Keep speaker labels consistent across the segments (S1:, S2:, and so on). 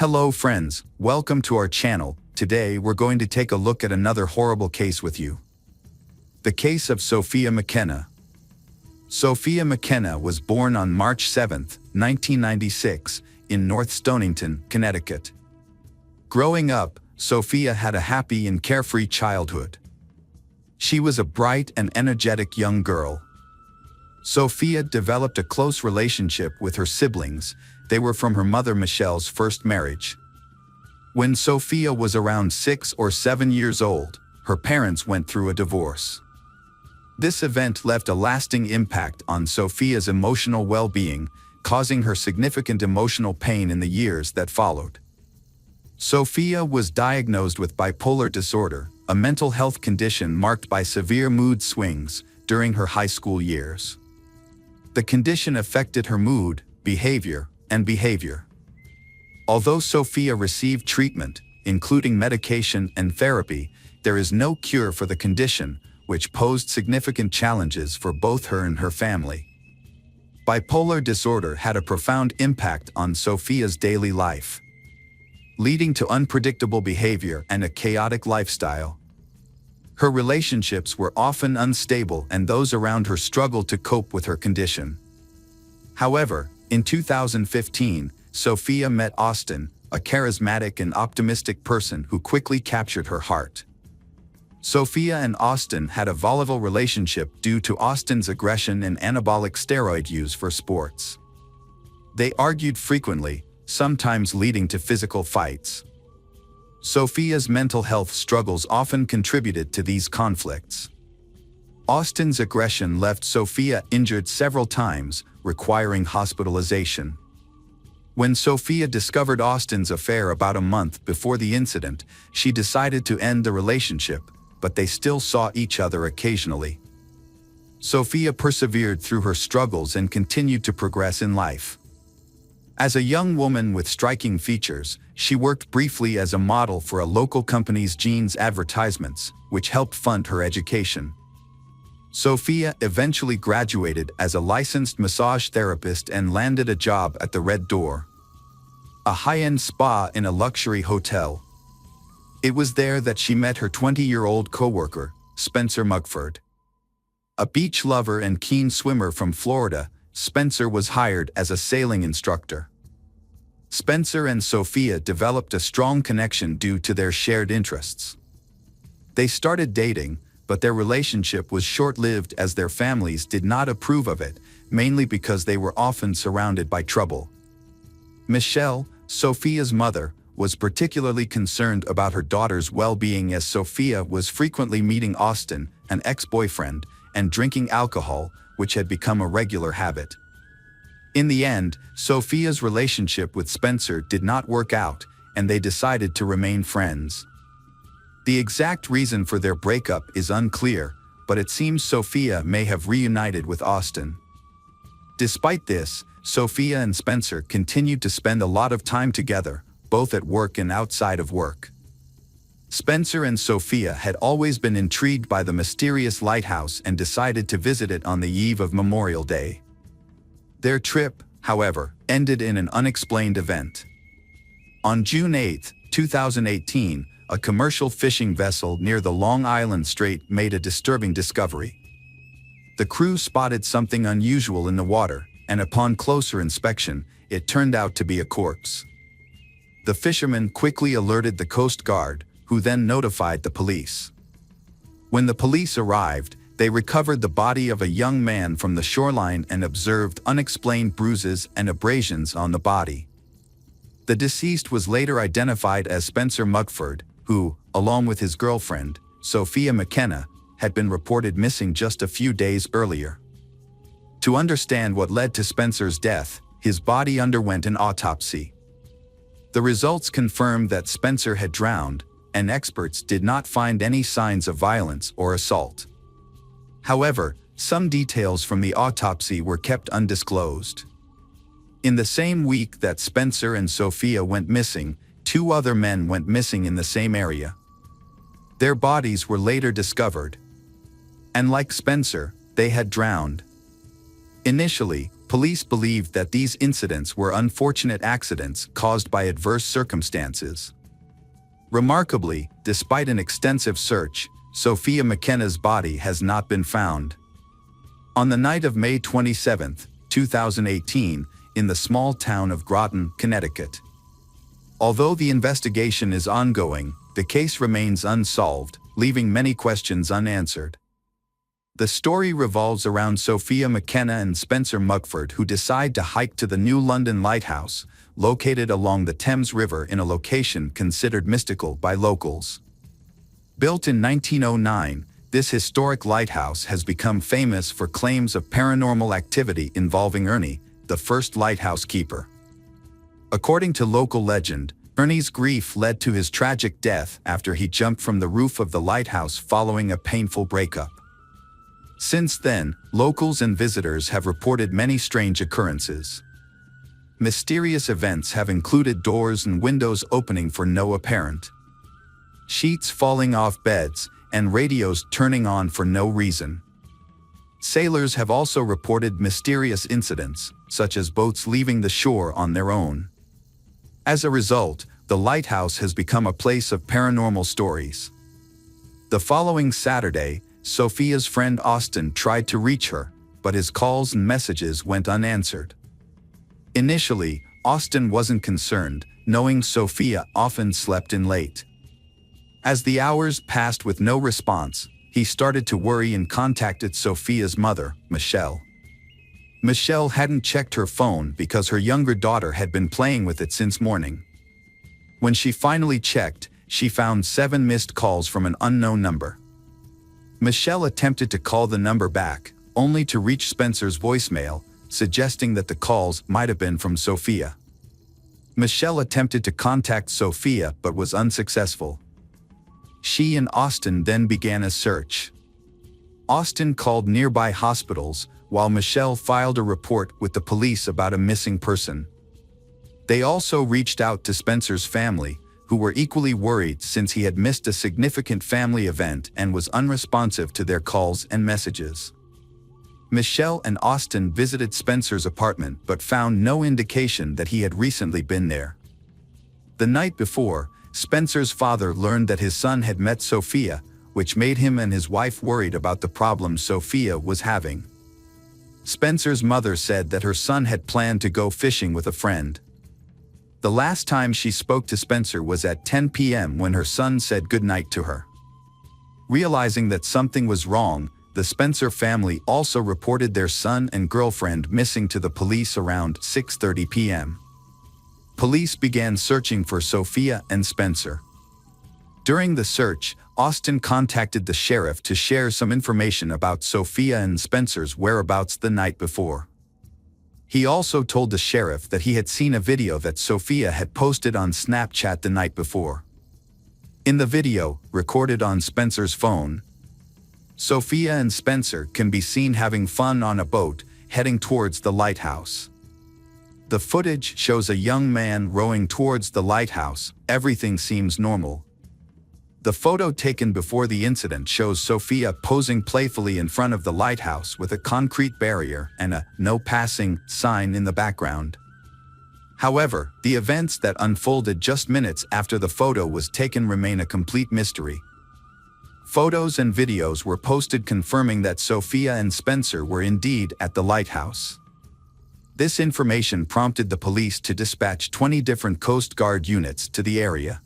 S1: Hello friends, welcome to our channel. Today we're going to take a look at another horrible case with you. The case of Sophia McKenna. Sophia McKenna was born on March 7, 1996, in North Stonington, Connecticut. Growing up, Sophia had a happy and carefree childhood. She was a bright and energetic young girl. Sophia developed a close relationship with her siblings. They were from her mother Michelle's first marriage. When Sophia was around 6 or 7 years old, her parents went through a divorce. This event left a lasting impact on Sophia's emotional well-being, causing her significant emotional pain in the years that followed. Sophia was diagnosed with bipolar disorder, a mental health condition marked by severe mood swings, during her high school years. The condition affected her mood, behavior. Although Sophia received treatment, including medication and therapy, there is no cure for the condition, which posed significant challenges for both her and her family. Bipolar disorder had a profound impact on Sophia's daily life, leading to unpredictable behavior and a chaotic lifestyle. Her relationships were often unstable and those around her struggled to cope with her condition. However, in 2015, Sophia met Austin, a charismatic and optimistic person who quickly captured her heart. Sophia and Austin had a volatile relationship due to Austin's aggression and anabolic steroid use for sports. They argued frequently, sometimes leading to physical fights. Sophia's mental health struggles often contributed to these conflicts. Austin's aggression left Sophia injured several times, requiring hospitalization. When Sophia discovered Austin's affair about a month before the incident, she decided to end the relationship, but they still saw each other occasionally. Sophia persevered through her struggles and continued to progress in life. As a young woman with striking features, she worked briefly as a model for a local company's jeans advertisements, which helped fund her education. Sophia eventually graduated as a licensed massage therapist and landed a job at the Red Door, a high-end spa in a luxury hotel. It was there that she met her 20-year-old coworker, Spencer Mugford. A beach lover and keen swimmer from Florida, Spencer was hired as a sailing instructor. Spencer and Sophia developed a strong connection due to their shared interests. They started dating, but their relationship was short-lived as their families did not approve of it, mainly because they were often surrounded by trouble. Michelle, Sophia's mother, was particularly concerned about her daughter's well-being as Sophia was frequently meeting Austin, an ex-boyfriend, and drinking alcohol, which had become a regular habit. In the end, Sophia's relationship with Spencer did not work out, and they decided to remain friends. The exact reason for their breakup is unclear, but it seems Sophia may have reunited with Austin. Despite this, Sophia and Spencer continued to spend a lot of time together, both at work and outside of work. Spencer and Sophia had always been intrigued by the mysterious lighthouse and decided to visit it on the eve of Memorial Day. Their trip, however, ended in an unexplained event. On June 8, 2018, a commercial fishing vessel near the Long Island Strait made a disturbing discovery. The crew spotted something unusual in the water, and upon closer inspection, it turned out to be a corpse. The fishermen quickly alerted the Coast Guard, who then notified the police. When the police arrived, they recovered the body of a young man from the shoreline and observed unexplained bruises and abrasions on the body. The deceased was later identified as Spencer Mugford, who, along with his girlfriend, Sophia McKenna, had been reported missing just a few days earlier. To understand what led to Spencer's death, his body underwent an autopsy. The results confirmed that Spencer had drowned, and experts did not find any signs of violence or assault. However, some details from the autopsy were kept undisclosed. In the same week that Spencer and Sophia went missing, 2 other men went missing in the same area. Their bodies were later discovered, and like Spencer, they had drowned. Initially, police believed that these incidents were unfortunate accidents caused by adverse circumstances. Remarkably, despite an extensive search, Sophia McKenna's body has not been found. On the night of May 27, 2018, in the small town of Groton, Connecticut. Although the investigation is ongoing, the case remains unsolved, leaving many questions unanswered. The story revolves around Sophia McKenna and Spencer Mugford, who decide to hike to the New London Lighthouse, located along the Thames River in a location considered mystical by locals. Built in 1909, this historic lighthouse has become famous for claims of paranormal activity involving Ernie, the first lighthouse keeper. According to local legend, Ernie's grief led to his tragic death after he jumped from the roof of the lighthouse following a painful breakup. Since then, locals and visitors have reported many strange occurrences. Mysterious events have included doors and windows opening for no apparent, sheets falling off beds, and radios turning on for no reason. Sailors have also reported mysterious incidents, such as boats leaving the shore on their own. As a result, the lighthouse has become a place of paranormal stories. The following Saturday, Sophia's friend Austin tried to reach her, but his calls and messages went unanswered. Initially, Austin wasn't concerned, knowing Sophia often slept in late. As the hours passed with no response, he started to worry and contacted Sophia's mother, Michelle. Michelle hadn't checked her phone because her younger daughter had been playing with it since morning. When she finally checked, she found 7 missed calls from an unknown number. Michelle attempted to call the number back, only to reach Spencer's voicemail, suggesting that the calls might have been from Sophia. Michelle attempted to contact Sophia but was unsuccessful. She and Austin then began a search. Austin called nearby hospitals, while Michelle filed a report with the police about a missing person. They also reached out to Spencer's family, who were equally worried since he had missed a significant family event and was unresponsive to their calls and messages. Michelle and Austin visited Spencer's apartment but found no indication that he had recently been there. The night before, Spencer's father learned that his son had met Sophia, which made him and his wife worried about the problems Sophia was having. Spencer's mother said that her son had planned to go fishing with a friend. The last time she spoke to Spencer was at 10 p.m. when her son said goodnight to her. Realizing that something was wrong, the Spencer family also reported their son and girlfriend missing to the police around 6:30 p.m. Police began searching for Sophia and Spencer. During the search, Austin contacted the sheriff to share some information about Sophia and Spencer's whereabouts the night before. He also told the sheriff that he had seen a video that Sophia had posted on Snapchat the night before. In the video, recorded on Spencer's phone, Sophia and Spencer can be seen having fun on a boat, heading towards the lighthouse. The footage shows a young man rowing towards the lighthouse. Everything seems normal. The photo taken before the incident shows Sophia posing playfully in front of the lighthouse with a concrete barrier and a "no passing" sign in the background. However, the events that unfolded just minutes after the photo was taken remain a complete mystery. Photos and videos were posted confirming that Sophia and Spencer were indeed at the lighthouse. This information prompted the police to dispatch 20 different Coast Guard units to the area.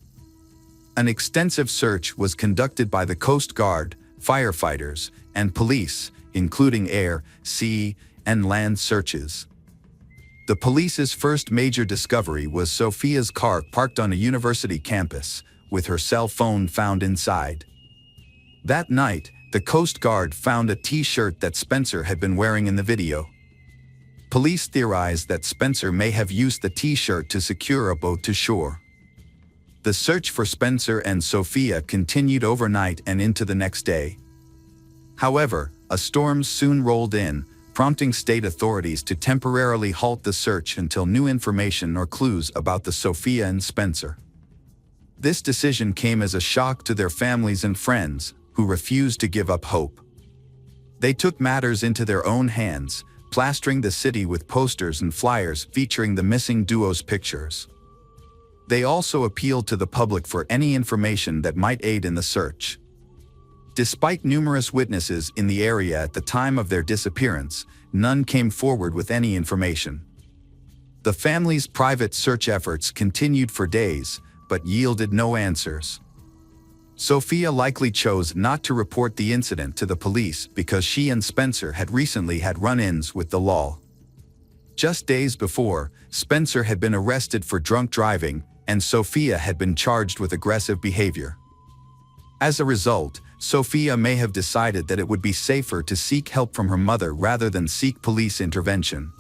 S1: An extensive search was conducted by the Coast Guard, firefighters, and police, including air, sea, and land searches. The police's first major discovery was Sophia's car parked on a university campus, with her cell phone found inside. That night, the Coast Guard found a T-shirt that Spencer had been wearing in the video. Police theorized that Spencer may have used the T-shirt to secure a boat to shore. The search for Spencer and Sophia continued overnight and into the next day. However, a storm soon rolled in, prompting state authorities to temporarily halt the search until new information or clues about the Sophia and Spencer. This decision came as a shock to their families and friends, who refused to give up hope. They took matters into their own hands, plastering the city with posters and flyers featuring the missing duo's pictures. They also appealed to the public for any information that might aid in the search. Despite numerous witnesses in the area at the time of their disappearance, none came forward with any information. The family's private search efforts continued for days, but yielded no answers. Sophia likely chose not to report the incident to the police because she and Spencer had recently had run-ins with the law. Just days before, Spencer had been arrested for drunk driving, and Sophia had been charged with aggressive behavior. As a result, Sophia may have decided that it would be safer to seek help from her mother rather than seek police intervention.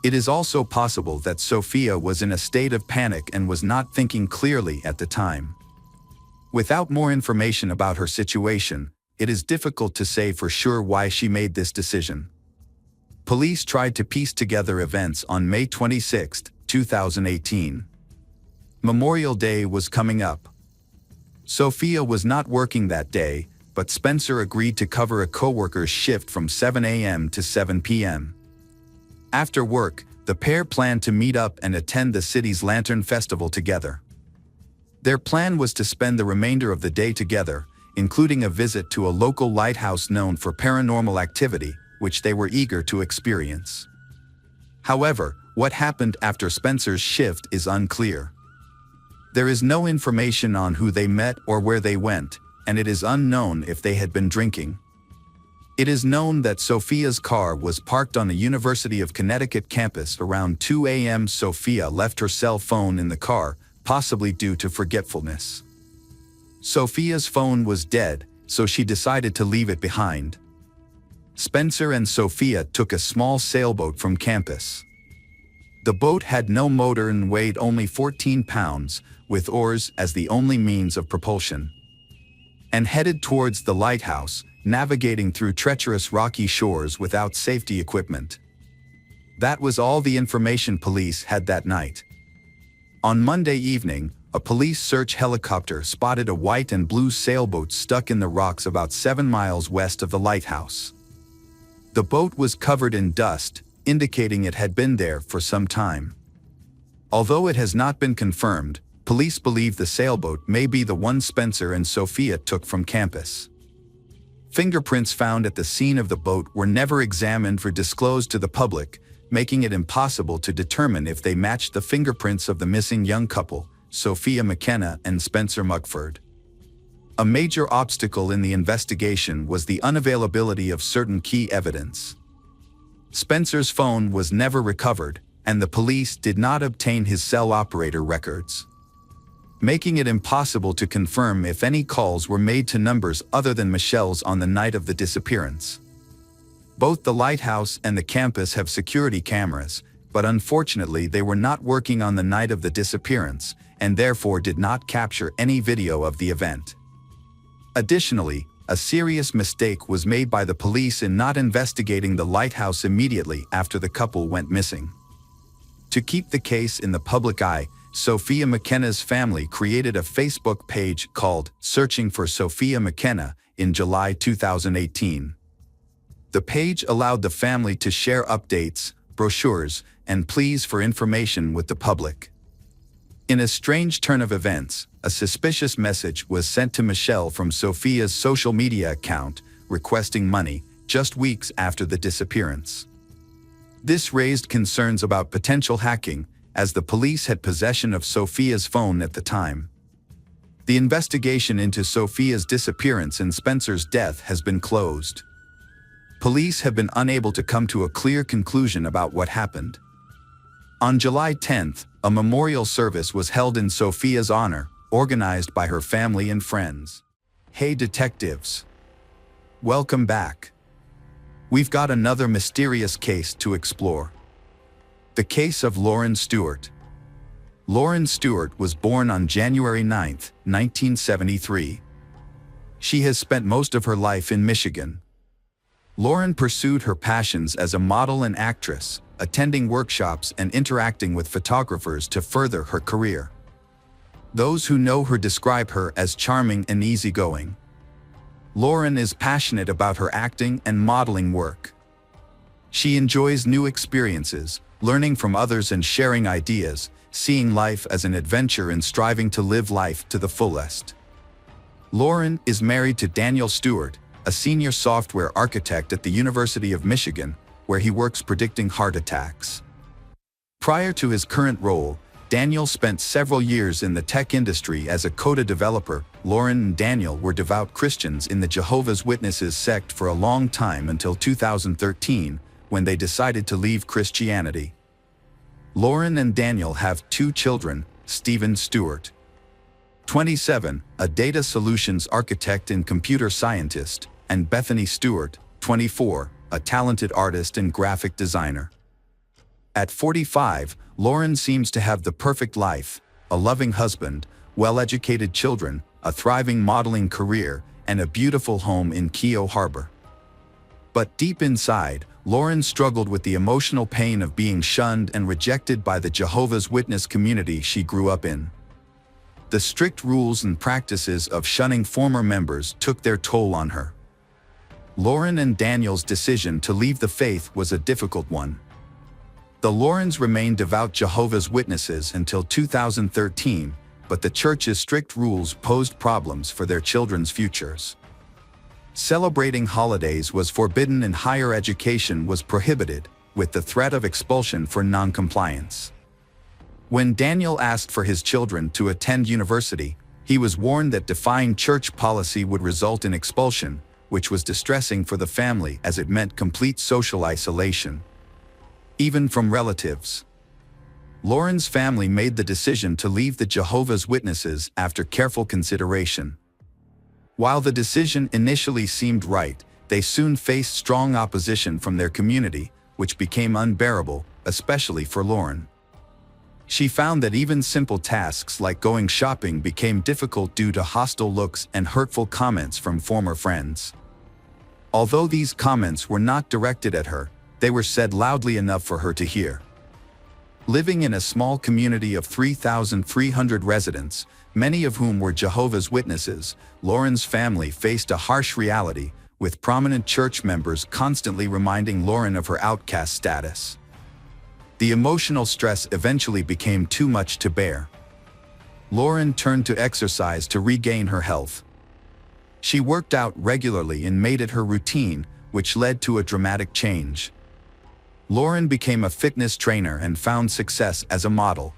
S1: It is also possible that Sophia was in a state of panic and was not thinking clearly at the time. Without more information about her situation, it is difficult to say for sure why she made this decision. Police tried to piece together events on May 26, 2018. Memorial Day was coming up. Sophia was not working that day, but Spencer agreed to cover a coworker's shift from 7 a.m. to 7 p.m. After work, the pair planned to meet up and attend the city's Lantern Festival together. Their plan was to spend the remainder of the day together, including a visit to a local lighthouse known for paranormal activity, which they were eager to experience. However, what happened after Spencer's shift is unclear. There is no information on who they met or where they went, and it is unknown if they had been drinking. It is known that Sophia's car was parked on the University of Connecticut campus around 2 a.m. Sophia left her cell phone in the car, possibly due to forgetfulness. Sophia's phone was dead, so she decided to leave it behind. Spencer and Sophia took a small sailboat from campus. The boat had no motor and weighed only 14 pounds, with oars as the only means of propulsion, and headed towards the lighthouse, navigating through treacherous rocky shores without safety equipment. That was all the information police had that night. On Monday evening, a police search helicopter spotted a white and blue sailboat stuck in the rocks about 7 miles west of the lighthouse. The boat was covered in dust, indicating it had been there for some time. Although it has not been confirmed, police believe the sailboat may be the one Spencer and Sophia took from campus. Fingerprints found at the scene of the boat were never examined or disclosed to the public, making it impossible to determine if they matched the fingerprints of the missing young couple, Sophia McKenna and Spencer Mugford. A major obstacle in the investigation was the unavailability of certain key evidence. Spencer's phone was never recovered, and the police did not obtain his cell operator records, making it impossible to confirm if any calls were made to numbers other than Michelle's on the night of the disappearance. Both the lighthouse and the campus have security cameras, but unfortunately they were not working on the night of the disappearance, and therefore did not capture any video of the event. Additionally, a serious mistake was made by the police in not investigating the lighthouse immediately after the couple went missing. To keep the case in the public eye, Sophia McKenna's family created a Facebook page called Searching for Sophia McKenna in July 2018. The page allowed the family to share updates, brochures, and pleas for information with the public. In a strange turn of events, a suspicious message was sent to Michelle from Sophia's social media account, requesting money, just weeks after the disappearance. This raised concerns about potential hacking, as the police had possession of Sophia's phone at the time. The investigation into Sophia's disappearance and Spencer's death has been closed. Police have been unable to come to a clear conclusion about what happened. On July 10th, a memorial service was held in Sophia's honor, organized by her family and friends. Hey detectives! Welcome back. We've got another mysterious case to explore. The case of Lauren Stewart. Lauren Stewart was born on January 9, 1973. She has spent most of her life in Michigan. Lauren pursued her passions as a model and actress, attending workshops and interacting with photographers to further her career. Those who know her describe her as charming and easygoing. Lauren is passionate about her acting and modeling work. She enjoys new experiences, learning from others and sharing ideas, seeing life as an adventure and striving to live life to the fullest. Lauren is married to Daniel Stewart, a senior software architect at the University of Michigan, where he works predicting heart attacks. Prior to his current role, Daniel spent several years in the tech industry as a Coda developer. Lauren and Daniel were devout Christians in the Jehovah's Witnesses sect for a long time until 2013, when they decided to leave Christianity. Lauren and Daniel have 2 children, Stephen Stewart, 27, a data solutions architect and computer scientist, and Bethany Stewart, 24, a talented artist and graphic designer. At 45, Lauren seems to have the perfect life, a loving husband, well-educated children, a thriving modeling career, and a beautiful home in Keio Harbor. But deep inside, Lauren struggled with the emotional pain of being shunned and rejected by the Jehovah's Witness community she grew up in. The strict rules and practices of shunning former members took their toll on her. Lauren and Daniel's decision to leave the faith was a difficult one. The Laurens remained devout Jehovah's Witnesses until 2013, but the church's strict rules posed problems for their children's futures. Celebrating holidays was forbidden and higher education was prohibited, with the threat of expulsion for non-compliance. When Daniel asked for his children to attend university, he was warned that defying church policy would result in expulsion, which was distressing for the family as it meant complete social isolation, even from relatives. Lauren's family made the decision to leave the Jehovah's Witnesses after careful consideration. While the decision initially seemed right, they soon faced strong opposition from their community, which became unbearable, especially for Lauren. She found that even simple tasks like going shopping became difficult due to hostile looks and hurtful comments from former friends. Although these comments were not directed at her, they were said loudly enough for her to hear. Living in a small community of 3,300 residents, many of whom were Jehovah's Witnesses, Lauren's family faced a harsh reality, with prominent church members constantly reminding Lauren of her outcast status. The emotional stress eventually became too much to bear. Lauren turned to exercise to regain her health. She worked out regularly and made it her routine, which led to a dramatic change. Lauren became a fitness trainer and found success as a model.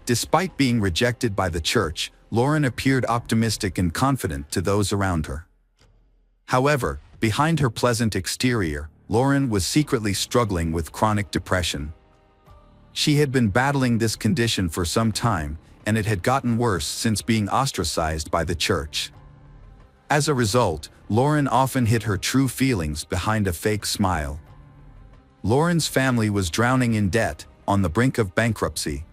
S1: Despite being rejected by the church, Lauren appeared optimistic and confident to those around her. However, behind her pleasant exterior, Lauren was secretly struggling with chronic depression. She had been battling this condition for some time, and it had gotten worse since being ostracized by the church. As a result, Lauren often hid her true feelings behind a fake smile. Lauren's family was drowning in debt, on the brink of bankruptcy.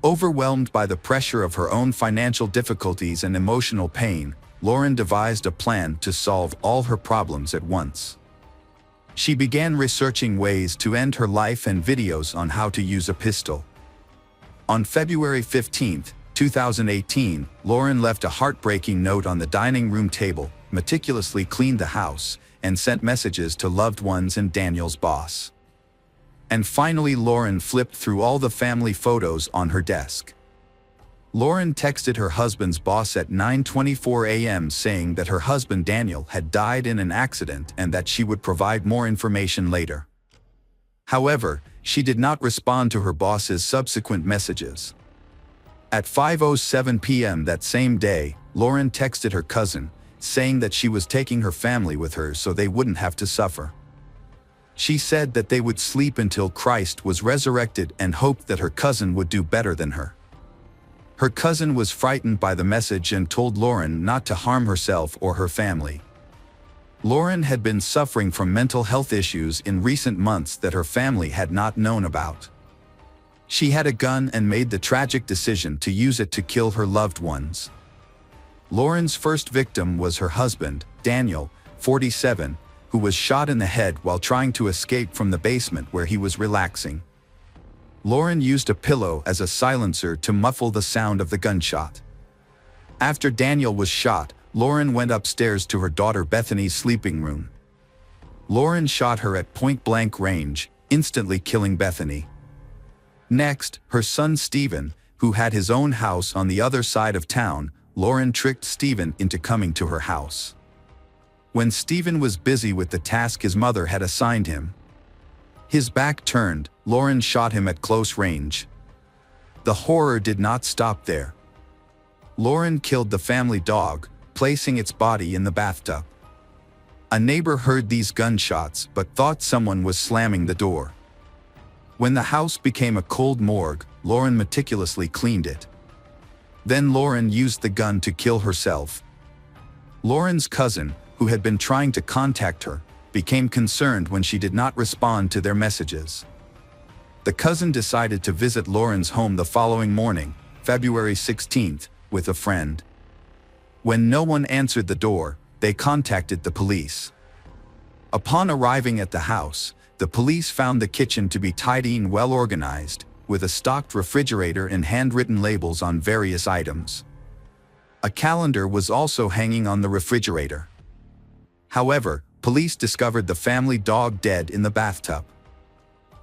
S1: Overwhelmed by the pressure of her own financial difficulties and emotional pain, Lauren devised a plan to solve all her problems at once. She began researching ways to end her life and videos on how to use a pistol. On February 15, 2018, Lauren left a heartbreaking note on the dining room table, meticulously cleaned the house, and sent messages to loved ones and Daniel's boss. And finally, Lauren flipped through all the family photos on her desk. Lauren texted her husband's boss at 9:24 a.m. saying that her husband Daniel had died in an accident and that she would provide more information later. However, she did not respond to her boss's subsequent messages. At 5:07 p.m. that same day, Lauren texted her cousin, saying that she was taking her family with her so they wouldn't have to suffer. She said that they would sleep until Christ was resurrected and hoped that her cousin would do better than her. Her cousin was frightened by the message and told Lauren not to harm herself or her family. Lauren had been suffering from mental health issues in recent months that her family had not known about. She had a gun and made the tragic decision to use it to kill her loved ones. Lauren's first victim was her husband, Daniel, 47, who was shot in the head while trying to escape from the basement where he was relaxing. Lauren used a pillow as a silencer to muffle the sound of the gunshot. After Daniel was shot, Lauren went upstairs to her daughter Bethany's sleeping room. Lauren shot her at point-blank range, instantly killing Bethany. Next, her son Stephen, who had his own house on the other side of town, Lauren tricked Stephen into coming to her house. When Stephen was busy with the task his mother had assigned him, his back turned, Lauren shot him at close range. The horror did not stop there. Lauren killed the family dog, placing its body in the bathtub. A neighbor heard these gunshots but thought someone was slamming the door. When the house became a cold morgue, Lauren meticulously cleaned it. Then Lauren used the gun to kill herself. Lauren's cousin, who had been trying to contact her, became concerned when she did not respond to their messages. The cousin decided to visit Lauren's home the following morning, February 16th, with a friend. When no one answered the door, they contacted the police. Upon arriving at the house, the police found the kitchen to be tidy and well organized, with a stocked refrigerator and handwritten labels on various items. A calendar was also hanging on the refrigerator. However, police discovered the family dog dead in the bathtub.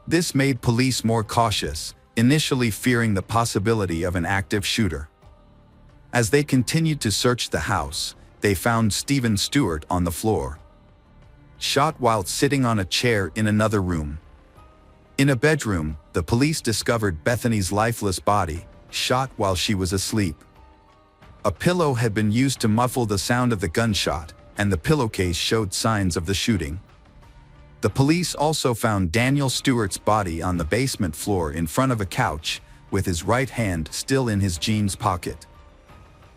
S1: This made police more cautious, initially fearing the possibility of an active shooter. As they continued to search the house, they found Stephen Stewart on the floor, shot while sitting on a chair in another room. In a bedroom, the police discovered Bethany's lifeless body, shot while she was asleep. A pillow had been used to muffle the sound of the gunshot, and the pillowcase showed signs of the shooting. The police also found Daniel Stewart's body on the basement floor in front of a couch, with his right hand still in his jeans pocket.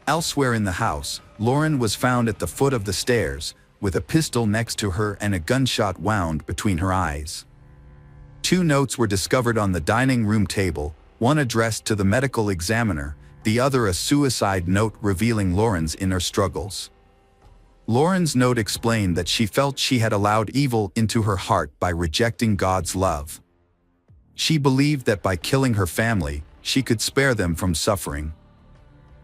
S1: Elsewhere in the house, Lauren was found at the foot of the stairs, with a pistol next to her and a gunshot wound between her eyes. 2 notes were discovered on the dining room table, one addressed to the medical examiner, the other a suicide note revealing Lauren's inner struggles. Lauren's note explained that she felt she had allowed evil into her heart by rejecting God's love. She believed that by killing her family, she could spare them from suffering.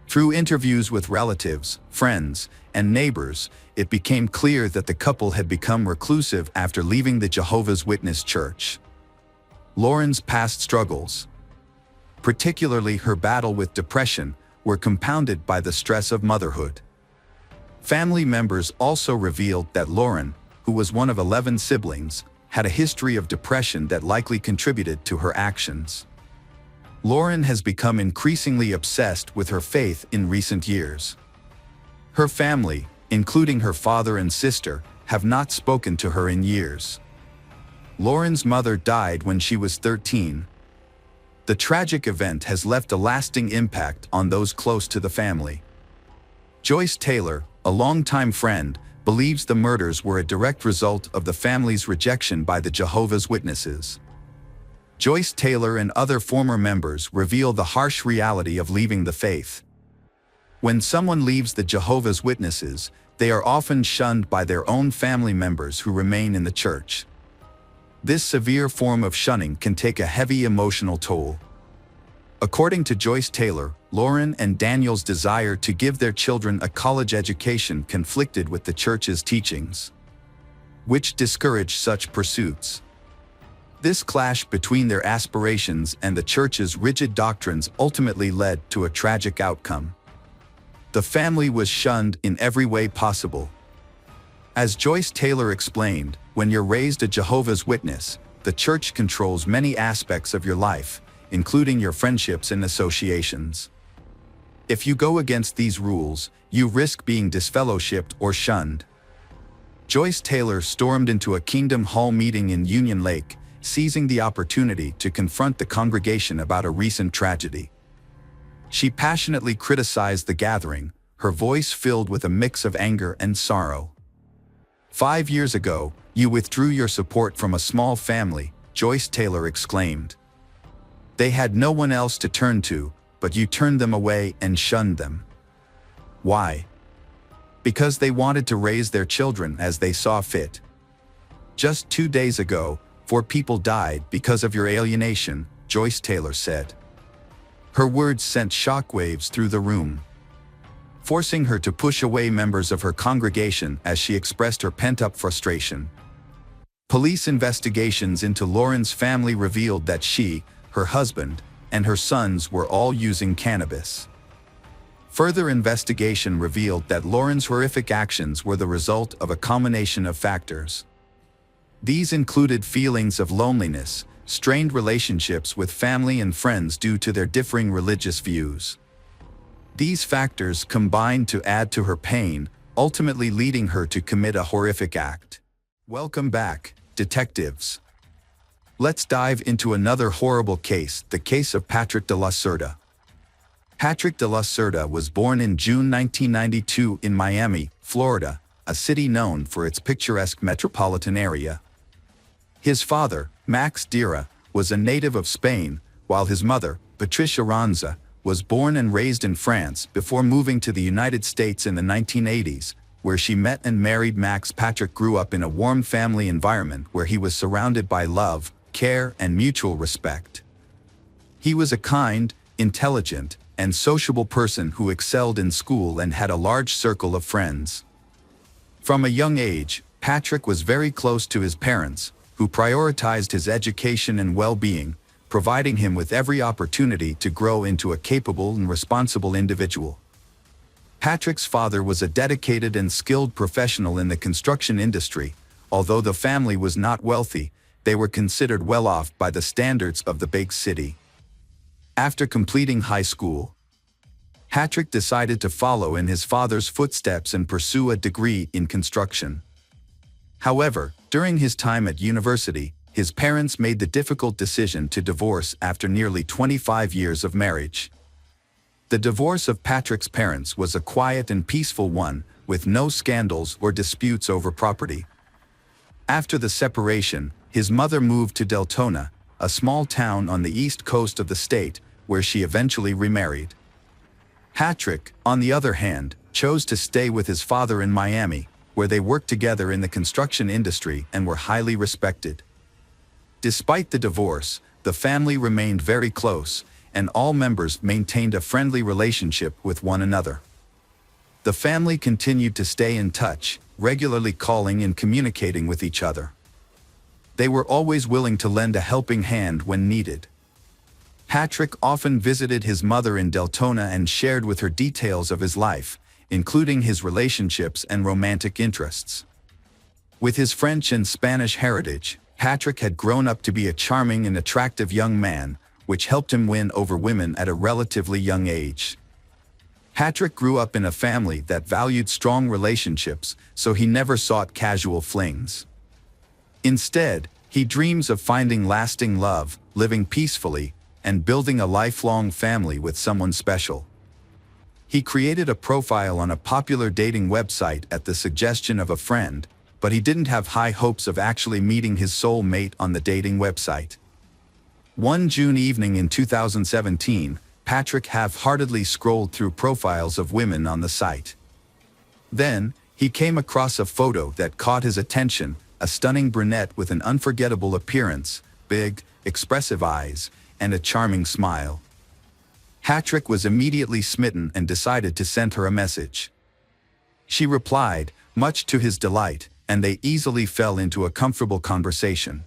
S1: Through interviews with relatives, friends, and neighbors, it became clear that the couple had become reclusive after leaving the Jehovah's Witness church. Lauren's past struggles, particularly her battle with depression, were compounded by the stress of motherhood. Family members also revealed that Lauren, who was one of 11 siblings, had a history of depression that likely contributed to her actions. Lauren has become increasingly obsessed with her faith in recent years. Her family, including her father and sister, have not spoken to her in years. Lauren's mother died when she was 13. The tragic event has left a lasting impact on those close to the family. Joyce Taylor, a longtime friend, believes the murders were a direct result of the family's rejection by the Jehovah's Witnesses. Joyce Taylor and other former members reveal the harsh reality of leaving the faith. When someone leaves the Jehovah's Witnesses, they are often shunned by their own family members who remain in the church. This severe form of shunning can take a heavy emotional toll. According to Joyce Taylor, Lauren and Daniel's desire to give their children a college education conflicted with the church's teachings, which discourage such pursuits. This clash between their aspirations and the church's rigid doctrines ultimately led to a tragic outcome. The family was shunned in every way possible. As Joyce Taylor explained, when you're raised a Jehovah's Witness, the church controls many aspects of your life, including your friendships and associations. If you go against these rules, you risk being disfellowshipped or shunned. Joyce Taylor stormed into a Kingdom Hall meeting in Union Lake, seizing the opportunity to confront the congregation about a recent tragedy. She passionately criticized the gathering, her voice filled with a mix of anger and sorrow. 5 years ago, you withdrew your support from a small family, Joyce Taylor exclaimed. They had no one else to turn to, but you turned them away and shunned them. Why? Because they wanted to raise their children as they saw fit. Just 2 days ago, 4 people died because of your alienation, Joyce Taylor said. Her words sent shockwaves through the room, forcing her to push away members of her congregation as she expressed her pent-up frustration. Police investigations into Lauren's family revealed that she, her husband, and her sons were all using cannabis. Further investigation revealed that Lauren's horrific actions were the result of a combination of factors. These included feelings of loneliness, strained relationships with family and friends due to their differing religious views. These factors combined to add to her pain, ultimately leading her to commit a horrific act. Welcome back, detectives. Let's dive into another horrible case, the case of Patrick de la Cerda. Patrick de la Cerda was born in June 1992 in Miami, Florida, a city known for its picturesque metropolitan area. His father, Max Dira, was a native of Spain, while his mother, Patricia Ranza, was born and raised in France before moving to the United States in the 1980s, where she met and married Max. Patrick grew up in a warm family environment where he was surrounded by love, care, and mutual respect. He was a kind, intelligent, and sociable person who excelled in school and had a large circle of friends. From a young age, Patrick was very close to his parents, who prioritized his education and well-being, providing him with every opportunity to grow into a capable and responsible individual. Patrick's father was a dedicated and skilled professional in the construction industry. Although the family was not wealthy, they were considered well off by the standards of the big city. After completing high school, Patrick decided to follow in his father's footsteps and pursue a degree in construction. However, during his time at university, his parents made the difficult decision to divorce after nearly 25 years of marriage. The divorce of Patrick's parents was a quiet and peaceful one, with no scandals or disputes over property. After the separation, his mother moved to Deltona, a small town on the east coast of the state, where she eventually remarried. Patrick, on the other hand, chose to stay with his father in Miami, where they worked together in the construction industry and were highly respected. Despite the divorce, the family remained very close, and all members maintained a friendly relationship with one another. The family continued to stay in touch, regularly calling and communicating with each other. They were always willing to lend a helping hand when needed. Patrick often visited his mother in Deltona and shared with her details of his life, including his relationships and romantic interests. With his French and Spanish heritage, Patrick had grown up to be a charming and attractive young man, which helped him win over women at a relatively young age. Patrick grew up in a family that valued strong relationships, so he never sought casual flings. Instead, he dreams of finding lasting love, living peacefully, and building a lifelong family with someone special. He created a profile on a popular dating website at the suggestion of a friend, but he didn't have high hopes of actually meeting his soul mate on the dating website. One June evening in 2017, Patrick half-heartedly scrolled through profiles of women on the site. Then, he came across a photo that caught his attention, a stunning brunette with an unforgettable appearance, big, expressive eyes, and a charming smile. Patrick was immediately smitten and decided to send her a message. She replied, much to his delight, and they easily fell into a comfortable conversation.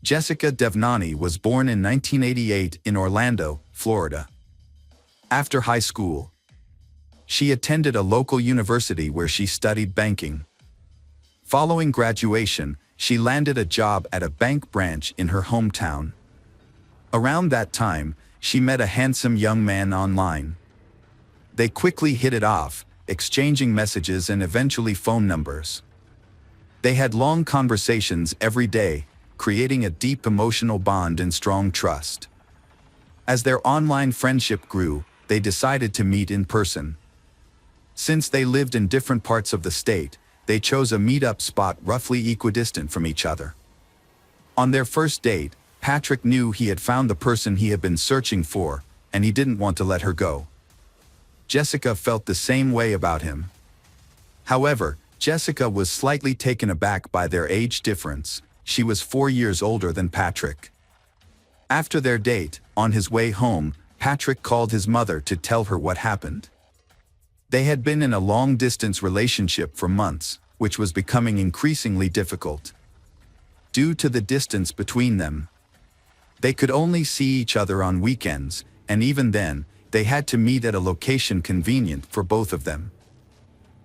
S1: Jessica Devnani was born in 1988 in Orlando, Florida. After high school, she attended a local university where she studied banking. Following graduation, she landed a job at a bank branch in her hometown. Around that time, she met a handsome young man online. They quickly hit it off, exchanging messages and eventually phone numbers. They had long conversations every day, creating a deep emotional bond and strong trust. As their online friendship grew, they decided to meet in person. Since they lived in different parts of the state, they chose a meet-up spot roughly equidistant from each other. On their first date, Patrick knew he had found the person he had been searching for, and he didn't want to let her go. Jessica felt the same way about him. However, Jessica was slightly taken aback by their age difference. She was 4 years older than Patrick. After their date, on his way home, Patrick called his mother to tell her what happened. They had been in a long-distance relationship for months, which was becoming increasingly difficult. due to the distance between them. They could only see each other on weekends, and even then, they had to meet at a location convenient for both of them.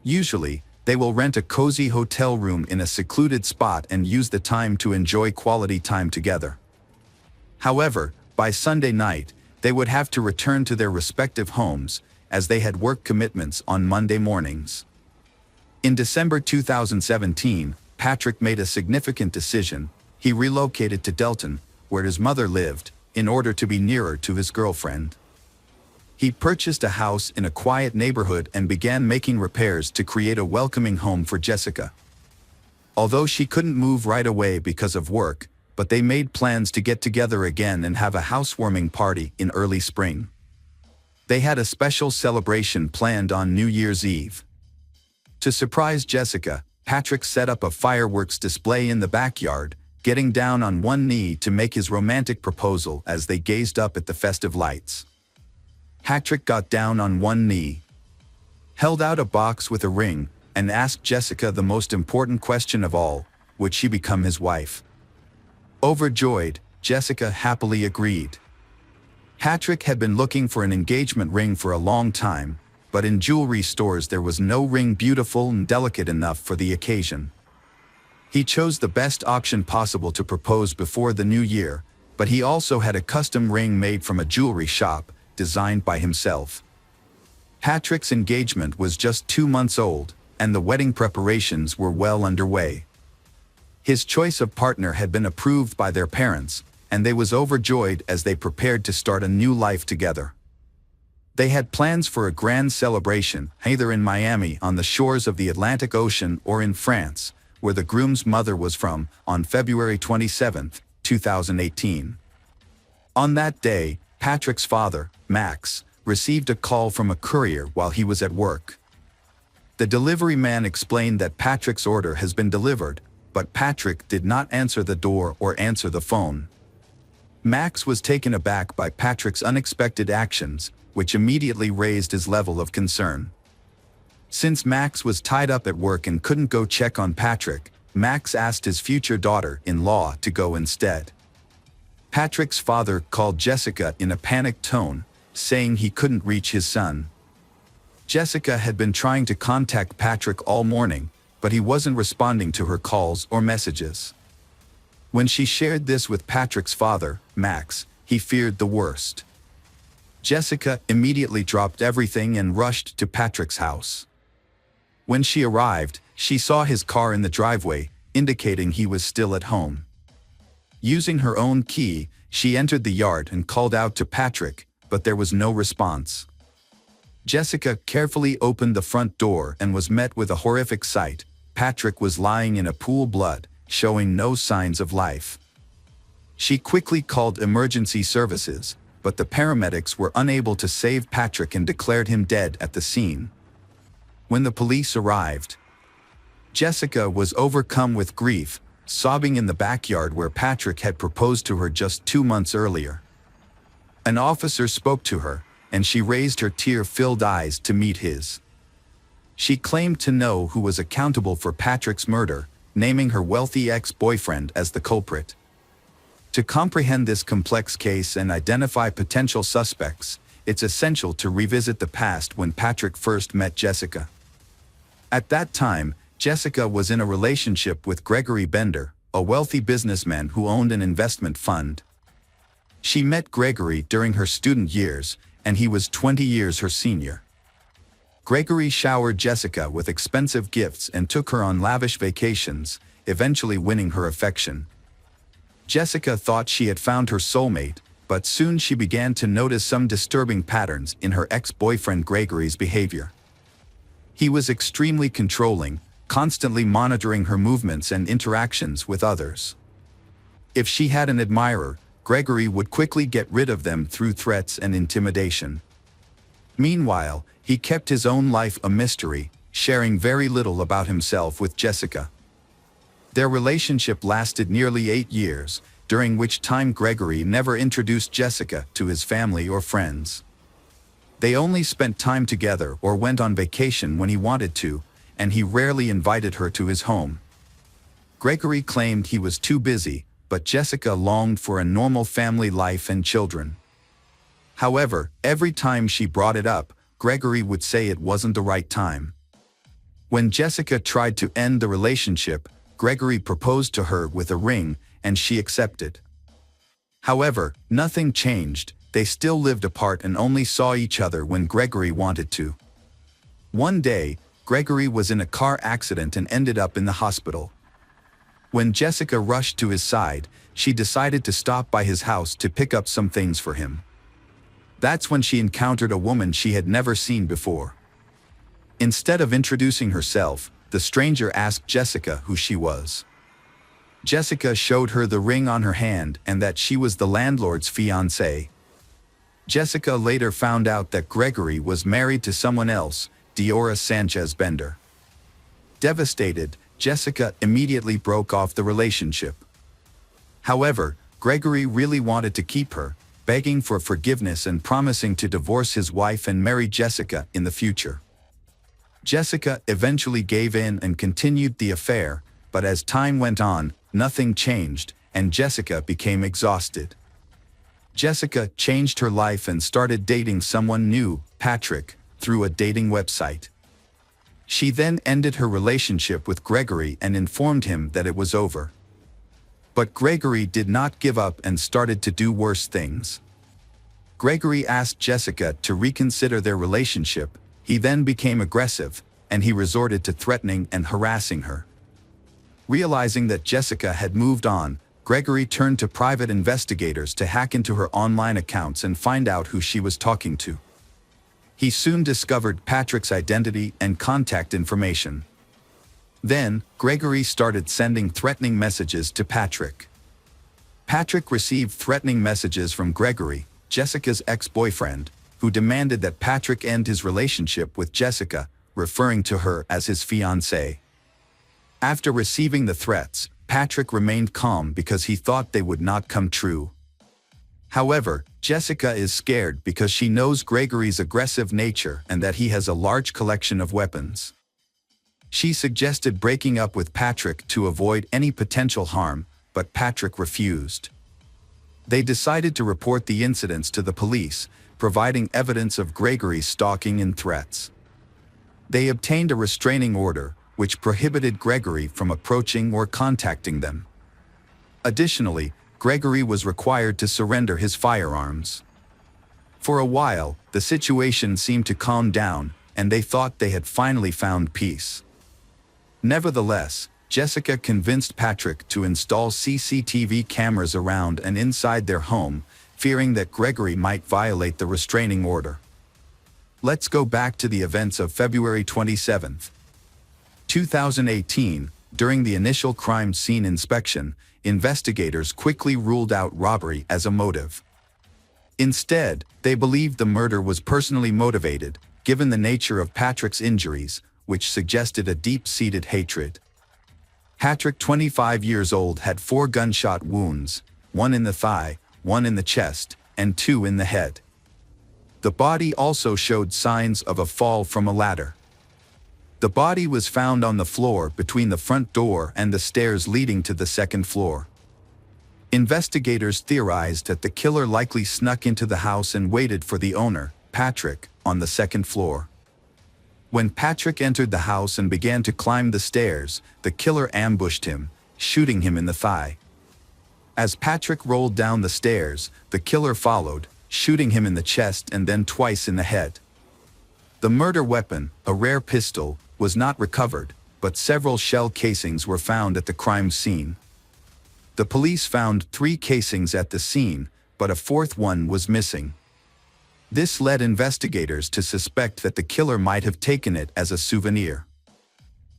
S1: Usually, they will rent a cozy hotel room in a secluded spot and use the time to enjoy quality time together. However, by Sunday night, they would have to return to their respective homes, as they had work commitments on Monday mornings. In December 2017, Patrick made a significant decision. He relocated to Delton, where his mother lived, in order to be nearer to his girlfriend. He purchased a house in a quiet neighborhood and began making repairs to create a welcoming home for Jessica. Although she couldn't move right away because of work, but they made plans to get together again and have a housewarming party in early spring. They had a special celebration planned on New Year's Eve. To surprise Jessica, Patrick set up a fireworks display in the backyard, getting down on one knee to make his romantic proposal as they gazed up at the festive lights. Patrick got down on one knee, held out a box with a ring, and asked Jessica the most important question of all: would she become his wife? Overjoyed, Jessica happily agreed. Patrick had been looking for an engagement ring for a long time, but in jewelry stores there was no ring beautiful and delicate enough for the occasion. He chose the best option possible to propose before the new year, but he also had a custom ring made from a jewelry shop, designed by himself. Patrick's engagement was just 2 months old, and the wedding preparations were well underway. His choice of partner had been approved by their parents, and they was overjoyed as they prepared to start a new life together. They had plans for a grand celebration, either in Miami on the shores of the Atlantic Ocean or in France, where the groom's mother was from, on February 27, 2018. On that day, Patrick's father, Max, received a call from a courier while he was at work. The delivery man explained that Patrick's order has been delivered, but Patrick did not answer the door or answer the phone. Max was taken aback by Patrick's unexpected actions, which immediately raised his level of concern. Since Max was tied up at work and couldn't go check on Patrick, Max asked his future daughter-in-law to go instead. Patrick's father called Jessica in a panicked tone, saying he couldn't reach his son. Jessica had been trying to contact Patrick all morning, but he wasn't responding to her calls or messages. When she shared this with Patrick's father, Max, he feared the worst. Jessica immediately dropped everything and rushed to Patrick's house. When she arrived, she saw his car in the driveway, indicating he was still at home. Using her own key, she entered the yard and called out to Patrick, but there was no response. Jessica carefully opened the front door and was met with a horrific sight. Patrick was lying in a pool of blood, showing no signs of life. She quickly called emergency services, but the paramedics were unable to save Patrick and declared him dead at the scene. When the police arrived, Jessica was overcome with grief, sobbing in the backyard where Patrick had proposed to her just 2 months earlier. An officer spoke to her, and she raised her tear-filled eyes to meet his. She claimed to know who was accountable for Patrick's murder, naming her wealthy ex-boyfriend as the culprit. To comprehend this complex case and identify potential suspects, it's essential to revisit the past when Patrick first met Jessica. At that time, Jessica was in a relationship with Gregory Bender, a wealthy businessman who owned an investment fund. She met Gregory during her student years, and he was 20 years her senior. Gregory showered Jessica with expensive gifts and took her on lavish vacations, eventually winning her affection. Jessica thought she had found her soulmate, but soon she began to notice some disturbing patterns in her ex-boyfriend Gregory's behavior. He was extremely controlling, constantly monitoring her movements and interactions with others. If she had an admirer, Gregory would quickly get rid of them through threats and intimidation. Meanwhile, he kept his own life a mystery, sharing very little about himself with Jessica. Their relationship lasted nearly 8 years, during which time Gregory never introduced Jessica to his family or friends. They only spent time together or went on vacation when he wanted to, and he rarely invited her to his home. Gregory claimed he was too busy, but Jessica longed for a normal family life and children. However, every time she brought it up, Gregory would say it wasn't the right time. When Jessica tried to end the relationship, Gregory proposed to her with a ring, and she accepted. However, nothing changed. They still lived apart and only saw each other when Gregory wanted to. One day, Gregory was in a car accident and ended up in the hospital. When Jessica rushed to his side, she decided to stop by his house to pick up some things for him. That's when she encountered a woman she had never seen before. Instead of introducing herself, the stranger asked Jessica who she was. Jessica showed her the ring on her hand and that she was the landlord's fiancée. Jessica later found out that Gregory was married to someone else, Diora Sanchez Bender. Devastated, Jessica immediately broke off the relationship. However, Gregory really wanted to keep her, begging for forgiveness and promising to divorce his wife and marry Jessica in the future. Jessica eventually gave in and continued the affair, but as time went on, nothing changed, and Jessica became exhausted. Jessica changed her life and started dating someone new, Patrick, through a dating website. She then ended her relationship with Gregory and informed him that it was over. But Gregory did not give up and started to do worse things. Gregory asked Jessica to reconsider their relationship. He then became aggressive, and he resorted to threatening and harassing her. Realizing that Jessica had moved on, Gregory turned to private investigators to hack into her online accounts and find out who she was talking to. He soon discovered Patrick's identity and contact information. Then, Gregory started sending threatening messages to Patrick. Patrick received threatening messages from Gregory, Jessica's ex-boyfriend, who demanded that Patrick end his relationship with Jessica, referring to her as his fiancée. After receiving the threats, Patrick remained calm because he thought they would not come true. However, Jessica is scared because she knows Gregory's aggressive nature and that he has a large collection of weapons. She suggested breaking up with Patrick to avoid any potential harm, but Patrick refused. They decided to report the incidents to the police, providing evidence of Gregory's stalking and threats. They obtained a restraining order, which prohibited Gregory from approaching or contacting them. Additionally, Gregory was required to surrender his firearms. For a while, the situation seemed to calm down, and they thought they had finally found peace. Nevertheless, Jessica convinced Patrick to install CCTV cameras around and inside their home, fearing that Gregory might violate the restraining order. Let's go back to the events of February 27, 2018. During the initial crime scene inspection, investigators quickly ruled out robbery as a motive. Instead, they believed the murder was personally motivated, given the nature of Patrick's injuries, which suggested a deep-seated hatred. Patrick, 25 years old, had 4 gunshot wounds, 1 in the thigh, 1 in the chest, and 2 in the head. The body also showed signs of a fall from a ladder. The body was found on the floor between the front door and the stairs leading to the second floor. Investigators theorized that the killer likely snuck into the house and waited for the owner, Patrick, on the second floor. When Patrick entered the house and began to climb the stairs, the killer ambushed him, shooting him in the thigh. As Patrick rolled down the stairs, the killer followed, shooting him in the chest and then twice in the head. The murder weapon, a rare pistol, was not recovered, but several shell casings were found at the crime scene. The police found 3 casings at the scene, but a 4th one was missing. This led investigators to suspect that the killer might have taken it as a souvenir.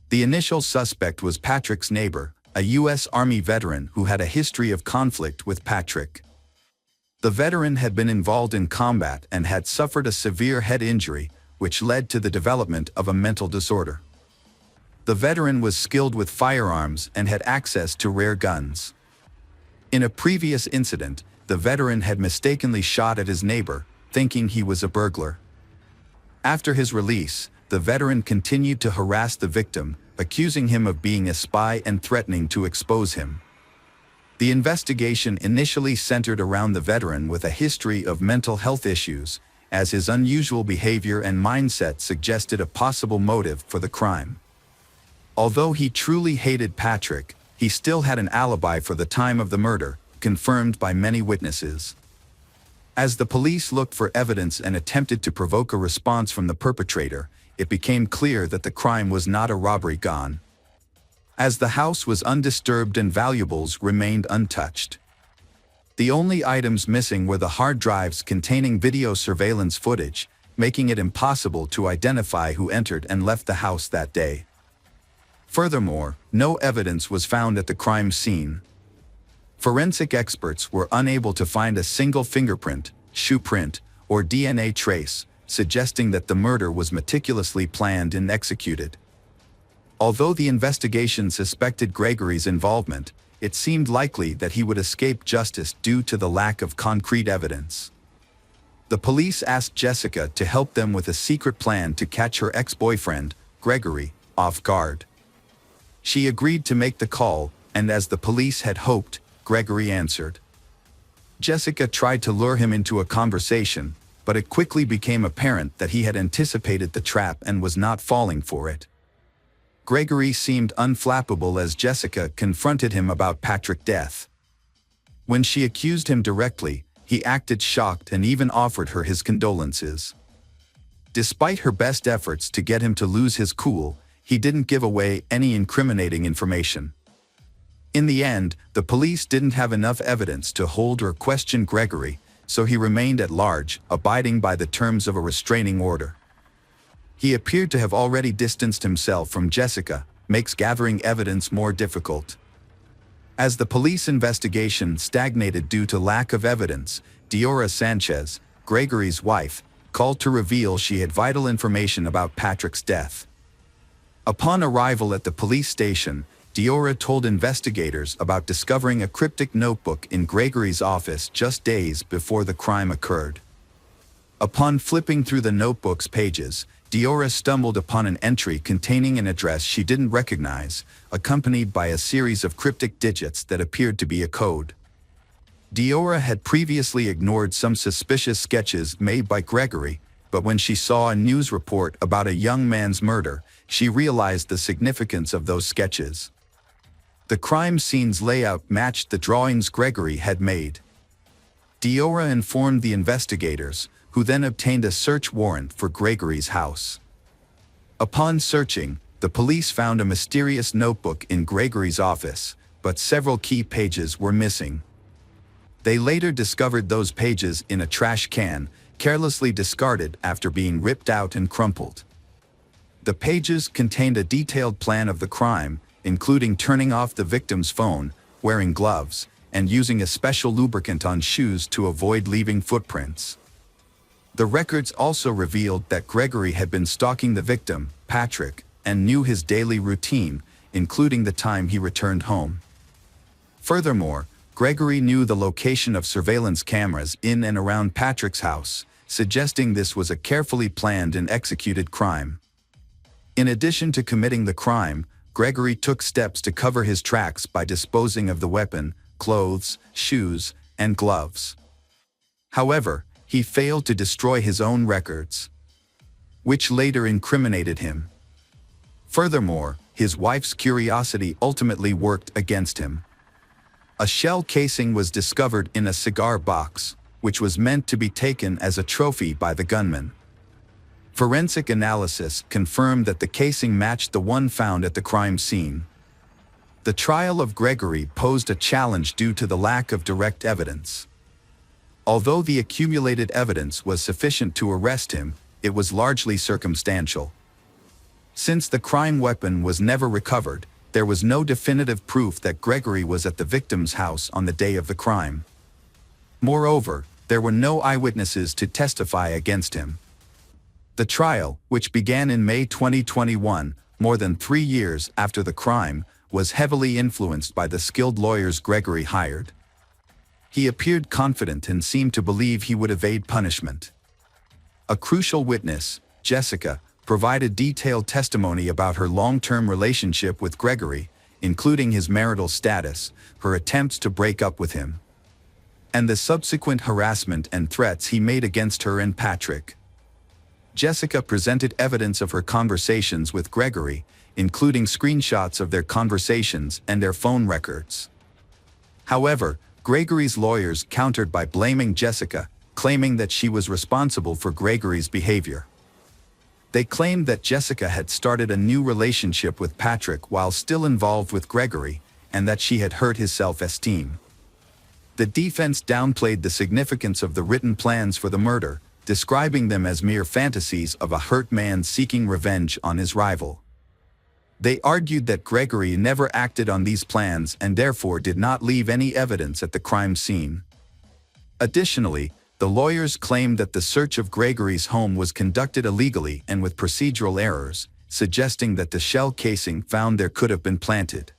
S1: The initial suspect was Patrick's neighbor, a U.S. Army veteran who had a history of conflict with Patrick. The veteran had been involved in combat and had suffered a severe head injury, which led to the development of a mental disorder. The veteran was skilled with firearms and had access to rare guns. In a previous incident, the veteran had mistakenly shot at his neighbor, thinking he was a burglar. After his release, the veteran continued to harass the victim, accusing him of being a spy and threatening to expose him. The investigation initially centered around the veteran with a history of mental health issues, as his unusual behavior and mindset suggested a possible motive for the crime. Although he truly hated Patrick, he still had an alibi for the time of the murder, confirmed by many witnesses. As the police looked for evidence and attempted to provoke a response from the perpetrator, it became clear that the crime was not a robbery gone, as the house was undisturbed and valuables remained untouched. The only items missing were the hard drives containing video surveillance footage, making it impossible to identify who entered and left the house that day. Furthermore, no evidence was found at the crime scene. Forensic experts were unable to find a single fingerprint, shoe print, or DNA trace, suggesting that the murder was meticulously planned and executed. Although the investigation suspected Gregory's involvement, it seemed likely that he would escape justice due to the lack of concrete evidence. The police asked Jessica to help them with a secret plan to catch her ex-boyfriend, Gregory, off guard. She agreed to make the call, and as the police had hoped, Gregory answered. Jessica tried to lure him into a conversation, but it quickly became apparent that he had anticipated the trap and was not falling for it. Gregory seemed unflappable as Jessica confronted him about Patrick's death. When she accused him directly, he acted shocked and even offered her his condolences. Despite her best efforts to get him to lose his cool, he didn't give away any incriminating information. In the end, the police didn't have enough evidence to hold or question Gregory, so he remained at large, abiding by the terms of a restraining order. He appeared to have already distanced himself from Jessica, makes gathering evidence more difficult. As the police investigation stagnated due to lack of evidence, Diora Sanchez, Gregory's wife, called to reveal she had vital information about Patrick's death. Upon arrival at the police station, Diora told investigators about discovering a cryptic notebook in Gregory's office just days before the crime occurred. Upon flipping through the notebook's pages, Diora stumbled upon an entry containing an address she didn't recognize, accompanied by a series of cryptic digits that appeared to be a code. Diora had previously ignored some suspicious sketches made by Gregory, but when she saw a news report about a young man's murder, she realized the significance of those sketches. The crime scene's layout matched the drawings Gregory had made. Diora informed the investigators, who then obtained a search warrant for Gregory's house. Upon searching, the police found a mysterious notebook in Gregory's office, but several key pages were missing. They later discovered those pages in a trash can, carelessly discarded after being ripped out and crumpled. The pages contained a detailed plan of the crime, including turning off the victim's phone, wearing gloves, and using a special lubricant on shoes to avoid leaving footprints. The records also revealed that Gregory had been stalking the victim, Patrick, and knew his daily routine, including the time he returned home. Furthermore, Gregory knew the location of surveillance cameras in and around Patrick's house, suggesting this was a carefully planned and executed crime. In addition to committing the crime, Gregory took steps to cover his tracks by disposing of the weapon, clothes, shoes, and gloves. However, he failed to destroy his own records, which later incriminated him. Furthermore, his wife's curiosity ultimately worked against him. A shell casing was discovered in a cigar box, which was meant to be taken as a trophy by the gunman. Forensic analysis confirmed that the casing matched the one found at the crime scene. The trial of Gregory posed a challenge due to the lack of direct evidence. Although the accumulated evidence was sufficient to arrest him, it was largely circumstantial. Since the crime weapon was never recovered, there was no definitive proof that Gregory was at the victim's house on the day of the crime. Moreover, there were no eyewitnesses to testify against him. The trial, which began in May 2021, more than 3 years after the crime, was heavily influenced by the skilled lawyers Gregory hired. He appeared confident and seemed to believe he would evade punishment. A crucial witness, Jessica, provided detailed testimony about her long-term relationship with Gregory, including his marital status, her attempts to break up with him, and the subsequent harassment and threats he made against her and Patrick. Jessica presented evidence of her conversations with Gregory, including screenshots of their conversations and their phone records. However, Gregory's lawyers countered by blaming Jessica, claiming that she was responsible for Gregory's behavior. They claimed that Jessica had started a new relationship with Patrick while still involved with Gregory, and that she had hurt his self-esteem. The defense downplayed the significance of the written plans for the murder, describing them as mere fantasies of a hurt man seeking revenge on his rival. They argued that Gregory never acted on these plans and therefore did not leave any evidence at the crime scene. Additionally, the lawyers claimed that the search of Gregory's home was conducted illegally and with procedural errors, suggesting that the shell casing found there could have been planted.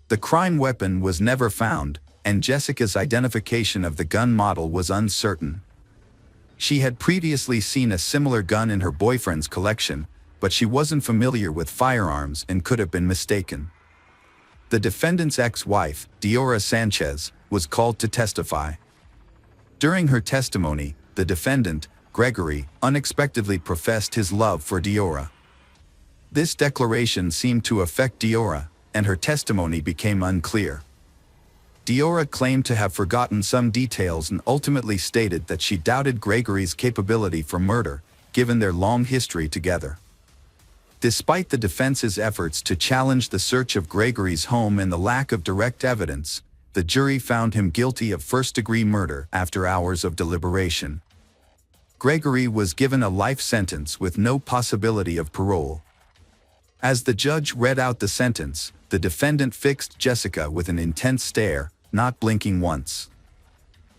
S1: The crime weapon was never found, and Jessica's identification of the gun model was uncertain. She had previously seen a similar gun in her boyfriend's collection, but she wasn't familiar with firearms and could have been mistaken. The defendant's ex-wife, Diora Sanchez, was called to testify. During her testimony, the defendant, Gregory, unexpectedly professed his love for Diora. This declaration seemed to affect Diora, and her testimony became unclear. Diora claimed to have forgotten some details and ultimately stated that she doubted Gregory's capability for murder, given their long history together. Despite the defense's efforts to challenge the search of Gregory's home and the lack of direct evidence, the jury found him guilty of first-degree murder after hours of deliberation. Gregory was given a life sentence with no possibility of parole. As the judge read out the sentence, the defendant fixed Jessica with an intense stare, not blinking once.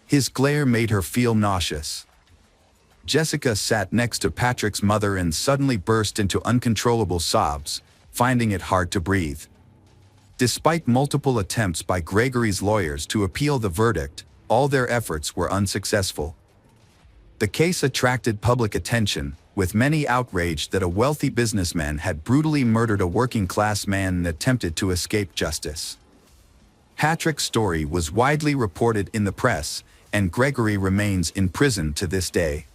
S1: His glare made her feel nauseous. Jessica sat next to Patrick's mother and suddenly burst into uncontrollable sobs, finding it hard to breathe. Despite multiple attempts by Gregory's lawyers to appeal the verdict, all their efforts were unsuccessful. The case attracted public attention, with many outraged that a wealthy businessman had brutally murdered a working-class man and attempted to escape justice. Patrick's story was widely reported in the press, and Gregory remains in prison to this day.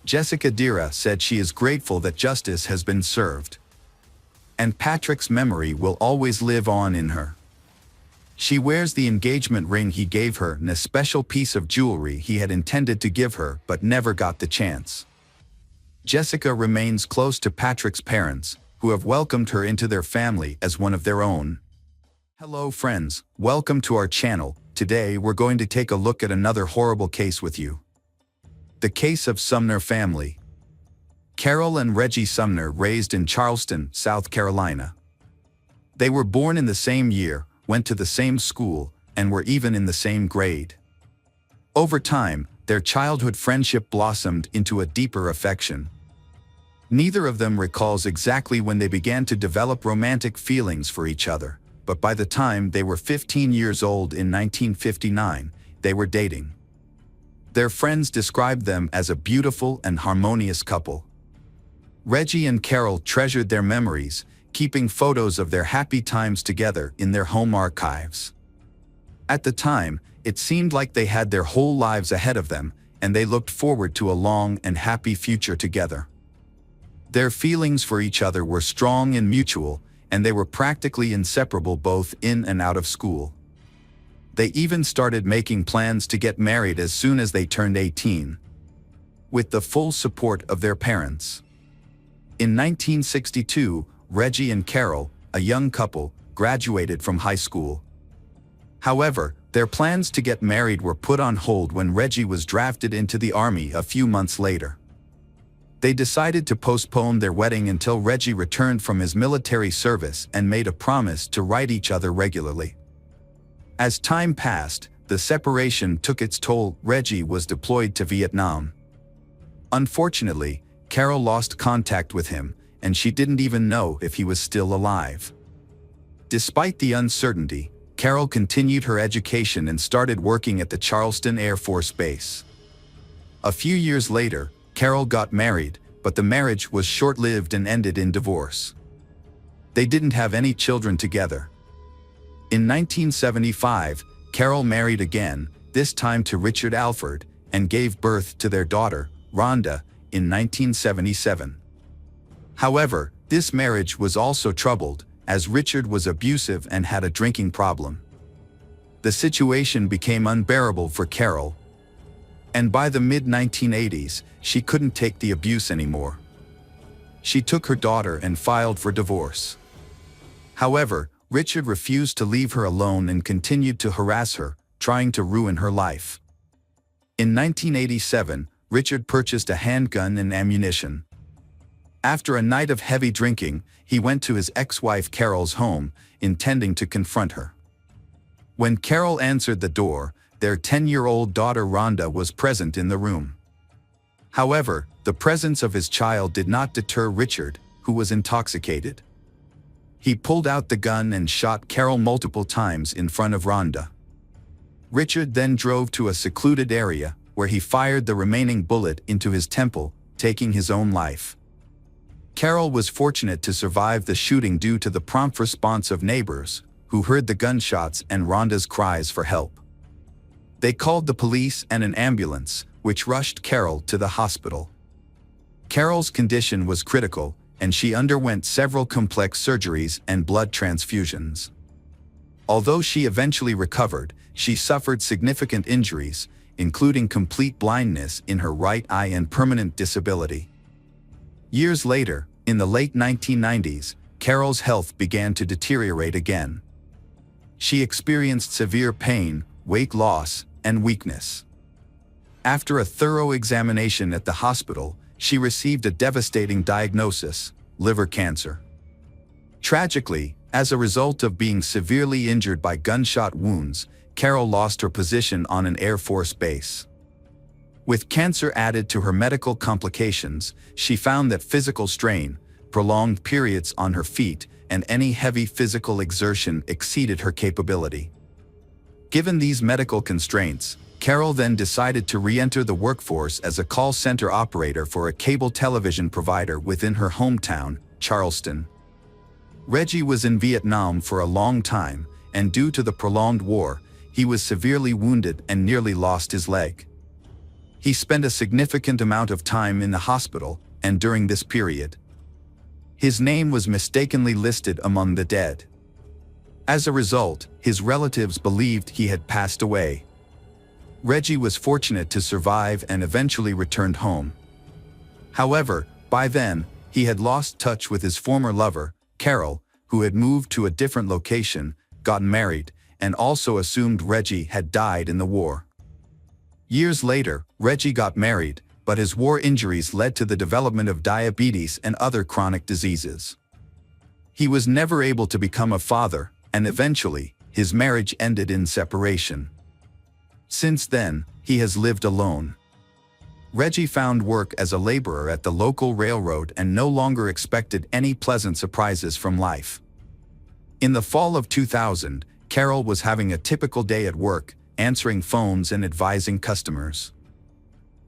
S1: Jessica Dira said she is grateful that justice has been served, and Patrick's memory will always live on in her. She wears the engagement ring he gave her and a special piece of jewelry he had intended to give her but never got the chance. Jessica remains close to Patrick's parents, who have welcomed her into their family as one of their own. Hello friends, welcome to our channel. Today we're going to take a look at another horrible case with you. The case of Sumner family. Carol and Reggie Sumner raised in Charleston, South Carolina. They were born in the same year, went to the same school, and were even in the same grade. Over time, their childhood friendship blossomed into a deeper affection. Neither of them recalls exactly when they began to develop romantic feelings for each other, but by the time they were 15 years old in 1959, they were dating. Their friends described them as a beautiful and harmonious couple. Reggie and Carol treasured their memories, keeping photos of their happy times together in their home archives. At the time, it seemed like they had their whole lives ahead of them, and they looked forward to a long and happy future together. Their feelings for each other were strong and mutual, and they were practically inseparable both in and out of school. They even started making plans to get married as soon as they turned 18, with the full support of their parents. In 1962, Reggie and Carol, a young couple, graduated from high school. However, their plans to get married were put on hold when Reggie was drafted into the Army a few months later. They decided to postpone their wedding until Reggie returned from his military service and made a promise to write each other regularly. As time passed, the separation took its toll. Reggie was deployed to Vietnam. Unfortunately, Carol lost contact with him, and she didn't even know if he was still alive. Despite the uncertainty, Carol continued her education and started working at the Charleston Air Force Base. A few years later, Carol got married, but the marriage was short-lived and ended in divorce. They didn't have any children together. In 1975, Carol married again, this time to Richard Alford, and gave birth to their daughter, Rhonda, in 1977. However, this marriage was also troubled, as Richard was abusive and had a drinking problem. The situation became unbearable for Carol, and by the mid-1980s, she couldn't take the abuse anymore. She took her daughter and filed for divorce. However, Richard refused to leave her alone and continued to harass her, trying to ruin her life. In 1987, Richard purchased a handgun and ammunition. After a night of heavy drinking, he went to his ex-wife Carol's home, intending to confront her. When Carol answered the door, their 10-year-old daughter Rhonda was present in the room. However, the presence of his child did not deter Richard, who was intoxicated. He pulled out the gun and shot Carol multiple times in front of Rhonda. Richard then drove to a secluded area, where he fired the remaining bullet into his temple, taking his own life. Carol was fortunate to survive the shooting due to the prompt response of neighbors, who heard the gunshots and Rhonda's cries for help. They called the police and an ambulance, which rushed Carol to the hospital. Carol's condition was critical, and she underwent several complex surgeries and blood transfusions. Although she eventually recovered, she suffered significant injuries, including complete blindness in her right eye and permanent disability. Years later, in the late 1990s, Carol's health began to deteriorate again. She experienced severe pain, weight loss, and weakness. After a thorough examination at the hospital, she received a devastating diagnosis: liver cancer. Tragically, as a result of being severely injured by gunshot wounds, Carol lost her position on an Air Force base. With cancer added to her medical complications, she found that physical strain, prolonged periods on her feet, and any heavy physical exertion exceeded her capability. Given these medical constraints, Carol then decided to re-enter the workforce as a call center operator for a cable television provider within her hometown, Charleston. Reggie was in Vietnam for a long time, and due to the prolonged war, he was severely wounded and nearly lost his leg. He spent a significant amount of time in the hospital, and during this period, his name was mistakenly listed among the dead. As a result, his relatives believed he had passed away. Reggie was fortunate to survive and eventually returned home. However, by then, he had lost touch with his former lover, Carol, who had moved to a different location, gotten married, and also assumed Reggie had died in the war. Years later, Reggie got married, but his war injuries led to the development of diabetes and other chronic diseases. He was never able to become a father, and eventually, his marriage ended in separation. Since then, he has lived alone. Reggie found work as a laborer at the local railroad and no longer expected any pleasant surprises from life. In the fall of 2000, Carol was having a typical day at work, answering phones and advising customers.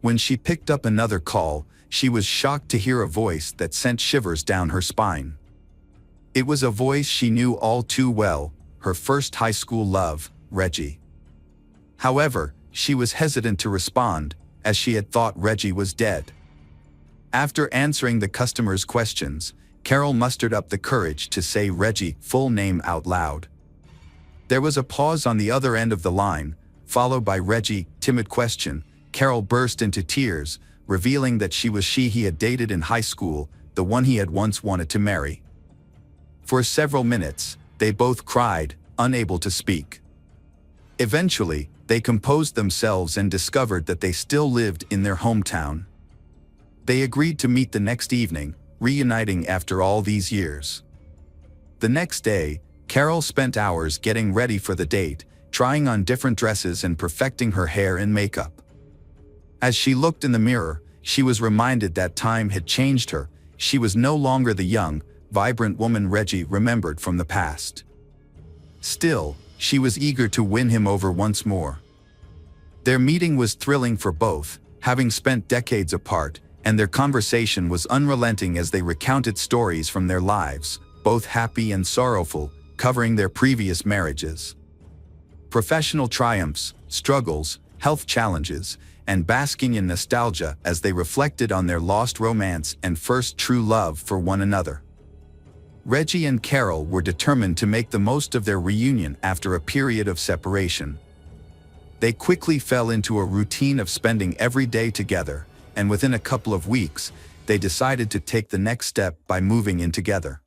S1: When she picked up another call, she was shocked to hear a voice that sent shivers down her spine. It was a voice she knew all too well, her first high school love, Reggie. However, she was hesitant to respond, as she had thought Reggie was dead. After answering the customer's questions, Carol mustered up the courage to say Reggie's full name out loud. There was a pause on the other end of the line, followed by Reggie's timid question. Carol burst into tears, revealing that she was she he had dated in high school, the one he had once wanted to marry. For several minutes, they both cried, unable to speak. Eventually, they composed themselves and discovered that they still lived in their hometown. They agreed to meet the next evening, reuniting after all these years. The next day, Carol spent hours getting ready for the date, trying on different dresses and perfecting her hair and makeup. As she looked in the mirror, she was reminded that time had changed her. She was no longer the young, vibrant woman Reggie remembered from the past. Still, she was eager to win him over once more. Their meeting was thrilling for both, having spent decades apart, and their conversation was unrelenting as they recounted stories from their lives, both happy and sorrowful, covering their previous marriages. Professional triumphs, struggles, health challenges, and basking in nostalgia as they reflected on their lost romance and first true love for one another. Reggie and Carol were determined to make the most of their reunion after a period of separation. They quickly fell into a routine of spending every day together, and within a couple of weeks, they decided to take the next step by moving in together.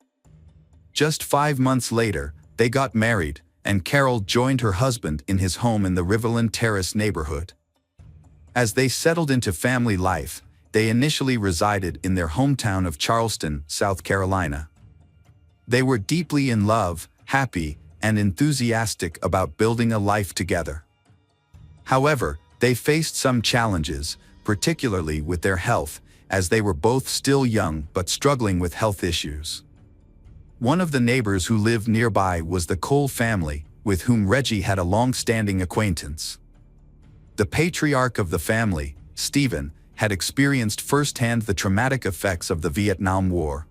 S1: Just 5 months later, they got married, and Carol joined her husband in his home in the Riverland Terrace neighborhood. As they settled into family life, they initially resided in their hometown of Charleston, South Carolina. They were deeply in love, happy, and enthusiastic about building a life together. However, they faced some challenges, particularly with their health, as they were both still young but struggling with health issues. One of the neighbors who lived nearby was the Cole family, with whom Reggie had a long-standing acquaintance. The patriarch of the family, Stephen, had experienced firsthand the traumatic effects of the Vietnam War.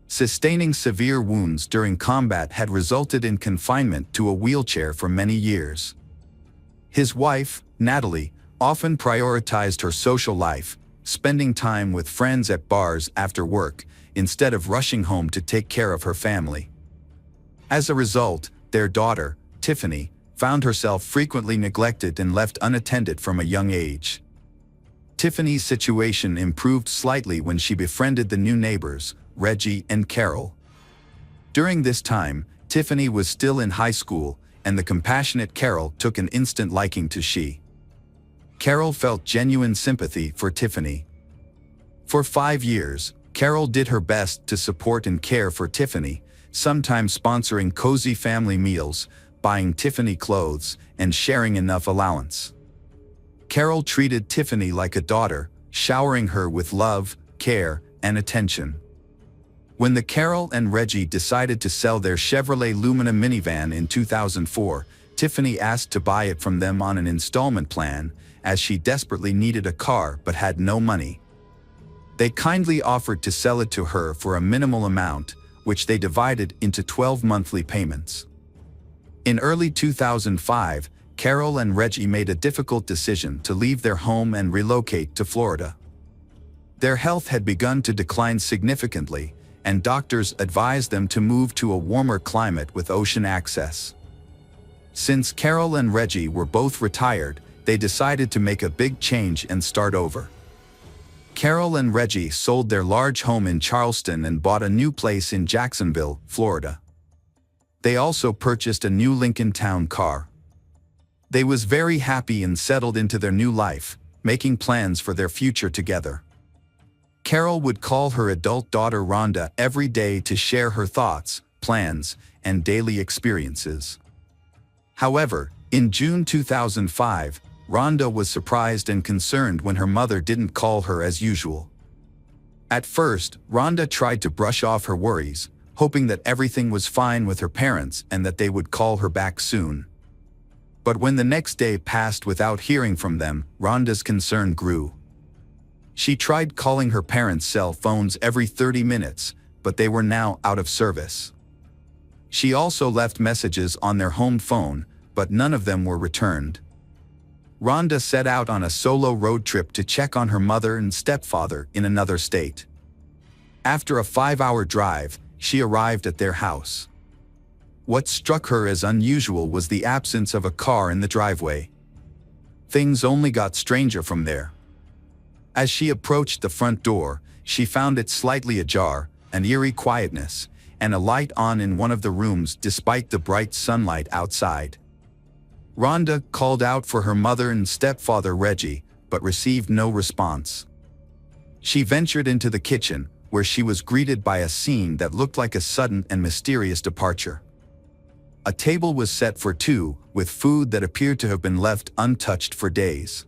S1: Sustaining severe wounds during combat had resulted in confinement to a wheelchair for many years. His wife, Natalie, often prioritized her social life, spending time with friends at bars after work, instead of rushing home to take care of her family. As a result, their daughter, Tiffany, found herself frequently neglected and left unattended from a young age. Tiffany's situation improved slightly when she befriended the new neighbors, Reggie and Carol. During this time, Tiffany was still in high school, and the compassionate Carol took an instant liking to she. Carol felt genuine sympathy for Tiffany. For 5 years, Carol did her best to support and care for Tiffany, sometimes sponsoring cozy family meals, buying Tiffany clothes, and sharing enough allowance. Carol treated Tiffany like a daughter, showering her with love, care, and attention. When the Carol and Reggie decided to sell their Chevrolet Lumina minivan in 2004, Tiffany asked to buy it from them on an installment plan, as she desperately needed a car but had no money. They kindly offered to sell it to her for a minimal amount, which they divided into 12 monthly payments. In early 2005, Carol and Reggie made a difficult decision to leave their home and relocate to Florida. Their health had begun to decline significantly, and doctors advised them to move to a warmer climate with ocean access. Since Carol and Reggie were both retired, they decided to make a big change and start over. Carol and Reggie sold their large home in Charleston and bought a new place in Jacksonville, Florida. They also purchased a new Lincoln Town car. They was very happy and settled into their new life, making plans for their future together. Carol would call her adult daughter Rhonda every day to share her thoughts, plans, and daily experiences. However, in June 2005, Rhonda was surprised and concerned when her mother didn't call her as usual. At first, Rhonda tried to brush off her worries, hoping that everything was fine with her parents and that they would call her back soon. But when the next day passed without hearing from them, Rhonda's concern grew. She tried calling her parents' cell phones every 30 minutes, but they were now out of service. She also left messages on their home phone, but none of them were returned. Rhonda set out on a solo road trip to check on her mother and stepfather in another state. After a 5-hour drive, she arrived at their house. What struck her as unusual was the absence of a car in the driveway. Things only got stranger from there. As she approached the front door, she found it slightly ajar, an eerie quietness, and a light on in one of the rooms despite the bright sunlight outside. Rhonda called out for her mother and stepfather Reggie, but received no response. She ventured into the kitchen, where she was greeted by a scene that looked like a sudden and mysterious departure. A table was set for two, with food that appeared to have been left untouched for days.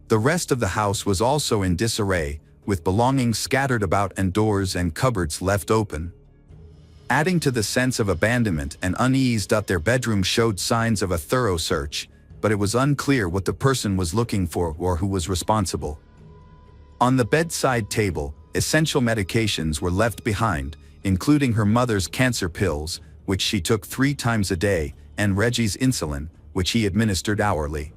S1: The rest of the house was also in disarray, with belongings scattered about and doors and cupboards left open. Adding to the sense of abandonment and unease, their bedroom showed signs of a thorough search, but it was unclear what the person was looking for or who was responsible. On the bedside table, essential medications were left behind, including her mother's cancer pills, which she took 3 times a day, and Reggie's insulin, which he administered hourly.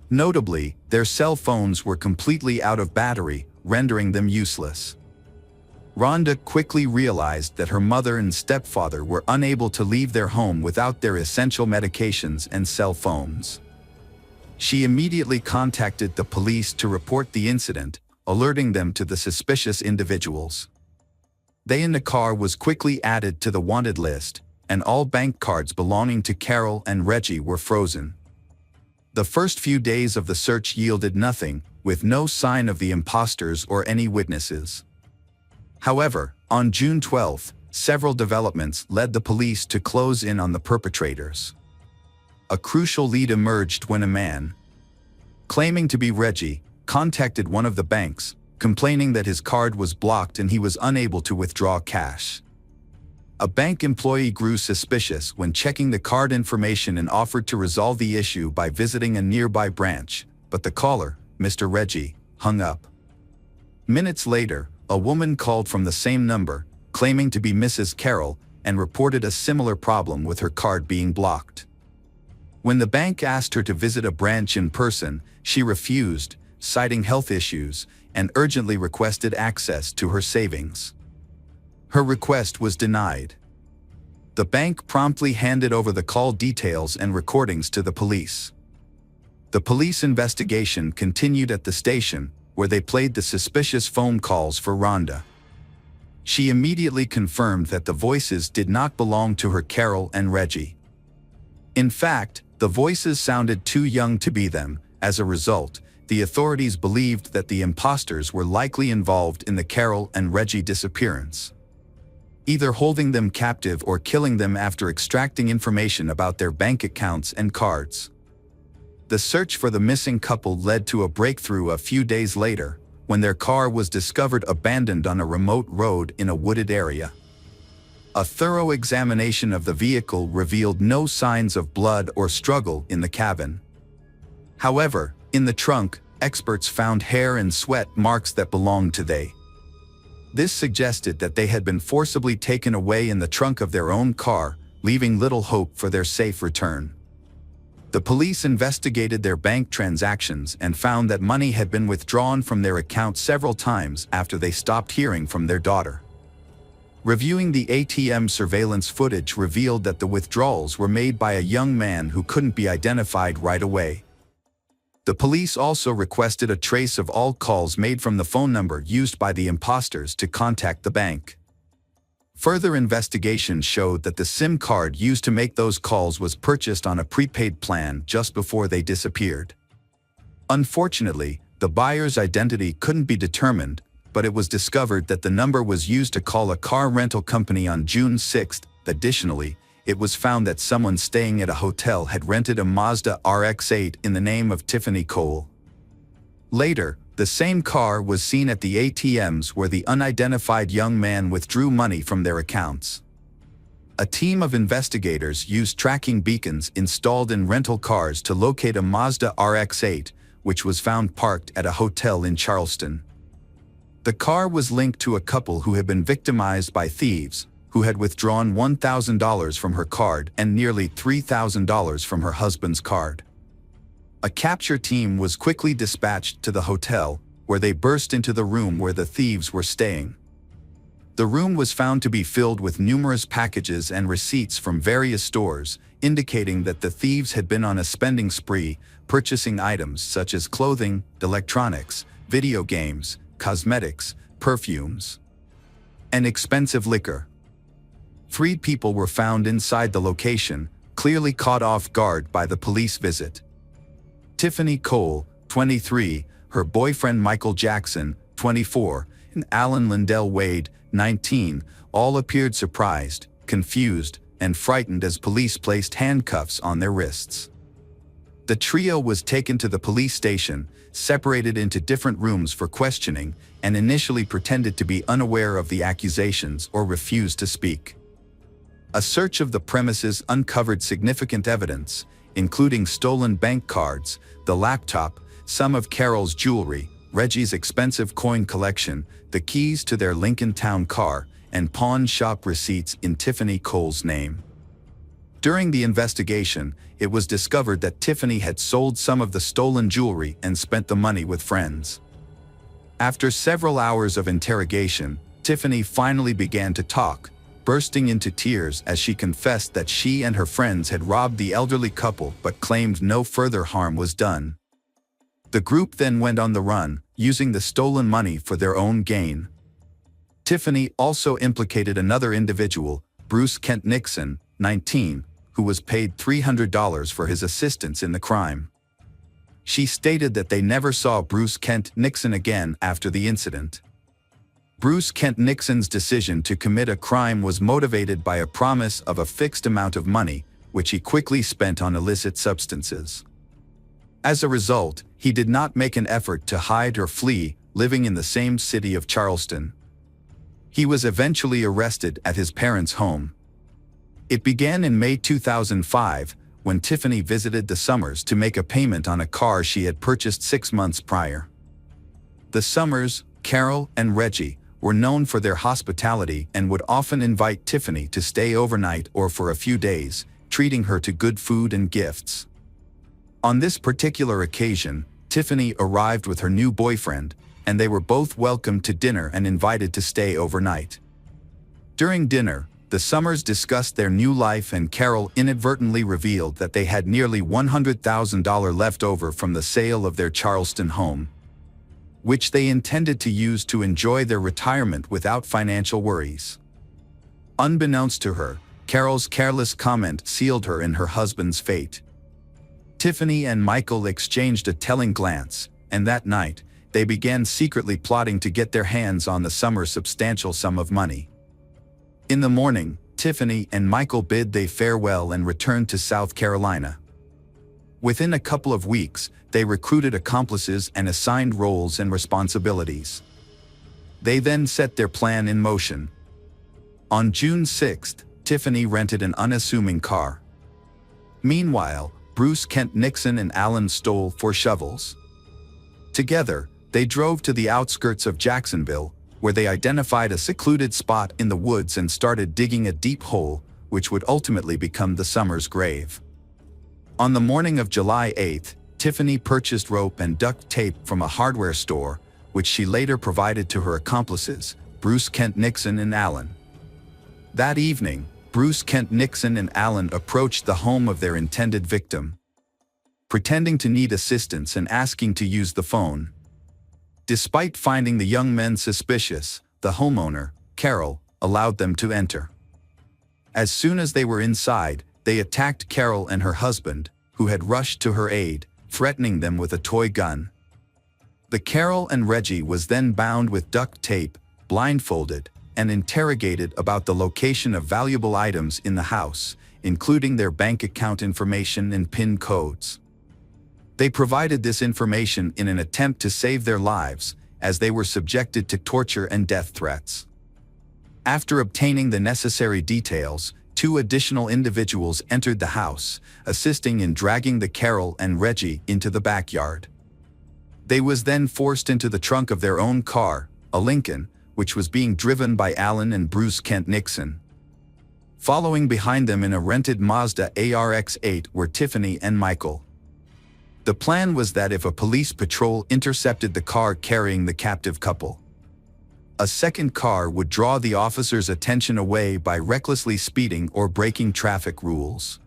S1: Notably, their cell phones were completely out of battery, rendering them useless. Rhonda quickly realized that her mother and stepfather were unable to leave their home without their essential medications and cell phones. She immediately contacted the police to report the incident, alerting them to the suspicious individuals. They in the car was quickly added to the wanted list, and all bank cards belonging to Carol and Reggie were frozen. The first few days of the search yielded nothing, with no sign of the imposters or any witnesses. However, on June 12, several developments led the police to close in on the perpetrators. A crucial lead emerged when a man, claiming to be Reggie, contacted one of the banks, complaining that his card was blocked and he was unable to withdraw cash. A bank employee grew suspicious when checking the card information and offered to resolve the issue by visiting a nearby branch, but the caller, Mr. Reggie, hung up. Minutes later, a woman called from the same number, claiming to be Mrs. Carroll, and reported a similar problem with her card being blocked. When the bank asked her to visit a branch in person, she refused, citing health issues, and urgently requested access to her savings. Her request was denied. The bank promptly handed over the call details and recordings to the police. The police investigation continued at the station, where they played the suspicious phone calls for Rhonda. She immediately confirmed that the voices did not belong to her Carol and Reggie. In fact, the voices sounded too young to be them. As a result, the authorities believed that the imposters were likely involved in the Carol and Reggie disappearance, either holding them captive or killing them after extracting information about their bank accounts and cards. The search for the missing couple led to a breakthrough a few days later, when their car was discovered abandoned on a remote road in a wooded area. A thorough examination of the vehicle revealed no signs of blood or struggle in the cabin. However, in the trunk, experts found hair and sweat marks that belonged to they. This suggested that they had been forcibly taken away in the trunk of their own car, leaving little hope for their safe return. The police investigated their bank transactions and found that money had been withdrawn from their account several times after they stopped hearing from their daughter. Reviewing the ATM surveillance footage revealed that the withdrawals were made by a young man who couldn't be identified right away. The police also requested a trace of all calls made from the phone number used by the imposters to contact the bank. Further investigation showed that the SIM card used to make those calls was purchased on a prepaid plan just before they disappeared. Unfortunately, the buyer's identity couldn't be determined, but it was discovered that the number was used to call a car rental company on June 6. Additionally, it was found that someone staying at a hotel had rented a Mazda RX-8 in the name of Tiffany Cole. Later, the same car was seen at the ATMs where the unidentified young man withdrew money from their accounts. A team of investigators used tracking beacons installed in rental cars to locate a Mazda RX-8, which was found parked at a hotel in Charleston. The car was linked to a couple who had been victimized by thieves, who had withdrawn $1,000 from her card and nearly $3,000 from her husband's card. A capture team was quickly dispatched to the hotel, where they burst into the room where the thieves were staying. The room was found to be filled with numerous packages and receipts from various stores, indicating that the thieves had been on a spending spree, purchasing items such as clothing, electronics, video games, cosmetics, perfumes, and expensive liquor. 3 people were found inside the location, clearly caught off guard by the police visit. Tiffany Cole, 23, her boyfriend Michael Jackson, 24, and Alan Lindell Wade, 19, all appeared surprised, confused, and frightened as police placed handcuffs on their wrists. The trio was taken to the police station, separated into different rooms for questioning, and initially pretended to be unaware of the accusations or refused to speak. A search of the premises uncovered significant evidence, including stolen bank cards, the laptop, some of Carol's jewelry, Reggie's expensive coin collection, the keys to their Lincoln Town car, and pawn shop receipts in Tiffany Cole's name. During the investigation, it was discovered that Tiffany had sold some of the stolen jewelry and spent the money with friends. After several hours of interrogation, Tiffany finally began to talk, bursting into tears as she confessed that she and her friends had robbed the elderly couple but claimed no further harm was done. The group then went on the run, using the stolen money for their own gain. Tiffany also implicated another individual, Bruce Kent Nixon, 19, who was paid $300 for his assistance in the crime. She stated that they never saw Bruce Kent Nixon again after the incident. Bruce Kent Nixon's decision to commit a crime was motivated by a promise of a fixed amount of money, which he quickly spent on illicit substances. As a result, he did not make an effort to hide or flee, living in the same city of Charleston. He was eventually arrested at his parents' home. It began in May 2005, when Tiffany visited the Summers to make a payment on a car she had purchased 6 months prior. The Summers, Carol, and Reggie were known for their hospitality and would often invite Tiffany to stay overnight or for a few days, treating her to good food and gifts. On this particular occasion, Tiffany arrived with her new boyfriend, and they were both welcomed to dinner and invited to stay overnight. During dinner, the Summers discussed their new life, and Carol inadvertently revealed that they had nearly $100,000 left over from the sale of their Charleston home, which they intended to use to enjoy their retirement without financial worries. Unbeknownst to her, Carol's careless comment sealed her in her husband's fate. Tiffany and Michael exchanged a telling glance, and that night, they began secretly plotting to get their hands on the Summers' substantial sum of money. In the morning, Tiffany and Michael bid they farewell and returned to South Carolina. Within a couple of weeks, they recruited accomplices and assigned roles and responsibilities. They then set their plan in motion. On June 6, Tiffany rented an unassuming car. Meanwhile, Bruce Kent Nixon and Alan stole 4 shovels. Together, they drove to the outskirts of Jacksonville, where they identified a secluded spot in the woods and started digging a deep hole, which would ultimately become the Summers' grave. On the morning of July 8, Tiffany purchased rope and duct tape from a hardware store, which she later provided to her accomplices, Bruce Kent Nixon and Alan. That evening, Bruce Kent Nixon and Alan approached the home of their intended victim, pretending to need assistance and asking to use the phone. Despite finding the young men suspicious, the homeowner, Carol, allowed them to enter. As soon as they were inside, they attacked Carol and her husband, who had rushed to her aid, threatening them with a toy gun. The Carol and Reggie was then bound with duct tape, blindfolded, and interrogated about the location of valuable items in the house, including their bank account information and PIN codes. They provided this information in an attempt to save their lives, as they were subjected to torture and death threats. After obtaining the necessary details, 2 additional individuals entered the house, assisting in dragging the Carol and Reggie into the backyard. They was then forced into the trunk of their own car, a Lincoln, which was being driven by Alan and Bruce Kent Nixon. Following behind them in a rented Mazda ARX-8 were Tiffany and Michael. The plan was that if a police patrol intercepted the car carrying the captive couple, a second car would draw the officers' attention away by recklessly speeding or breaking traffic rules.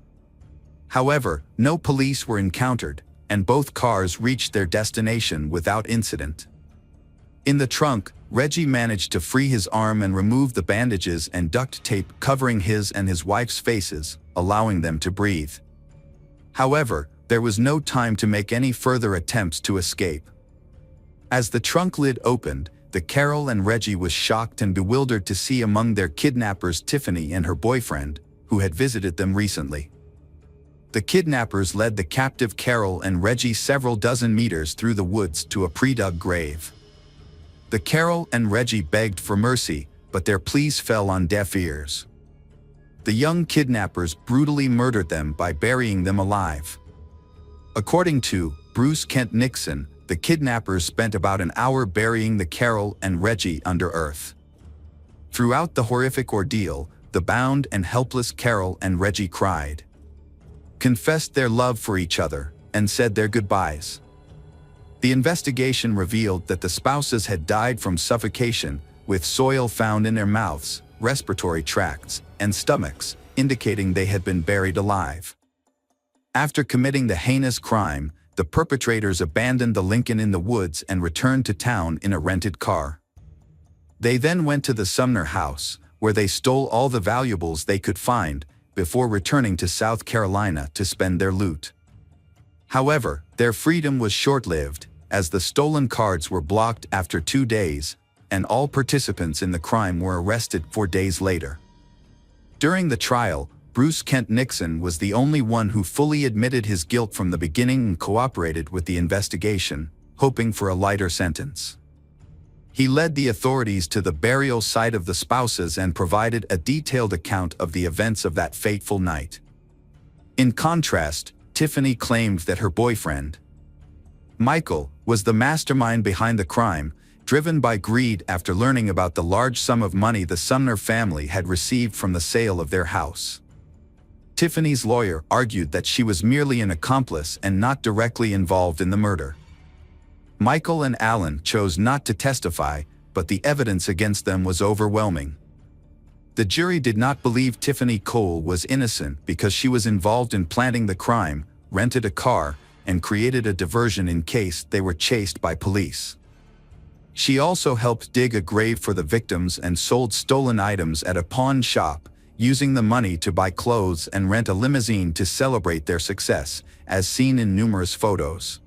S1: However, no police were encountered, and both cars reached their destination without incident. In the trunk, Reggie managed to free his arm and remove the bandages and duct tape covering his and his wife's faces, allowing them to breathe. However, there was no time to make any further attempts to escape. As the trunk lid opened, the Carol and Reggie was shocked and bewildered to see among their kidnappers Tiffany and her boyfriend, who had visited them recently. The kidnappers led the captive Carol and Reggie several dozen meters through the woods to a pre-dug grave. The Carol and Reggie begged for mercy, but their pleas fell on deaf ears. The young kidnappers brutally murdered them by burying them alive. According to Bruce Kent Nixon, the kidnappers spent about an hour burying the Carol and Reggie under earth. Throughout the horrific ordeal, the bound and helpless Carol and Reggie cried, confessed their love for each other, and said their goodbyes. The investigation revealed that the spouses had died from suffocation, with soil found in their mouths, respiratory tracts, and stomachs, indicating they had been buried alive. After committing the heinous crime, the perpetrators abandoned the Lincoln in the woods and returned to town in a rented car. They then went to the Sumner house, where they stole all the valuables they could find, before returning to South Carolina to spend their loot. However, their freedom was short-lived, as the stolen cards were blocked after 2 days, and all participants in the crime were arrested 4 days later. During the trial, Bruce Kent Nixon was the only one who fully admitted his guilt from the beginning and cooperated with the investigation, hoping for a lighter sentence. He led the authorities to the burial site of the spouses and provided a detailed account of the events of that fateful night. In contrast, Tiffany claimed that her boyfriend, Michael, was the mastermind behind the crime, driven by greed after learning about the large sum of money the Sumner family had received from the sale of their house. Tiffany's lawyer argued that she was merely an accomplice and not directly involved in the murder. Michael and Alan chose not to testify, but the evidence against them was overwhelming. The jury did not believe Tiffany Cole was innocent because she was involved in planning the crime, rented a car, and created a diversion in case they were chased by police. She also helped dig a grave for the victims and sold stolen items at a pawn shop, using the money to buy clothes and rent a limousine to celebrate their success, as seen in numerous photos.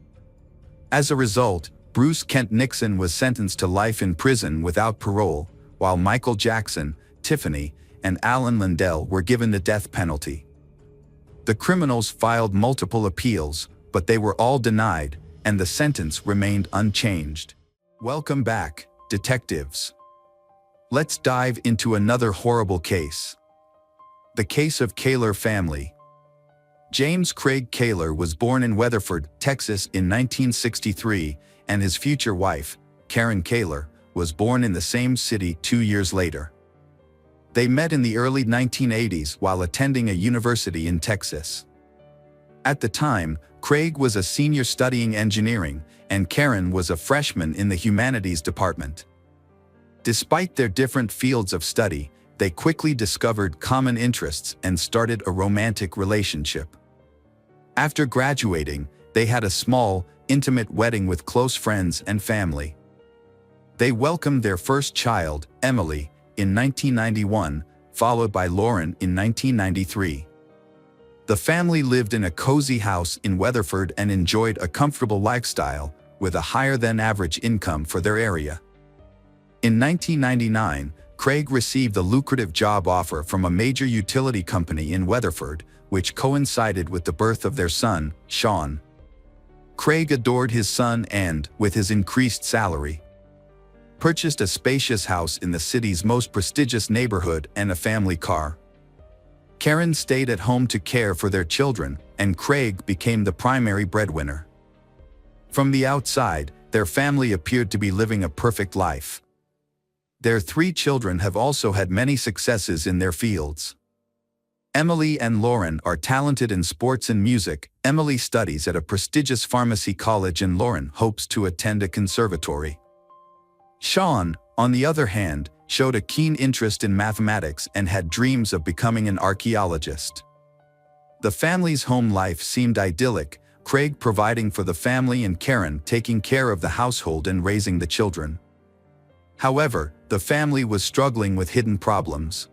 S1: As a result, Bruce Kent Nixon was sentenced to life in prison without parole, while Michael Jackson, Tiffany, and Alan Lindell were given the death penalty. The criminals filed multiple appeals, but they were all denied, and the sentence remained unchanged. Welcome back, detectives. Let's dive into another horrible case. The case of Kaler family. James Craig Kaler was born in Weatherford, Texas in 1963, and his future wife, Karen Kaler, was born in the same city 2 years later. They met in the early 1980s while attending a university in Texas. At the time, Craig was a senior studying engineering, and Karen was a freshman in the humanities department. Despite their different fields of study, they quickly discovered common interests and started a romantic relationship. After graduating, they had a small, intimate wedding with close friends and family. They welcomed their first child, Emily, in 1991, followed by Lauren in 1993. The family lived in a cozy house in Weatherford and enjoyed a comfortable lifestyle, with a higher-than-average income for their area. In 1999, Craig received a lucrative job offer from a major utility company in Weatherford, which coincided with the birth of their son, Sean. Craig adored his son and, with his increased salary, purchased a spacious house in the city's most prestigious neighborhood and a family car. Karen stayed at home to care for their children, and Craig became the primary breadwinner. From the outside, their family appeared to be living a perfect life. Their 3 children have also had many successes in their fields. Emily and Lauren are talented in sports and music. Emily studies at a prestigious pharmacy college and Lauren hopes to attend a conservatory. Sean, on the other hand, showed a keen interest in mathematics and had dreams of becoming an archaeologist. The family's home life seemed idyllic, Craig providing for the family and Karen taking care of the household and raising the children. However, the family was struggling with hidden problems.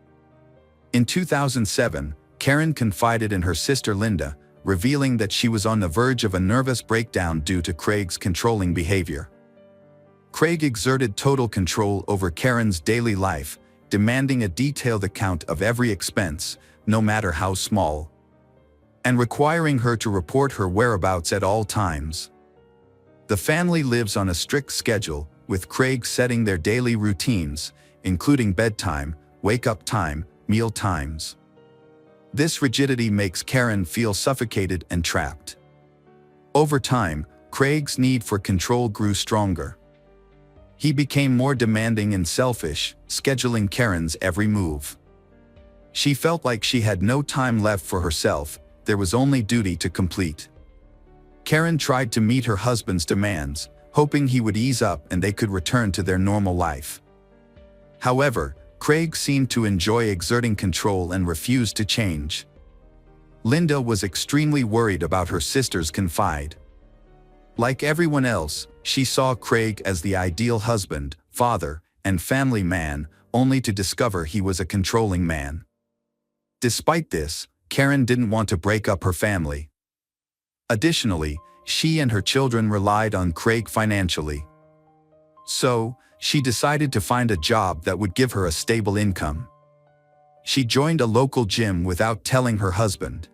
S1: In 2007, Karen confided in her sister Linda, revealing that she was on the verge of a nervous breakdown due to Craig's controlling behavior. Craig exerted total control over Karen's daily life, demanding a detailed account of every expense, no matter how small, and requiring her to report her whereabouts at all times. The family lives on a strict schedule, with Craig setting their daily routines, including bedtime, wake-up time, meal times. This rigidity makes Karen feel suffocated and trapped. Over time, Craig's need for control grew stronger. He became more demanding and selfish, scheduling Karen's every move. She felt like she had no time left for herself, there was only duty to complete. Karen tried to meet her husband's demands, hoping he would ease up and they could return to their normal life. However, Craig seemed to enjoy exerting control and refused to change. Linda was extremely worried about her sister's confide. Like everyone else, she saw Craig as the ideal husband, father, and family man, only to discover he was a controlling man. Despite this, Karen didn't want to break up her family. Additionally, she and her children relied on Craig financially. So, she decided to find a job that would give her a stable income. She joined a local gym without telling her husband,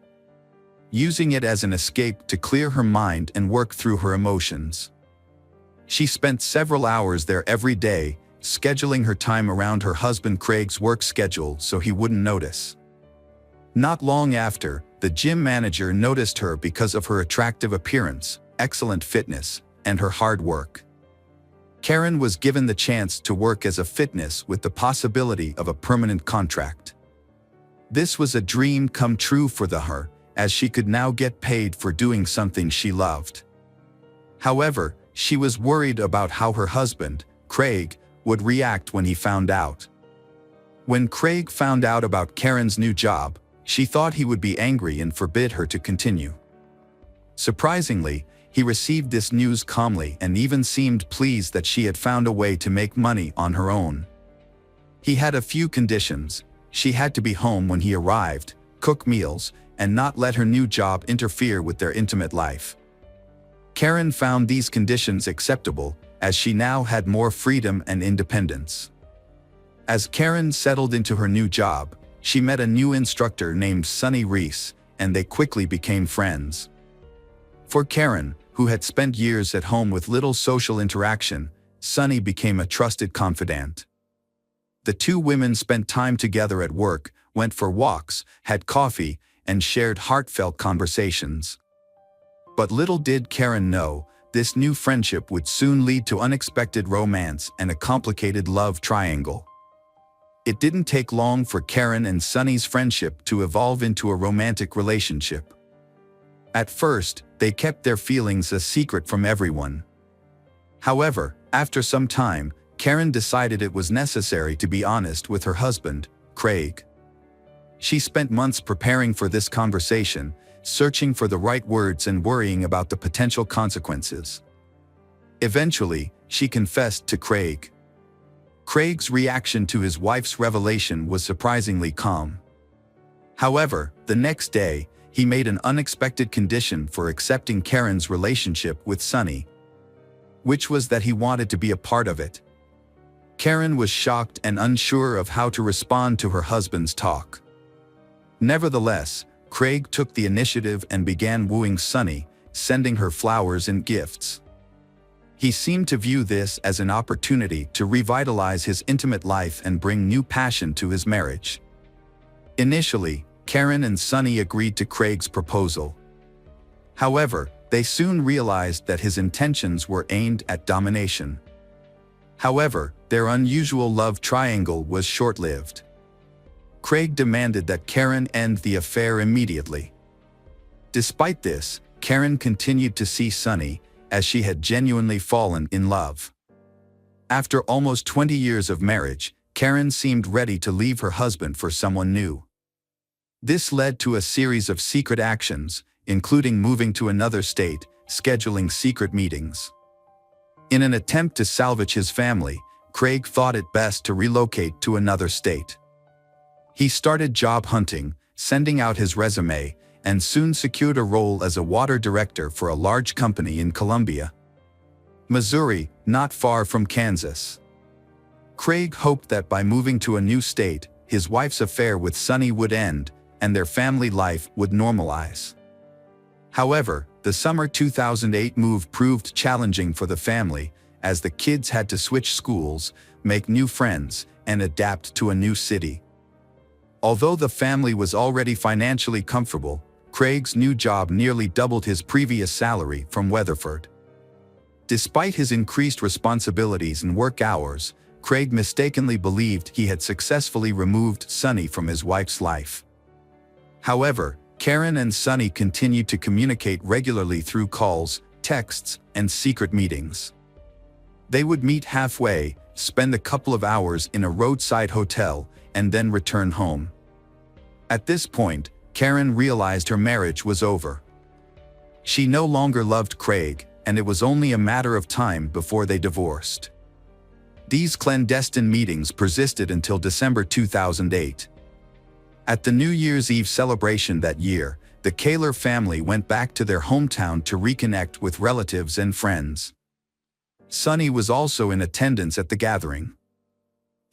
S1: using it as an escape to clear her mind and work through her emotions. She spent several hours there every day, scheduling her time around her husband Craig's work schedule so he wouldn't notice. Not long after, the gym manager noticed her because of her attractive appearance, excellent fitness, and her hard work. Karen was given the chance to work as a fitness with the possibility of a permanent contract. This was a dream come true for her, as she could now get paid for doing something she loved. However, she was worried about how her husband, Craig, would react when he found out. When Craig found out about Karen's new job, she thought he would be angry and forbid her to continue. Surprisingly, he received this news calmly and even seemed pleased that she had found a way to make money on her own. He had a few conditions. She had to be home when he arrived, cook meals, and not let her new job interfere with their intimate life. Karen found these conditions acceptable, as she now had more freedom and independence. As Karen settled into her new job, she met a new instructor named Sonny Reese, and they quickly became friends. For Karen, who had spent years at home with little social interaction, Sonny became a trusted confidant. The two women spent time together at work, went for walks, had coffee, and shared heartfelt conversations. But little did Karen know, this new friendship would soon lead to unexpected romance and a complicated love triangle. It didn't take long for Karen and Sonny's friendship to evolve into a romantic relationship. At first, they kept their feelings a secret from everyone. However, after some time, Karen decided it was necessary to be honest with her husband, Craig. She spent months preparing for this conversation, searching for the right words and worrying about the potential consequences. Eventually, she confessed to Craig. Craig's reaction to his wife's revelation was surprisingly calm. However, the next day, he made an unexpected condition for accepting Karen's relationship with Sonny, which was that he wanted to be a part of it. Karen was shocked and unsure of how to respond to her husband's talk. Nevertheless, Craig took the initiative and began wooing Sonny, sending her flowers and gifts. He seemed to view this as an opportunity to revitalize his intimate life and bring new passion to his marriage. Initially, Karen and Sonny agreed to Craig's proposal. However, they soon realized that his intentions were aimed at domination. However, their unusual love triangle was short-lived. Craig demanded that Karen end the affair immediately. Despite this, Karen continued to see Sonny, as she had genuinely fallen in love. After almost 20 years of marriage, Karen seemed ready to leave her husband for someone new. This led to a series of secret actions, including moving to another state, scheduling secret meetings. In an attempt to salvage his family, Craig thought it best to relocate to another state. He started job hunting, sending out his resume, and soon secured a role as a water director for a large company in Columbia, Missouri, not far from Kansas. Craig hoped that by moving to a new state, his wife's affair with Sonny would end, and their family life would normalize. However, the summer 2008 move proved challenging for the family, as the kids had to switch schools, make new friends, and adapt to a new city. Although the family was already financially comfortable, Craig's new job nearly doubled his previous salary from Weatherford. Despite his increased responsibilities and work hours, Craig mistakenly believed he had successfully removed Sonny from his wife's life. However, Karen and Sonny continued to communicate regularly through calls, texts, and secret meetings. They would meet halfway, spend a couple of hours in a roadside hotel, and then return home. At this point, Karen realized her marriage was over. She no longer loved Craig, and it was only a matter of time before they divorced. These clandestine meetings persisted until December 2008. At the New Year's Eve celebration that year, the Kaler family went back to their hometown to reconnect with relatives and friends. Sonny was also in attendance at the gathering.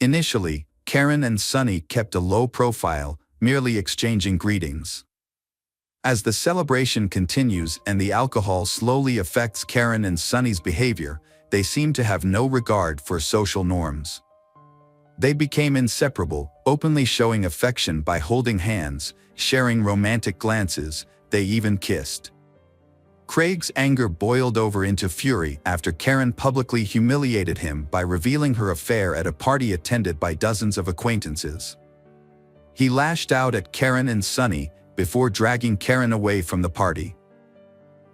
S1: Initially, Karen and Sonny kept a low profile, merely exchanging greetings. As the celebration continues and the alcohol slowly affects Karen and Sonny's behavior, they seem to have no regard for social norms. They became inseparable, openly showing affection by holding hands, sharing romantic glances. They even kissed. Craig's anger boiled over into fury after Karen publicly humiliated him by revealing her affair at a party attended by dozens of acquaintances. He lashed out at Karen and Sonny before dragging Karen away from the party.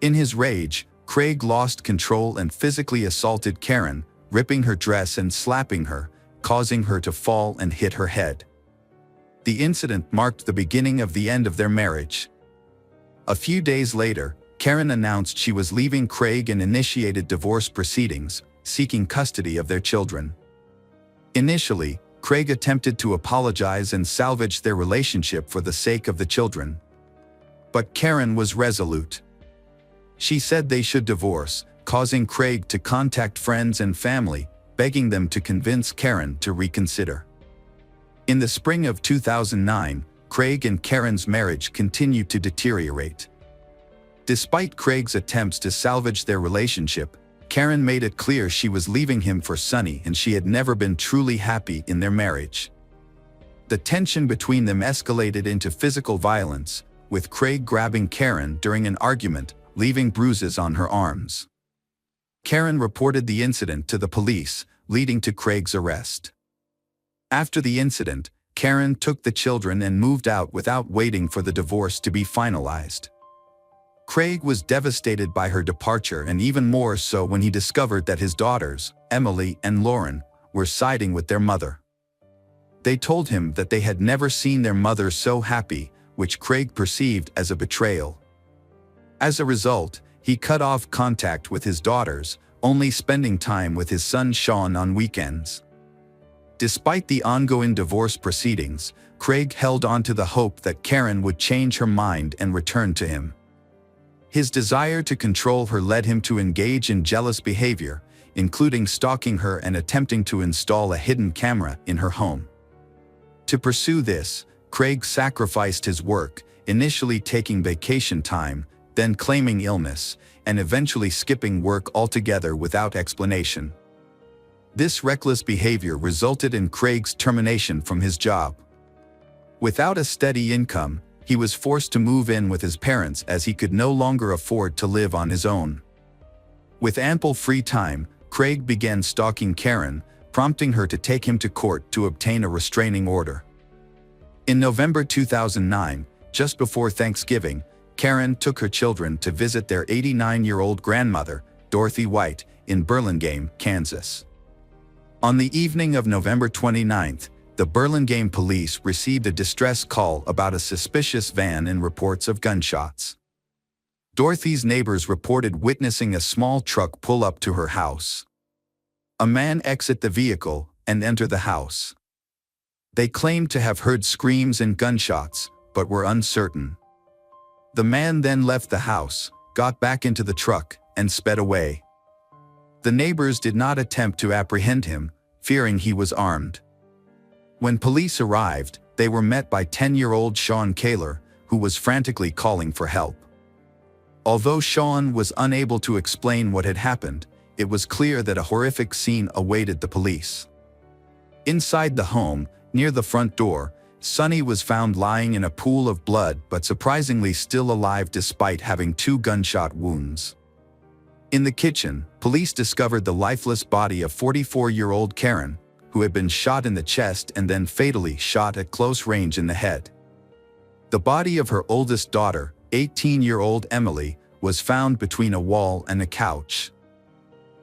S1: In his rage, Craig lost control and physically assaulted Karen, ripping her dress and slapping her, causing her to fall and hit her head. The incident marked the beginning of the end of their marriage. A few days later, Karen announced she was leaving Craig and initiated divorce proceedings, seeking custody of their children. Initially, Craig attempted to apologize and salvage their relationship for the sake of the children. But Karen was resolute. She said they should divorce, causing Craig to contact friends and family, begging them to convince Karen to reconsider. In the spring of 2009, Craig and Karen's marriage continued to deteriorate. Despite Craig's attempts to salvage their relationship, Karen made it clear she was leaving him for Sonny and she had never been truly happy in their marriage. The tension between them escalated into physical violence, with Craig grabbing Karen during an argument, leaving bruises on her arms. Karen reported the incident to the police, leading to Craig's arrest. After the incident, Karen took the children and moved out without waiting for the divorce to be finalized. Craig was devastated by her departure, and even more so when he discovered that his daughters, Emily and Lauren, were siding with their mother. They told him that they had never seen their mother so happy, which Craig perceived as a betrayal. As a result, he cut off contact with his daughters, only spending time with his son Sean on weekends. Despite the ongoing divorce proceedings, Craig held on to the hope that Karen would change her mind and return to him. His desire to control her led him to engage in jealous behavior, including stalking her and attempting to install a hidden camera in her home. To pursue this, Craig sacrificed his work, initially taking vacation time, then claiming illness, and eventually skipping work altogether without explanation. This reckless behavior resulted in Craig's termination from his job. Without a steady income, he was forced to move in with his parents as he could no longer afford to live on his own. With ample free time, Craig began stalking Karen, prompting her to take him to court to obtain a restraining order. In November 2009, just before Thanksgiving, Karen took her children to visit their 89-year-old grandmother, Dorothy White, in Burlingame, Kansas. On the evening of November 29th, the Burlingame police received a distress call about a suspicious van and reports of gunshots. Dorothy's neighbors reported witnessing a small truck pull up to her house. A man exit the vehicle and enter the house. They claimed to have heard screams and gunshots, but were uncertain. The man then left the house, got back into the truck, and sped away. The neighbors did not attempt to apprehend him, fearing he was armed. When police arrived, they were met by 10-year-old Sean Kaler, who was frantically calling for help. Although Sean was unable to explain what had happened, it was clear that a horrific scene awaited the police. Inside the home, near the front door, Sonny was found lying in a pool of blood but surprisingly still alive despite having 2 gunshot wounds. In the kitchen, police discovered the lifeless body of 44-year-old Karen, who had been shot in the chest and then fatally shot at close range in the head. The body of her oldest daughter, 18-year-old Emily, was found between a wall and a couch.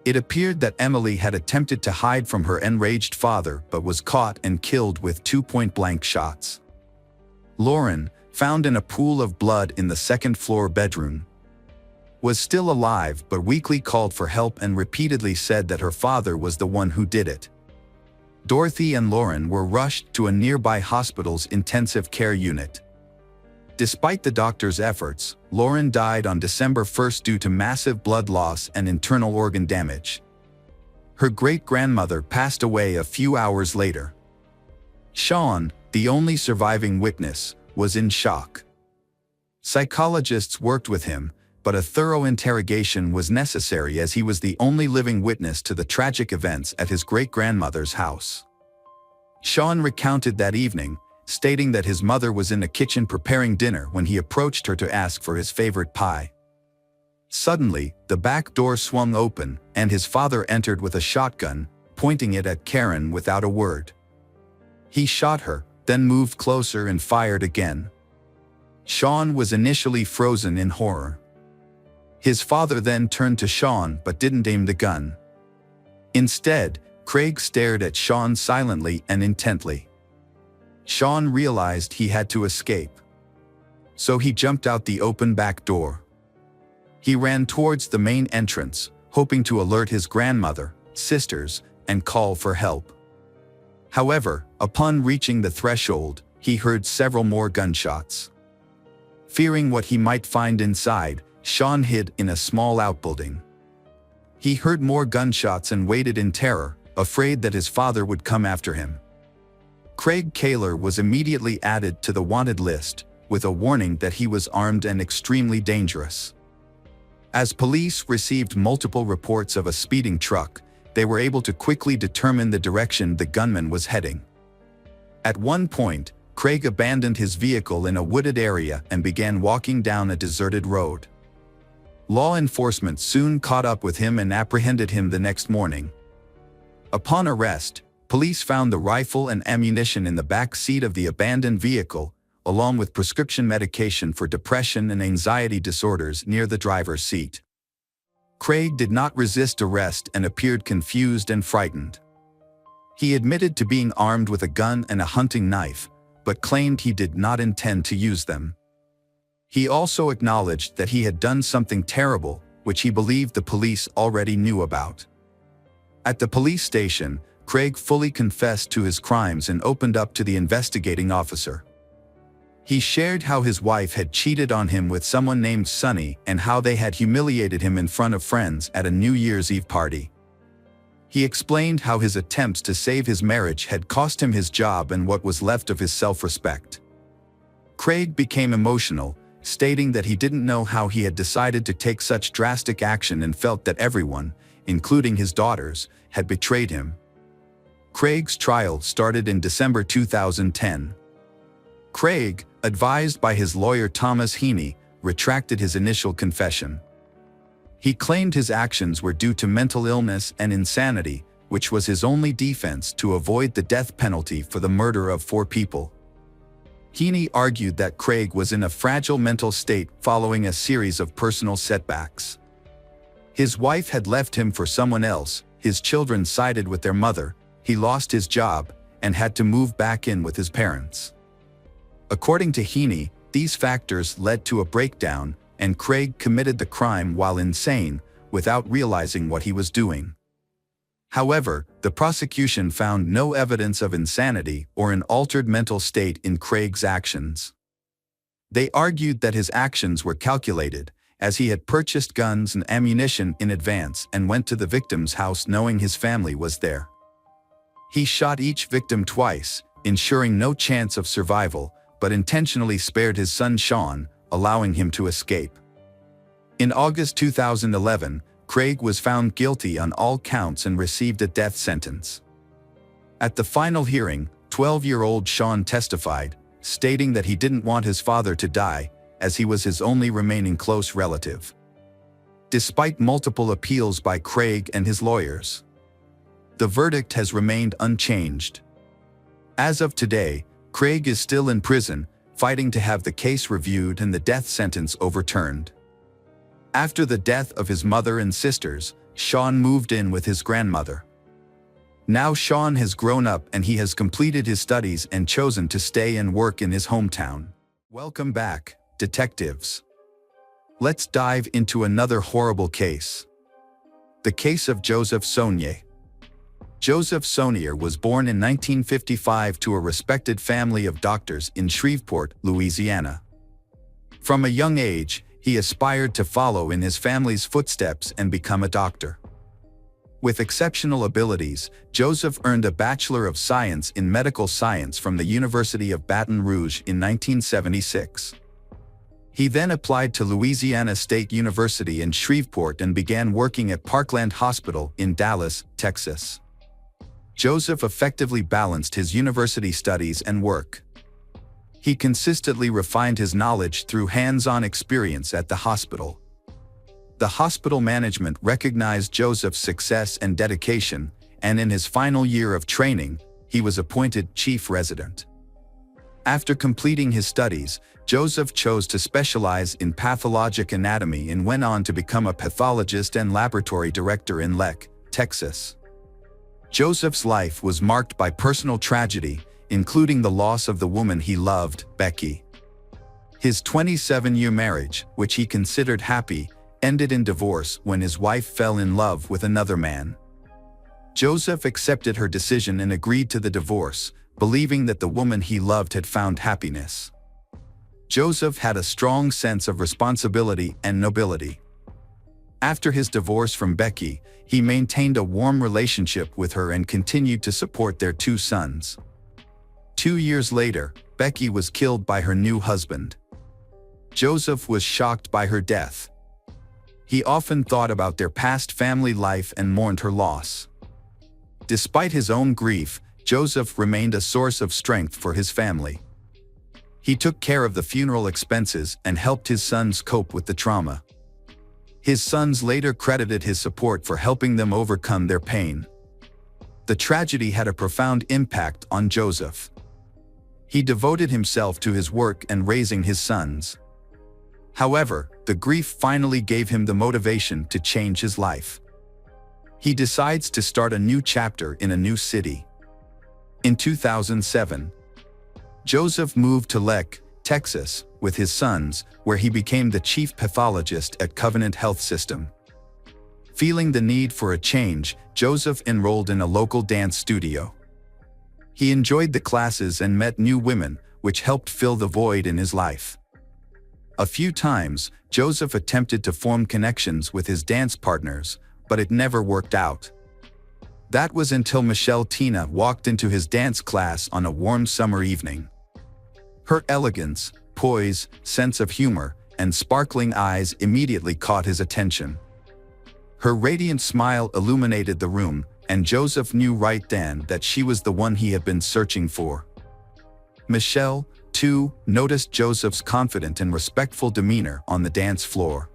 S1: It appeared that Emily had attempted to hide from her enraged father but was caught and killed with 2 point-blank shots. Lauren, found in a pool of blood in the second-floor bedroom, was still alive but weakly called for help and repeatedly said that her father was the one who did it. Dorothy and Lauren were rushed to a nearby hospital's intensive care unit. Despite the doctor's efforts, Lauren died on December 1 due to massive blood loss and internal organ damage. Her great-grandmother passed away a few hours later. Sean, the only surviving witness, was in shock. Psychologists worked with him, but a thorough interrogation was necessary as he was the only living witness to the tragic events at his great-grandmother's house. Sean recounted that evening, stating that his mother was in the kitchen preparing dinner when he approached her to ask for his favorite pie. Suddenly, the back door swung open, and his father entered with a shotgun, pointing it at Karen without a word. He shot her, then moved closer and fired again. Sean was initially frozen in horror. His father then turned to Sean but didn't aim the gun. Instead, Craig stared at Sean silently and intently. Sean realized he had to escape. So he jumped out the open back door. He ran towards the main entrance, hoping to alert his grandmother, sisters, and call for help. However, upon reaching the threshold, he heard several more gunshots. Fearing what he might find inside, Sean hid in a small outbuilding. He heard more gunshots and waited in terror, afraid that his father would come after him. Craig Kaler was immediately added to the wanted list, with a warning that he was armed and extremely dangerous. As police received multiple reports of a speeding truck, they were able to quickly determine the direction the gunman was heading. At one point, Craig abandoned his vehicle in a wooded area and began walking down a deserted road. Law enforcement soon caught up with him and apprehended him the next morning. Upon arrest, police found the rifle and ammunition in the back seat of the abandoned vehicle, along with prescription medication for depression and anxiety disorders near the driver's seat. Craig did not resist arrest and appeared confused and frightened. He admitted to being armed with a gun and a hunting knife, but claimed he did not intend to use them. He also acknowledged that he had done something terrible, which he believed the police already knew about. At the police station, Craig fully confessed to his crimes and opened up to the investigating officer. He shared how his wife had cheated on him with someone named Sonny and how they had humiliated him in front of friends at a New Year's Eve party. He explained how his attempts to save his marriage had cost him his job and what was left of his self-respect. Craig became emotional, stating that he didn't know how he had decided to take such drastic action and felt that everyone, including his daughters, had betrayed him. Craig's trial started in December 2010. Craig, advised by his lawyer Thomas Heaney, retracted his initial confession. He claimed his actions were due to mental illness and insanity, which was his only defense to avoid the death penalty for the murder of 4 people. Heaney argued that Craig was in a fragile mental state following a series of personal setbacks. His wife had left him for someone else, his children sided with their mother, he lost his job, and had to move back in with his parents. According to Heaney, these factors led to a breakdown, and Craig committed the crime while insane, without realizing what he was doing. However, the prosecution found no evidence of insanity or an altered mental state in Craig's actions. They argued that his actions were calculated, as he had purchased guns and ammunition in advance and went to the victim's house knowing his family was there. He shot each victim twice, ensuring no chance of survival, but intentionally spared his son Sean, allowing him to escape. In August 2011, Craig was found guilty on all counts and received a death sentence. At the final hearing, 12-year-old Sean testified, stating that he didn't want his father to die, as he was his only remaining close relative. despite multiple appeals by Craig and his lawyers. The verdict has remained unchanged. As of today, Craig is still in prison, fighting to have the case reviewed and the death sentence overturned. After the death of his mother and sisters, Sean moved in with his grandmother. Now Sean has grown up and he has completed his studies and chosen to stay and work in his hometown. Welcome back, detectives. Let's dive into another horrible case. The case of Joseph Saunier. Joseph Saunier was born in 1955 to a respected family of doctors in Shreveport, Louisiana. From a young age, he aspired to follow in his family's footsteps and become a doctor. With exceptional abilities, Joseph earned a Bachelor of Science in Medical Science from the University of Baton Rouge in 1976. He then applied to Louisiana State University in Shreveport and began working at Parkland Hospital in Dallas, Texas. Joseph effectively balanced his university studies and work. He consistently refined his knowledge through hands-on experience at the hospital. The hospital management recognized Joseph's success and dedication, and in his final year of training, he was appointed chief resident. After completing his studies, Joseph chose to specialize in pathologic anatomy and went on to become a pathologist and laboratory director in Leck, Texas. Joseph's life was marked by personal tragedy, including the loss of the woman he loved, Becky. His 27-year marriage, which he considered happy, ended in divorce when his wife fell in love with another man. Joseph accepted her decision and agreed to the divorce, believing that the woman he loved had found happiness. Joseph had a strong sense of responsibility and nobility. After his divorce from Becky, he maintained a warm relationship with her and continued to support their 2 sons. 2 years later, Becky was killed by her new husband. Joseph was shocked by her death. He often thought about their past family life and mourned her loss. Despite his own grief, Joseph remained a source of strength for his family. He took care of the funeral expenses and helped his sons cope with the trauma. His sons later credited his support for helping them overcome their pain. The tragedy had a profound impact on Joseph. He devoted himself to his work and raising his sons. However, the grief finally gave him the motivation to change his life. He decides to start a new chapter in a new city. In 2007, Joseph moved to Leck, Texas, with his sons, where he became the chief pathologist at Covenant Health System. Feeling the need for a change, Joseph enrolled in a local dance studio. He enjoyed the classes and met new women, which helped fill the void in his life. A few times, Joseph attempted to form connections with his dance partners, but it never worked out. That was until Michelle Tina walked into his dance class on a warm summer evening. Her elegance, poise, sense of humor, and sparkling eyes immediately caught his attention. Her radiant smile illuminated the room, and Joseph knew right then that she was the one he had been searching for. Michelle, too, noticed Joseph's confident and respectful demeanor on the dance floor.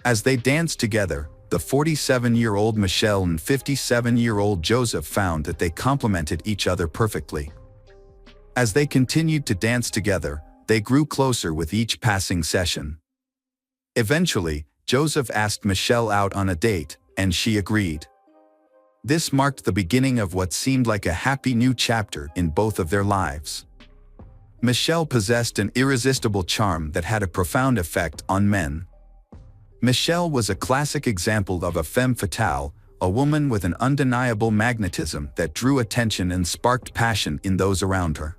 S1: As they danced together, the 47-year-old Michelle and 57-year-old Joseph found that they complemented each other perfectly. As they continued to dance together, they grew closer with each passing session. Eventually, Joseph asked Michelle out on a date, and she agreed. This marked the beginning of what seemed like a happy new chapter in both of their lives. Michelle possessed an irresistible charm that had a profound effect on men. Michelle was a classic example of a femme fatale, a woman with an undeniable magnetism that drew attention and sparked passion in those around her.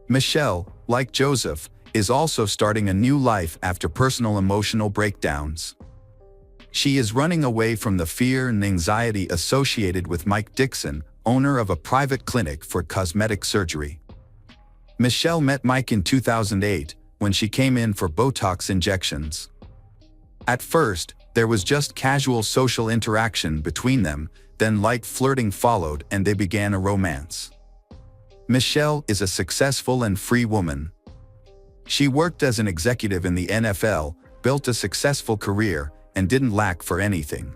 S1: Michelle, like Joseph, is also starting a new life after personal emotional breakdowns. She is running away from the fear and anxiety associated with Mike Dixon, owner of a private clinic for cosmetic surgery. Michelle met Mike in 2008 when she came in for Botox injections. At first, there was just casual social interaction between them, then light flirting followed and they began a romance. Michelle is a successful and free woman. She worked as an executive in the NFL, built a successful career, and didn't lack for anything.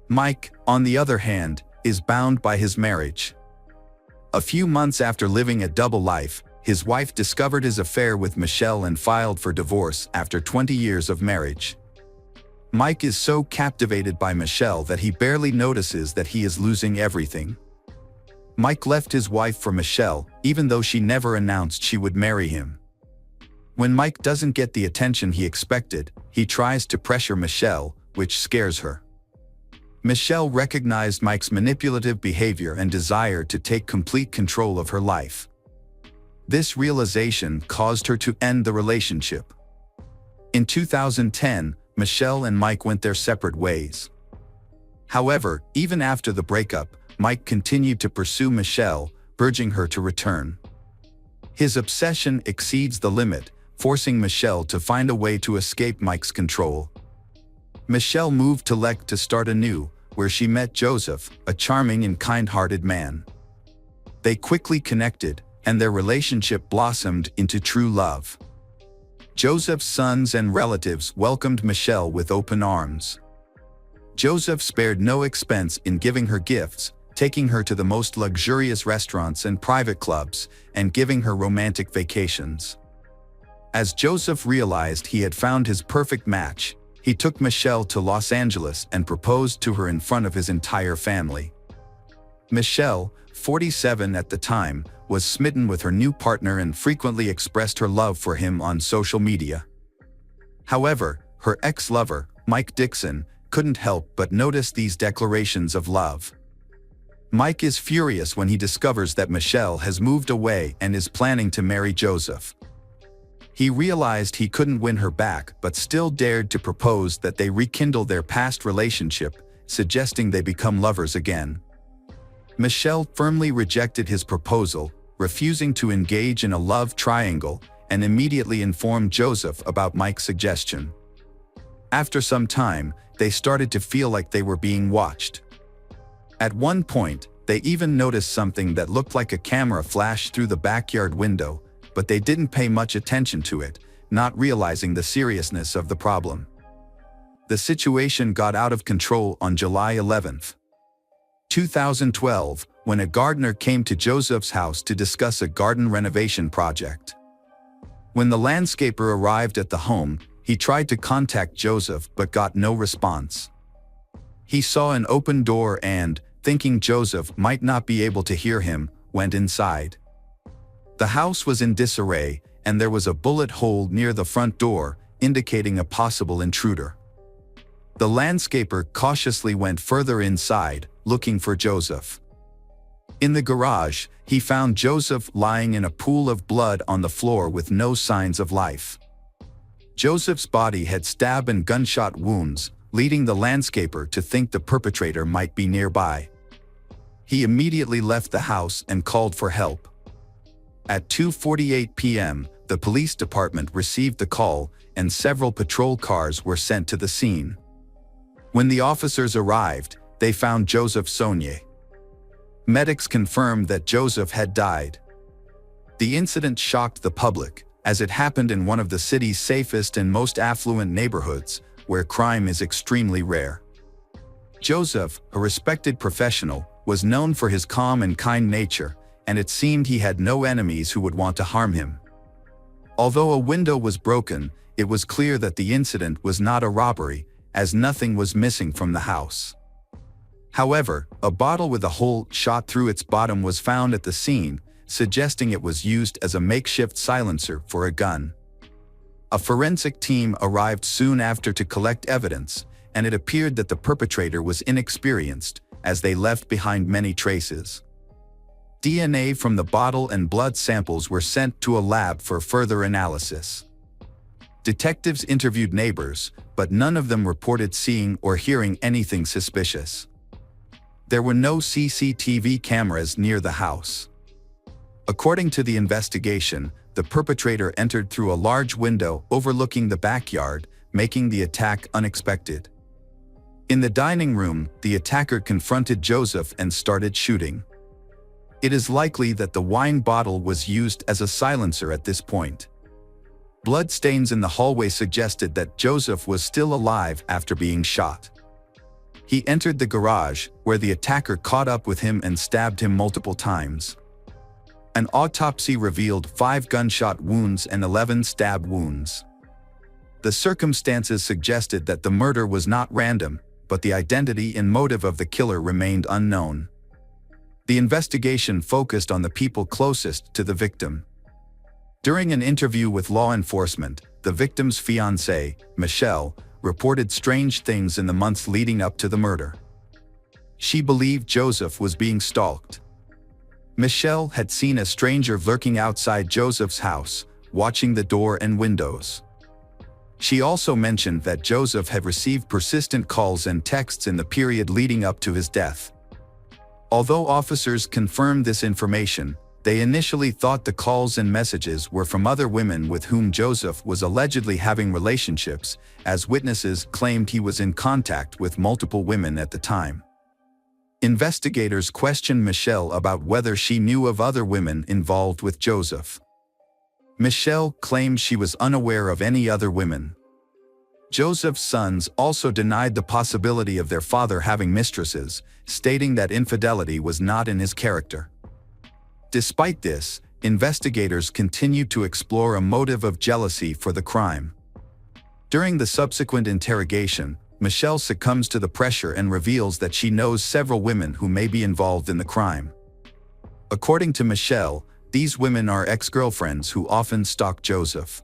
S1: Mike, on the other hand, is bound by his marriage. A few months after living a double life, his wife discovered his affair with Michelle and filed for divorce after 20 years of marriage. Mike is so captivated by Michelle that he barely notices that he is losing everything. Mike left his wife for Michelle, even though she never announced she would marry him. When Mike doesn't get the attention he expected, he tries to pressure Michelle, which scares her. Michelle recognized Mike's manipulative behavior and desire to take complete control of her life. This realization caused her to end the relationship. In 2010, Michelle and Mike went their separate ways. However, even after the breakup, Mike continued to pursue Michelle, urging her to return. His obsession exceeds the limit, forcing Michelle to find a way to escape Mike's control. Michelle moved to Lek to start anew, where she met Joseph, a charming and kind-hearted man. They quickly connected, and their relationship blossomed into true love. Joseph's sons and relatives welcomed Michelle with open arms. Joseph spared no expense in giving her gifts, taking her to the most luxurious restaurants and private clubs, and giving her romantic vacations. As Joseph realized he had found his perfect match, he took Michelle to Los Angeles and proposed to her in front of his entire family. Michelle, 47 at the time, was smitten with her new partner and frequently expressed her love for him on social media. However, her ex-lover, Mike Dixon, couldn't help but notice these declarations of love. Mike is furious when he discovers that Michelle has moved away and is planning to marry Joseph. He realized he couldn't win her back but still dared to propose that they rekindle their past relationship, suggesting they become lovers again. Michelle firmly rejected his proposal, refusing to engage in a love triangle, and immediately informed Joseph about Mike's suggestion. After some time, they started to feel like they were being watched. At one point, they even noticed something that looked like a camera flash through the backyard window, but they didn't pay much attention to it, not realizing the seriousness of the problem. The situation got out of control on July 11, 2012, when a gardener came to Joseph's house to discuss a garden renovation project. When the landscaper arrived at the home, he tried to contact Joseph but got no response. He saw an open door and, thinking Joseph might not be able to hear him, went inside. The house was in disarray, and there was a bullet hole near the front door, indicating a possible intruder. The landscaper cautiously went further inside, looking for Joseph. In the garage, he found Joseph lying in a pool of blood on the floor with no signs of life. Joseph's body had stab and gunshot wounds, leading the landscaper to think the perpetrator might be nearby. He immediately left the house and called for help. At 2:48 p.m., the police department received the call, and several patrol cars were sent to the scene. When the officers arrived, they found Joseph Sonnier. Medics confirmed that Joseph had died. The incident shocked the public, as it happened in one of the city's safest and most affluent neighborhoods, where crime is extremely rare. Joseph, a respected professional, was known for his calm and kind nature, and it seemed he had no enemies who would want to harm him. Although a window was broken, it was clear that the incident was not a robbery, as nothing was missing from the house. However, a bottle with a hole shot through its bottom was found at the scene, suggesting it was used as a makeshift silencer for a gun. A forensic team arrived soon after to collect evidence, and it appeared that the perpetrator was inexperienced, as they left behind many traces. DNA from the bottle and blood samples were sent to a lab for further analysis. Detectives interviewed neighbors, but none of them reported seeing or hearing anything suspicious. There were no CCTV cameras near the house. According to the investigation, the perpetrator entered through a large window overlooking the backyard, making the attack unexpected. In the dining room, the attacker confronted Joseph and started shooting. It is likely that the wine bottle was used as a silencer at this point. Blood stains in the hallway suggested that Joseph was still alive after being shot. He entered the garage, where the attacker caught up with him and stabbed him multiple times. An autopsy revealed 5 gunshot wounds and 11 stab wounds. The circumstances suggested that the murder was not random, but the identity and motive of the killer remained unknown. The investigation focused on the people closest to the victim. During an interview with law enforcement, the victim's fiancée, Michelle, reported strange things in the months leading up to the murder. She believed Joseph was being stalked. Michelle had seen a stranger lurking outside Joseph's house, watching the door and windows. She also mentioned that Joseph had received persistent calls and texts in the period leading up to his death. Although officers confirmed this information, they initially thought the calls and messages were from other women with whom Joseph was allegedly having relationships, as witnesses claimed he was in contact with multiple women at the time. Investigators questioned Michelle about whether she knew of other women involved with Joseph. Michelle claimed she was unaware of any other women. Joseph's sons also denied the possibility of their father having mistresses, stating that infidelity was not in his character. Despite this, investigators continued to explore a motive of jealousy for the crime. During the subsequent interrogation, Michelle succumbs to the pressure and reveals that she knows several women who may be involved in the crime. According to Michelle, these women are ex-girlfriends who often stalk Joseph.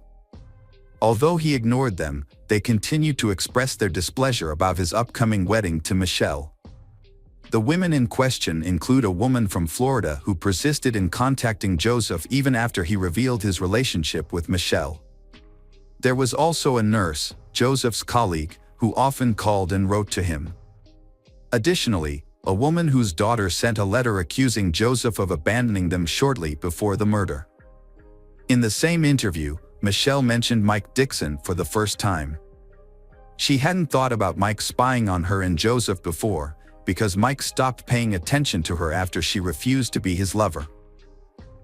S1: Although he ignored them, they continued to express their displeasure about his upcoming wedding to Michelle. The women in question include a woman from Florida who persisted in contacting Joseph even after he revealed his relationship with Michelle. There was also a nurse, Joseph's colleague, who often called and wrote to him. Additionally, a woman whose daughter sent a letter accusing Joseph of abandoning them shortly before the murder. In the same interview, Michelle mentioned Mike Dixon for the first time. She hadn't thought about Mike spying on her and Joseph before, because Mike stopped paying attention to her after she refused to be his lover.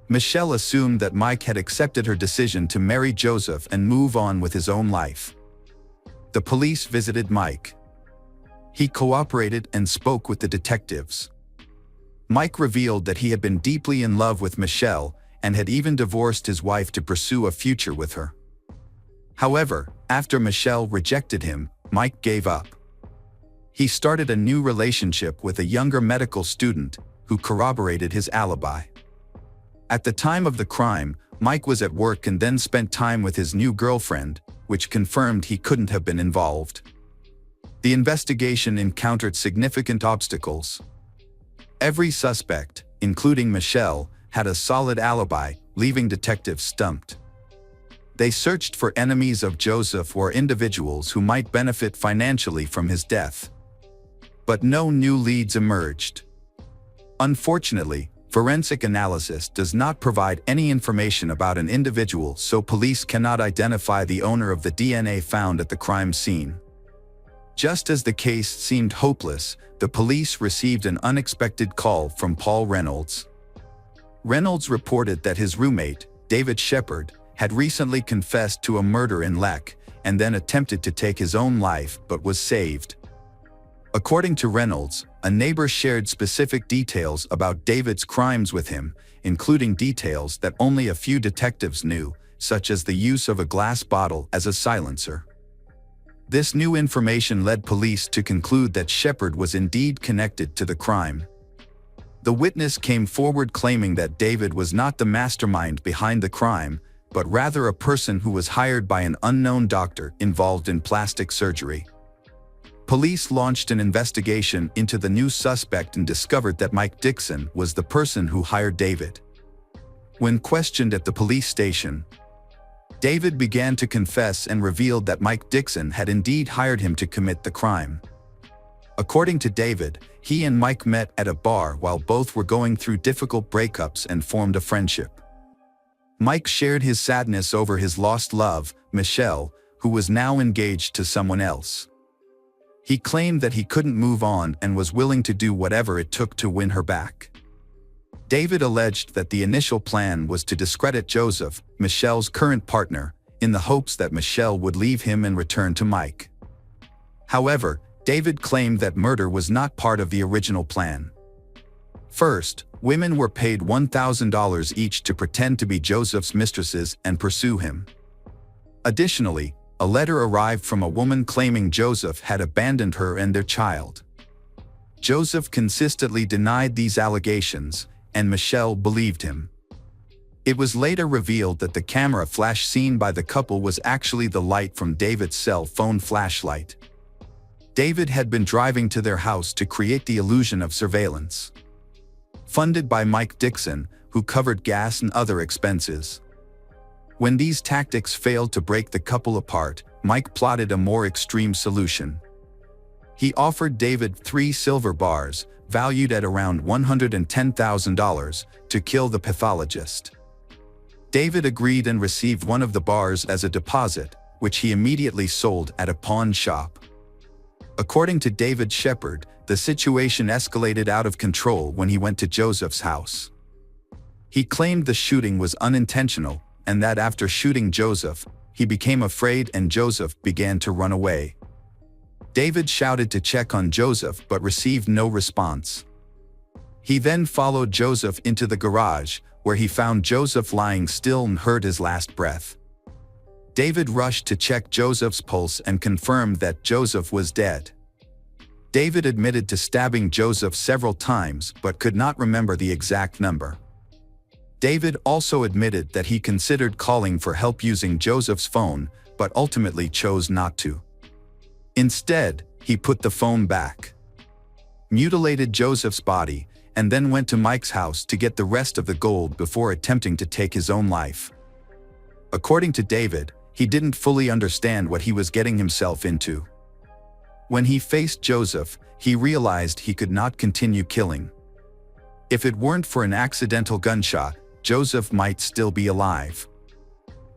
S1: Michelle assumed that Mike had accepted her decision to marry Joseph and move on with his own life. The police visited Mike. He cooperated and spoke with the detectives. Mike revealed that he had been deeply in love with Michelle and had even divorced his wife to pursue a future with her. However, after Michelle rejected him, Mike gave up. He started a new relationship with a younger medical student who corroborated his alibi. At the time of the crime, Mike was at work and then spent time with his new girlfriend, which confirmed he couldn't have been involved. The investigation encountered significant obstacles. Every suspect, including Michelle, had a solid alibi, leaving detectives stumped. They searched for enemies of Joseph or individuals who might benefit financially from his death. But no new leads emerged. Unfortunately, forensic analysis does not provide any information about an individual, so police cannot identify the owner of the DNA found at the crime scene. Just as the case seemed hopeless, the police received an unexpected call from Paul Reynolds. Reynolds reported that his roommate, David Shepard, had recently confessed to a murder in Leck and then attempted to take his own life but was saved. According to Reynolds, a neighbor shared specific details about David's crimes with him, including details that only a few detectives knew, such as the use of a glass bottle as a silencer. This new information led police to conclude that Shepard was indeed connected to the crime. The witness came forward claiming that David was not the mastermind behind the crime, but rather a person who was hired by an unknown doctor involved in plastic surgery. Police launched an investigation into the new suspect and discovered that Mike Dixon was the person who hired David. When questioned at the police station, David began to confess and revealed that Mike Dixon had indeed hired him to commit the crime. According to David, he and Mike met at a bar while both were going through difficult breakups and formed a friendship. Mike shared his sadness over his lost love, Michelle, who was now engaged to someone else. He claimed that he couldn't move on and was willing to do whatever it took to win her back. David alleged that the initial plan was to discredit Joseph, Michelle's current partner, in the hopes that Michelle would leave him and return to Mike. However, David claimed that murder was not part of the original plan. First, women were paid $1,000 each to pretend to be Joseph's mistresses and pursue him. Additionally, a letter arrived from a woman claiming Joseph had abandoned her and their child. Joseph consistently denied these allegations, and Michelle believed him. It was later revealed that the camera flash seen by the couple was actually the light from David's cell phone flashlight. David had been driving to their house to create the illusion of surveillance. Funded by Mike Dixon, who covered gas and other expenses. When these tactics failed to break the couple apart, Mike plotted a more extreme solution. He offered David 3 silver bars, valued at around $110,000, to kill the pathologist. David agreed and received one of the bars as a deposit, which he immediately sold at a pawn shop. According to David Shepard, the situation escalated out of control when he went to Joseph's house. He claimed the shooting was unintentional, and that after shooting Joseph, he became afraid and Joseph began to run away. David shouted to check on Joseph but received no response. He then followed Joseph into the garage, where he found Joseph lying still and heard his last breath. David rushed to check Joseph's pulse and confirmed that Joseph was dead. David admitted to stabbing Joseph several times but could not remember the exact number. David also admitted that he considered calling for help using Joseph's phone, but ultimately chose not to. Instead, he put the phone back, mutilated Joseph's body, and then went to Mike's house to get the rest of the gold before attempting to take his own life. According to David, he didn't fully understand what he was getting himself into. When he faced Joseph, he realized he could not continue killing. If it weren't for an accidental gunshot, Joseph might still be alive.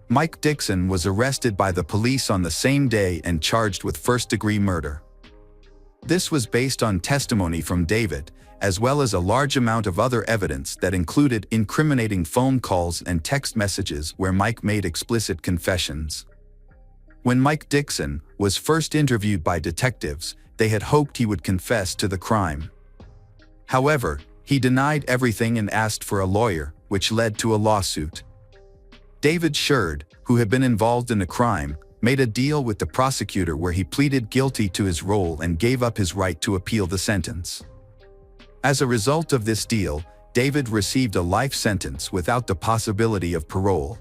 S1: Mike Dixon was arrested by the police on the same day and charged with first-degree murder. This was based on testimony from David, as well as a large amount of other evidence that included incriminating phone calls and text messages where Mike made explicit confessions. When Mike Dixon was first interviewed by detectives, they had hoped he would confess to the crime. However, he denied everything and asked for a lawyer, which led to a lawsuit. David Sherd, who had been involved in the crime, made a deal with the prosecutor where he pleaded guilty to his role and gave up his right to appeal the sentence. As a result of this deal, David received a life sentence without the possibility of parole,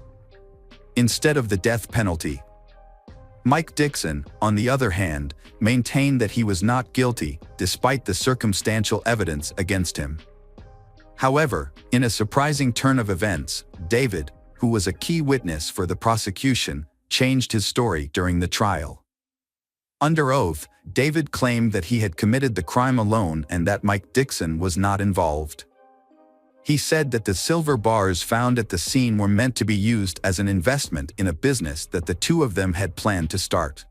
S1: instead of the death penalty. Mike Dixon, on the other hand, maintained that he was not guilty, despite the circumstantial evidence against him. However, in a surprising turn of events, David, who was a key witness for the prosecution, changed his story during the trial. Under oath, David claimed that he had committed the crime alone and that Mike Dixon was not involved. He said that the silver bars found at the scene were meant to be used as an investment in a business that the two of them had planned to start.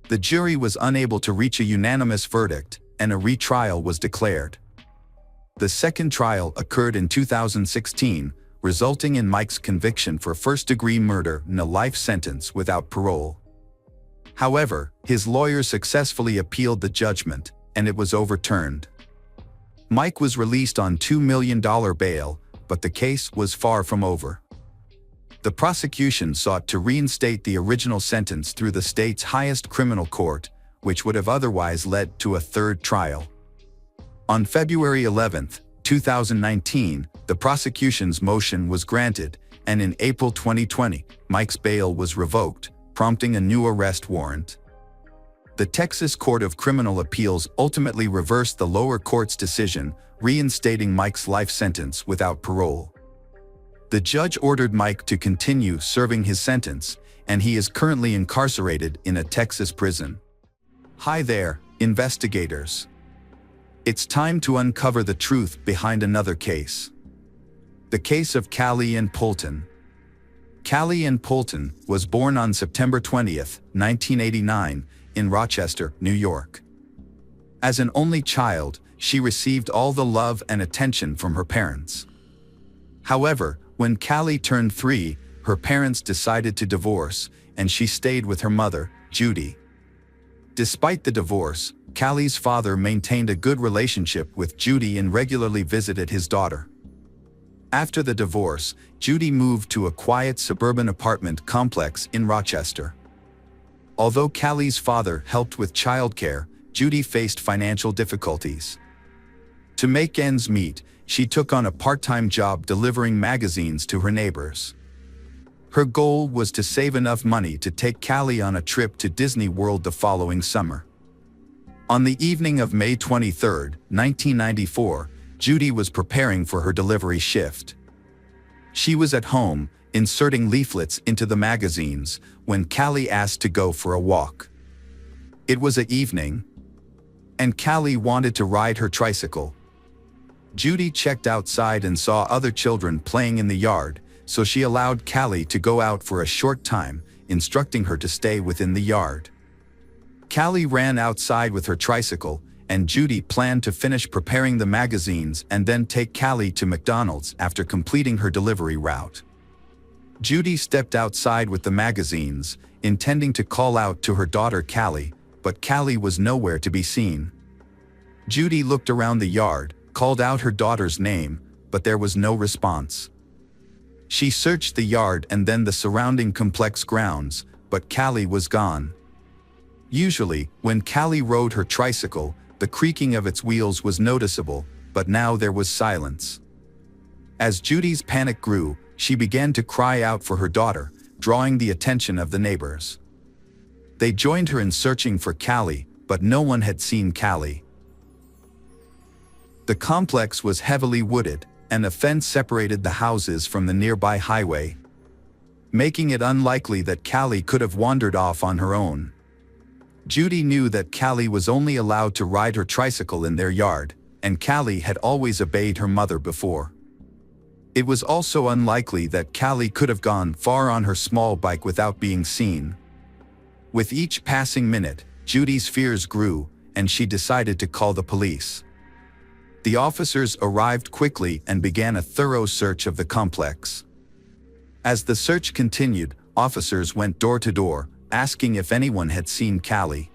S1: The jury was unable to reach a unanimous verdict, and a retrial was declared. The second trial occurred in 2016, resulting in Mike's conviction for first-degree murder and a life sentence without parole. However, his lawyers successfully appealed the judgment, and it was overturned. Mike was released on $2 million bail, but the case was far from over. The prosecution sought to reinstate the original sentence through the state's highest criminal court, which would have otherwise led to a third trial. On February 11, 2019, the prosecution's motion was granted, and in April 2020, Mike's bail was revoked, prompting a new arrest warrant. The Texas Court of Criminal Appeals ultimately reversed the lower court's decision, reinstating Mike's life sentence without parole. The judge ordered Mike to continue serving his sentence, and he is currently incarcerated in a Texas prison. Hi there, investigators. It's time to uncover the truth behind another case. The case of Callie Ann Poulton. Callie Ann Poulton was born on September 20, 1989, in Rochester, New York. As an only child, she received all the love and attention from her parents. However, when Callie turned 3, her parents decided to divorce, and she stayed with her mother, Judy. Despite the divorce, Callie's father maintained a good relationship with Judy and regularly visited his daughter. After the divorce, Judy moved to a quiet suburban apartment complex in Rochester. Although Callie's father helped with childcare, Judy faced financial difficulties. To make ends meet, she took on a part-time job delivering magazines to her neighbors. Her goal was to save enough money to take Callie on a trip to Disney World the following summer. On the evening of May 23, 1994, Judy was preparing for her delivery shift. She was at home, inserting leaflets into the magazines, when Callie asked to go for a walk. It was an evening, and Callie wanted to ride her tricycle. Judy checked outside and saw other children playing in the yard, so she allowed Callie to go out for a short time, instructing her to stay within the yard. Callie ran outside with her tricycle, and Judy planned to finish preparing the magazines and then take Callie to McDonald's after completing her delivery route. Judy stepped outside with the magazines, intending to call out to her daughter Callie, but Callie was nowhere to be seen. Judy looked around the yard, called out her daughter's name, but there was no response. She searched the yard and then the surrounding complex grounds, but Callie was gone. Usually, when Callie rode her tricycle, the creaking of its wheels was noticeable, but now there was silence. As Judy's panic grew, she began to cry out for her daughter, drawing the attention of the neighbors. They joined her in searching for Callie, but no one had seen Callie. The complex was heavily wooded, and a fence separated the houses from the nearby highway, making it unlikely that Callie could have wandered off on her own. Judy knew that Callie was only allowed to ride her tricycle in their yard, and Callie had always obeyed her mother before. It was also unlikely that Callie could have gone far on her small bike without being seen. With each passing minute, Judy's fears grew, and she decided to call the police. The officers arrived quickly and began a thorough search of the complex. As the search continued, officers went door to door, asking if anyone had seen Callie.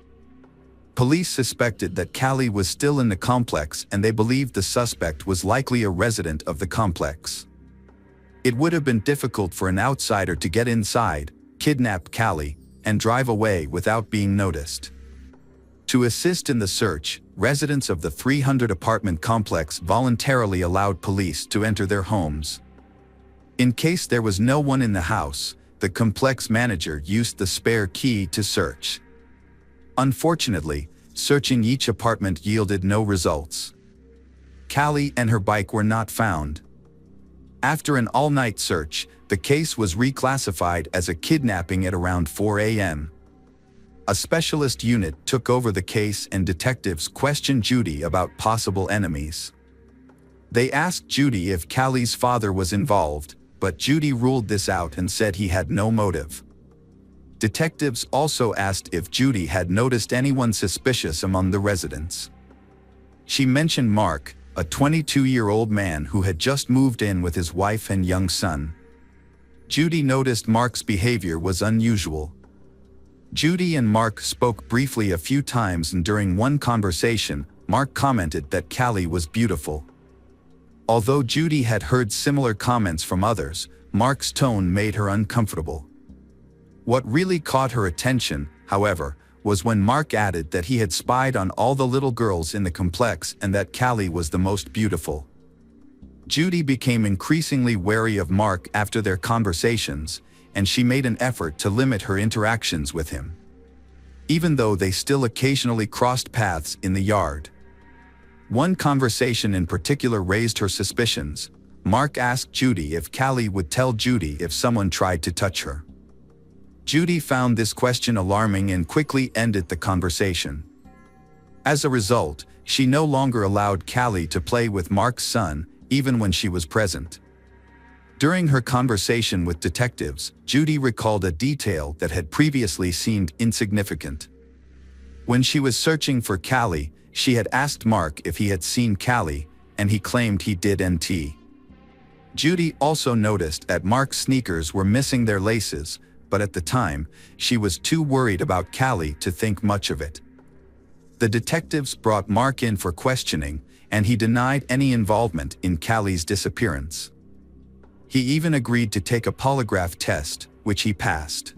S1: Police suspected that Callie was still in the complex, and they believed the suspect was likely a resident of the complex. It would have been difficult for an outsider to get inside, kidnap Callie, and drive away without being noticed. To assist in the search, residents of the 300-apartment complex voluntarily allowed police to enter their homes. In case there was no one in the house, the complex manager used the spare key to search. Unfortunately, searching each apartment yielded no results. Callie and her bike were not found. After an all-night search, the case was reclassified as a kidnapping at around 4 a.m. A specialist unit took over the case and detectives questioned Judy about possible enemies. They asked Judy if Callie's father was involved, but Judy ruled this out and said he had no motive. Detectives also asked if Judy had noticed anyone suspicious among the residents. She mentioned Mark, a 22-year-old man who had just moved in with his wife and young son. Judy noticed Mark's behavior was unusual. Judy and Mark spoke briefly a few times, and during one conversation, Mark commented that Callie was beautiful. Although Judy had heard similar comments from others, Mark's tone made her uncomfortable. What really caught her attention, however, was when Mark added that he had spied on all the little girls in the complex and that Callie was the most beautiful. Judy became increasingly wary of Mark after their conversations, and she made an effort to limit her interactions with him. Even though they still occasionally crossed paths in the yard. One conversation in particular raised her suspicions. Mark asked Judy if Callie would tell Judy if someone tried to touch her. Judy found this question alarming and quickly ended the conversation. As a result, she no longer allowed Callie to play with Mark's son, even when she was present. During her conversation with detectives, Judy recalled a detail that had previously seemed insignificant. When she was searching for Callie, she had asked Mark if he had seen Callie, and he claimed he did. Judy also noticed that Mark's sneakers were missing their laces, but at the time, she was too worried about Callie to think much of it. The detectives brought Mark in for questioning, and he denied any involvement in Callie's disappearance. He even agreed to take a polygraph test, which he passed.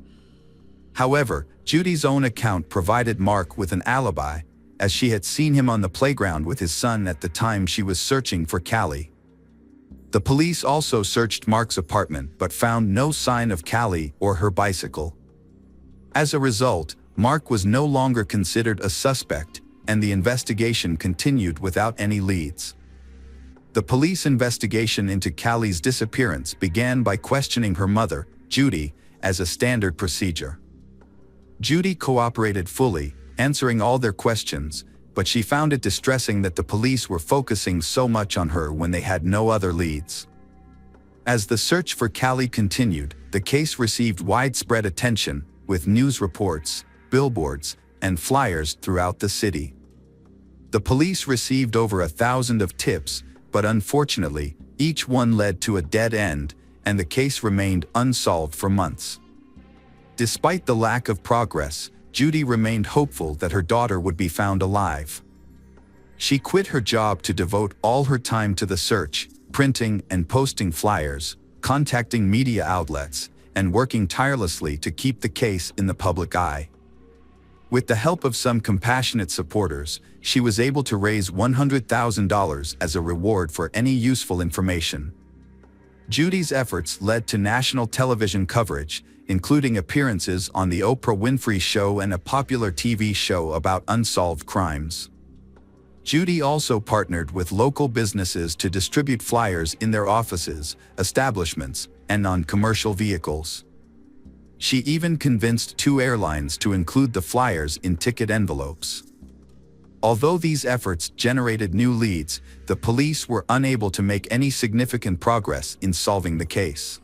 S1: However, Judy's own account provided Mark with an alibi, as she had seen him on the playground with his son at the time she was searching for Callie. The police also searched Mark's apartment but found no sign of Callie or her bicycle. As a result, Mark was no longer considered a suspect, and the investigation continued without any leads. The police investigation into Callie's disappearance began by questioning her mother, Judy, as a standard procedure. Judy cooperated fully, answering all their questions, but she found it distressing that the police were focusing so much on her when they had no other leads. As the search for Callie continued, the case received widespread attention, with news reports, billboards, and flyers throughout the city. The police received over 1,000 of tips, but unfortunately, each one led to a dead end, and the case remained unsolved for months. Despite the lack of progress, Judy remained hopeful that her daughter would be found alive. She quit her job to devote all her time to the search, printing and posting flyers, contacting media outlets, and working tirelessly to keep the case in the public eye. With the help of some compassionate supporters, she was able to raise $100,000 as a reward for any useful information. Judy's efforts led to national television coverage, including appearances on The Oprah Winfrey Show and a popular TV show about unsolved crimes. Judy also partnered with local businesses to distribute flyers in their offices, establishments, and on commercial vehicles. She even convinced 2 airlines to include the flyers in ticket envelopes. Although these efforts generated new leads, the police were unable to make any significant progress in solving the case.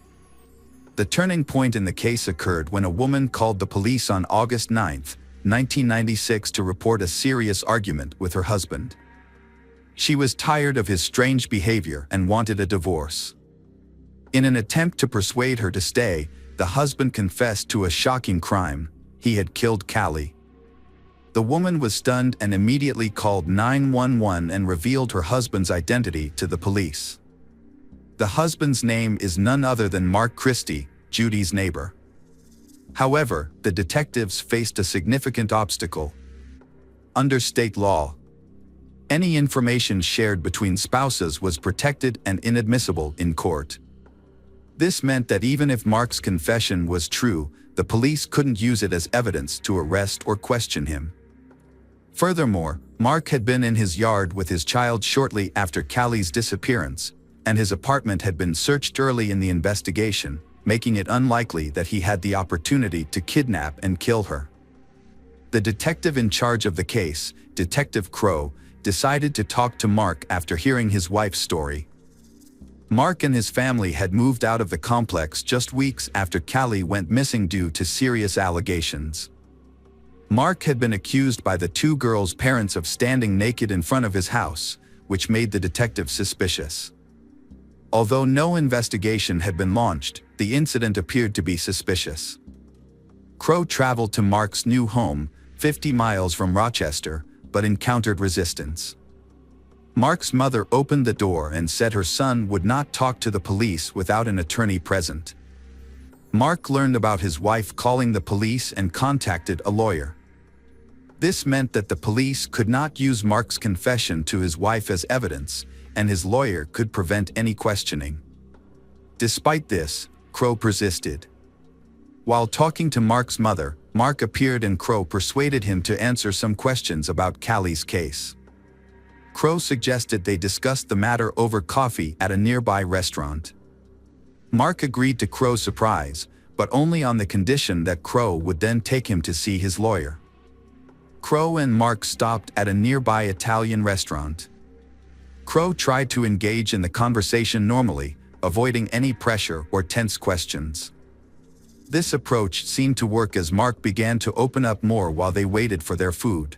S1: The turning point in the case occurred when a woman called the police on August 9, 1996 to report a serious argument with her husband. She was tired of his strange behavior and wanted a divorce. In an attempt to persuade her to stay, the husband confessed to a shocking crime: he had killed Callie. The woman was stunned and immediately called 911 and revealed her husband's identity to the police. The husband's name is none other than Mark Christie, Judy's neighbor. However, the detectives faced a significant obstacle. Under state law, any information shared between spouses was protected and inadmissible in court. This meant that even if Mark's confession was true, the police couldn't use it as evidence to arrest or question him. Furthermore, Mark had been in his yard with his child shortly after Callie's disappearance, and his apartment had been searched early in the investigation, making it unlikely that he had the opportunity to kidnap and kill her. The detective in charge of the case, Detective Crow, decided to talk to Mark after hearing his wife's story. Mark and his family had moved out of the complex just weeks after Callie went missing due to serious allegations. Mark had been accused by the 2 girls' parents of standing naked in front of his house, which made the detective suspicious. Although no investigation had been launched, the incident appeared to be suspicious. Crow traveled to Mark's new home, 50 miles from Rochester, but encountered resistance. Mark's mother opened the door and said her son would not talk to the police without an attorney present. Mark learned about his wife calling the police and contacted a lawyer. This meant that the police could not use Mark's confession to his wife as evidence, and his lawyer could prevent any questioning. Despite this, Crow persisted. While talking to Mark's mother, Mark appeared and Crow persuaded him to answer some questions about Callie's case. Crow suggested they discuss the matter over coffee at a nearby restaurant. Mark agreed to Crow's surprise, but only on the condition that Crow would then take him to see his lawyer. Crow and Mark stopped at a nearby Italian restaurant. Crow tried to engage in the conversation normally, avoiding any pressure or tense questions. This approach seemed to work as Mark began to open up more while they waited for their food.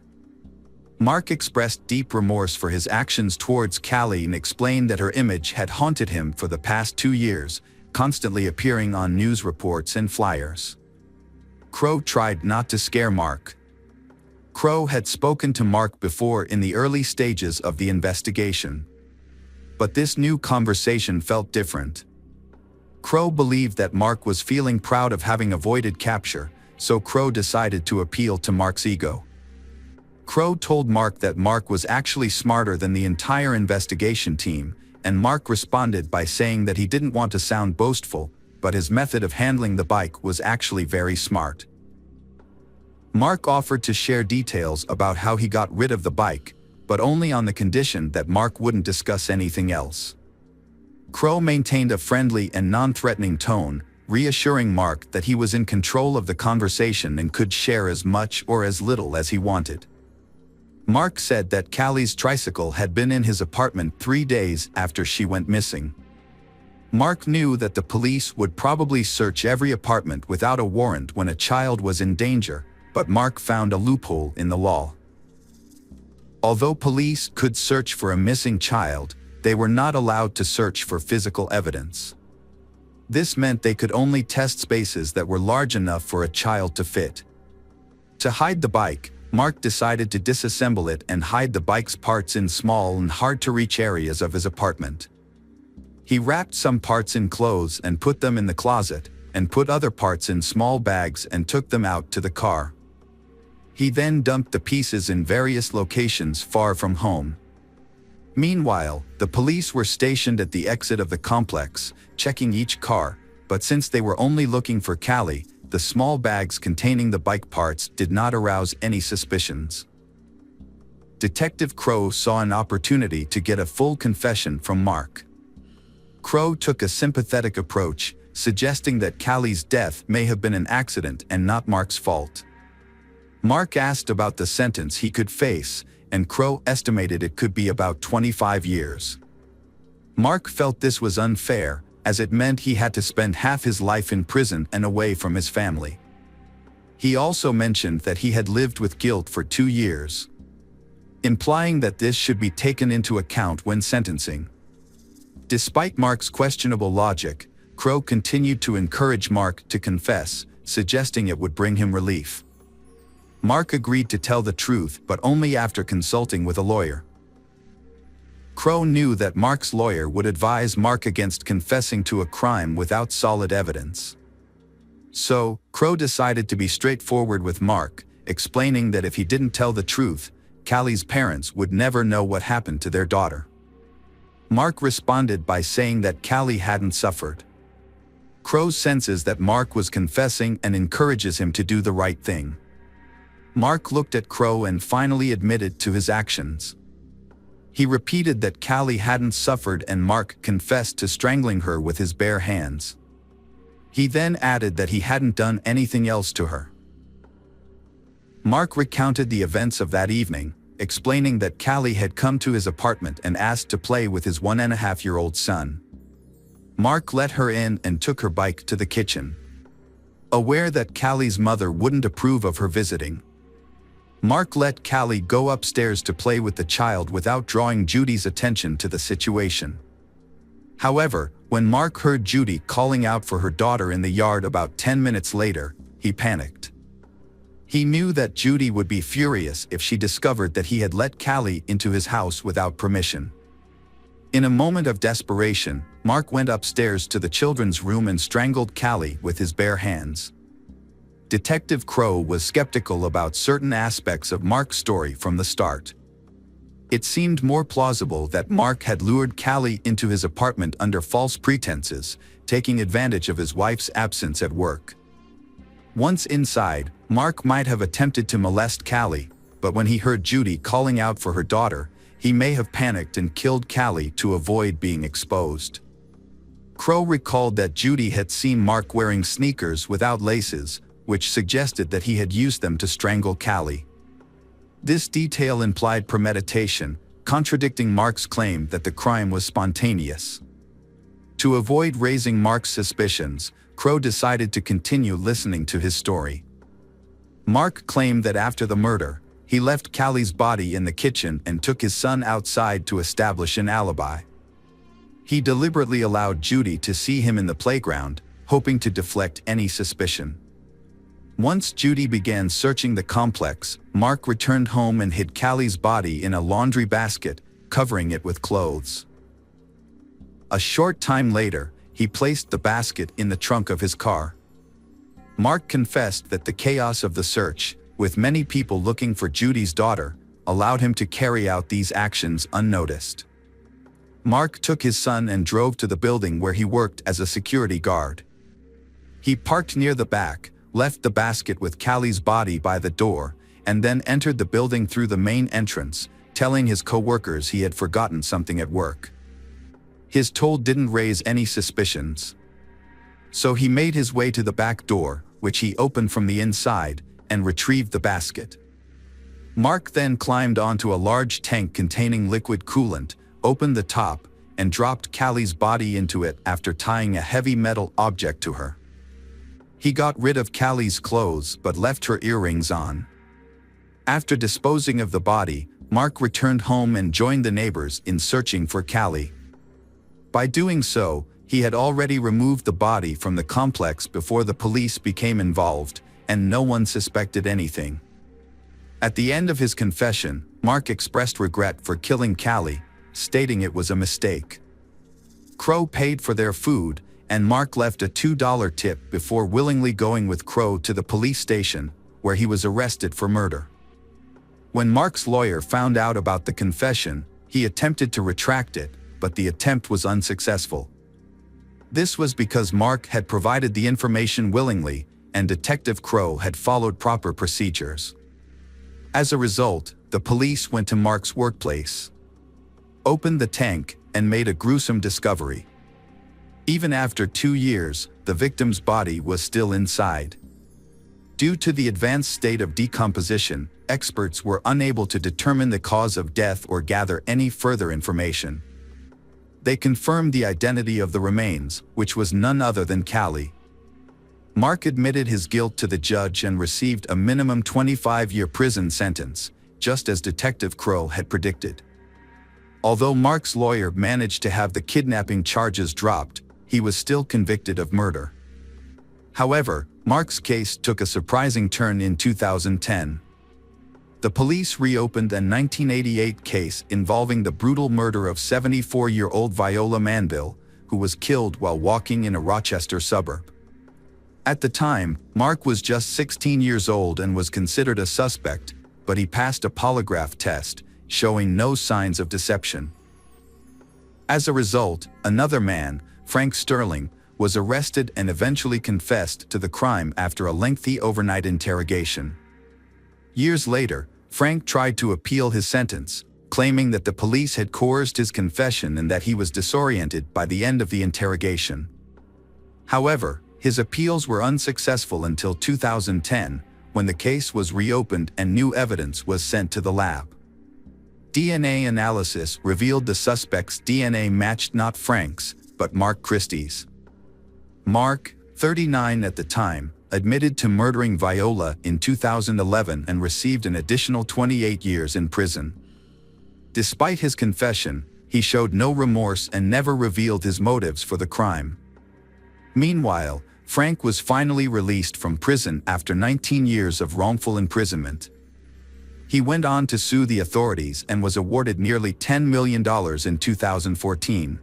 S1: Mark expressed deep remorse for his actions towards Callie and explained that her image had haunted him for the past 2 years, constantly appearing on news reports and flyers. Crow tried not to scare Mark. Crow had spoken to Mark before in the early stages of the investigation. But this new conversation felt different. Crow believed that Mark was feeling proud of having avoided capture, so Crow decided to appeal to Mark's ego. Crow told Mark that Mark was actually smarter than the entire investigation team, and Mark responded by saying that he didn't want to sound boastful, but his method of handling the bike was actually very smart. Mark offered to share details about how he got rid of the bike, but only on the condition that Mark wouldn't discuss anything else. Crow maintained a friendly and non-threatening tone, reassuring Mark that he was in control of the conversation and could share as much or as little as he wanted. Mark said that Callie's tricycle had been in his apartment 3 days after she went missing. Mark knew that the police would probably search every apartment without a warrant when a child was in danger, but Mark found a loophole in the law. Although police could search for a missing child, they were not allowed to search for physical evidence. This meant they could only test spaces that were large enough for a child to fit. To hide the bike, Mark decided to disassemble it and hide the bike's parts in small and hard-to-reach areas of his apartment. He wrapped some parts in clothes and put them in the closet, and put other parts in small bags and took them out to the car. He then dumped the pieces in various locations far from home. Meanwhile, the police were stationed at the exit of the complex, checking each car, but since they were only looking for Callie, the small bags containing the bike parts did not arouse any suspicions. Detective Crow saw an opportunity to get a full confession from Mark. Crow took a sympathetic approach, suggesting that Callie's death may have been an accident and not Mark's fault. Mark asked about the sentence he could face, and Crow estimated it could be about 25 years. Mark felt this was unfair, as it meant he had to spend half his life in prison and away from his family. He also mentioned that he had lived with guilt for 2 years, implying that this should be taken into account when sentencing. Despite Mark's questionable logic, Crow continued to encourage Mark to confess, suggesting it would bring him relief. Mark agreed to tell the truth, but only after consulting with a lawyer. Crow knew that Mark's lawyer would advise Mark against confessing to a crime without solid evidence. So, Crow decided to be straightforward with Mark, explaining that if he didn't tell the truth, Callie's parents would never know what happened to their daughter. Mark responded by saying that Callie hadn't suffered. Crow senses that Mark was confessing and encourages him to do the right thing. Mark looked at Crow and finally admitted to his actions. He repeated that Callie hadn't suffered, and Mark confessed to strangling her with his bare hands. He then added that he hadn't done anything else to her. Mark recounted the events of that evening, explaining that Callie had come to his apartment and asked to play with his 1.5-year-old son. Mark let her in and took her bike to the kitchen. Aware that Callie's mother wouldn't approve of her visiting, Mark let Callie go upstairs to play with the child without drawing Judy's attention to the situation. However, when Mark heard Judy calling out for her daughter in the yard about 10 minutes later, he panicked. He knew that Judy would be furious if she discovered that he had let Callie into his house without permission. In a moment of desperation, Mark went upstairs to the children's room and strangled Callie with his bare hands. Detective Crow was skeptical about certain aspects of Mark's story from the start. It seemed more plausible that Mark had lured Callie into his apartment under false pretenses, taking advantage of his wife's absence at work. Once inside, Mark might have attempted to molest Callie, but when he heard Judy calling out for her daughter, he may have panicked and killed Callie to avoid being exposed. Crow recalled that Judy had seen Mark wearing sneakers without laces, which suggested that he had used them to strangle Callie. This detail implied premeditation, contradicting Mark's claim that the crime was spontaneous. To avoid raising Mark's suspicions, Crow decided to continue listening to his story. Mark claimed that after the murder, he left Callie's body in the kitchen and took his son outside to establish an alibi. He deliberately allowed Judy to see him in the playground, hoping to deflect any suspicion. Once Judy began searching the complex, Mark returned home and hid Callie's body in a laundry basket, covering it with clothes. A short time later, he placed the basket in the trunk of his car. Mark confessed that the chaos of the search, with many people looking for Judy's daughter, allowed him to carry out these actions unnoticed. Mark took his son and drove to the building where he worked as a security guard. He parked near the back, left the basket with Callie's body by the door, and then entered the building through the main entrance, telling his co-workers he had forgotten something at work. His toll didn't raise any suspicions. So he made his way to the back door, which he opened from the inside, and retrieved the basket. Mark then climbed onto a large tank containing liquid coolant, opened the top, and dropped Callie's body into it after tying a heavy metal object to her. He got rid of Callie's clothes but left her earrings on. After disposing of the body, Mark returned home and joined the neighbors in searching for Callie. By doing so, he had already removed the body from the complex before the police became involved, and no one suspected anything. At the end of his confession, Mark expressed regret for killing Callie, stating it was a mistake. Crow paid for their food, and Mark left a $2 tip before willingly going with Crow to the police station, where he was arrested for murder. When Mark's lawyer found out about the confession, he attempted to retract it, but the attempt was unsuccessful. This was because Mark had provided the information willingly, and Detective Crow had followed proper procedures. As a result, the police went to Mark's workplace, opened the tank, and made a gruesome discovery. Even after 2 years, the victim's body was still inside. Due to the advanced state of decomposition, experts were unable to determine the cause of death or gather any further information. They confirmed the identity of the remains, which was none other than Callie. Mark admitted his guilt to the judge and received a minimum 25-year prison sentence, just as Detective Crow had predicted. Although Mark's lawyer managed to have the kidnapping charges dropped, he was still convicted of murder. However, Mark's case took a surprising turn in 2010. The police reopened a 1988 case involving the brutal murder of 74-year-old Viola Manville, who was killed while walking in a Rochester suburb. At the time, Mark was just 16 years old and was considered a suspect, but he passed a polygraph test, showing no signs of deception. As a result, another man, Frank Sterling, was arrested and eventually confessed to the crime after a lengthy overnight interrogation. Years later, Frank tried to appeal his sentence, claiming that the police had coerced his confession and that he was disoriented by the end of the interrogation. However, his appeals were unsuccessful until 2010, when the case was reopened and new evidence was sent to the lab. DNA analysis revealed the suspect's DNA matched not Frank's, but Mark Christie's. Mark, 39 at the time, admitted to murdering Viola in 2011 and received an additional 28 years in prison. Despite his confession, he showed no remorse and never revealed his motives for the crime. Meanwhile, Frank was finally released from prison after 19 years of wrongful imprisonment. He went on to sue the authorities and was awarded nearly $10 million in 2014.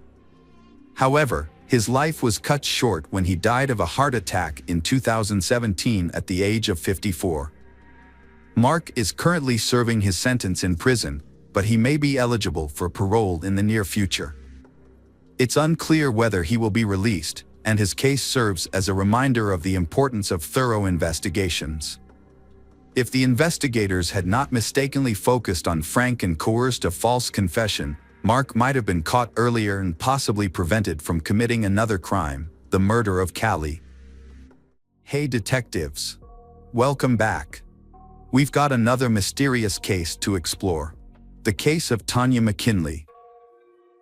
S1: However, his life was cut short when he died of a heart attack in 2017 at the age of 54. Mark is currently serving his sentence in prison, but he may be eligible for parole in the near future. It's unclear whether he will be released, and his case serves as a reminder of the importance of thorough investigations. If the investigators had not mistakenly focused on Frank and coerced a false confession, Mark might have been caught earlier and possibly prevented from committing another crime, the murder of Callie. Hey detectives! Welcome back. We've got another mysterious case to explore. The case of Tanya McKinley.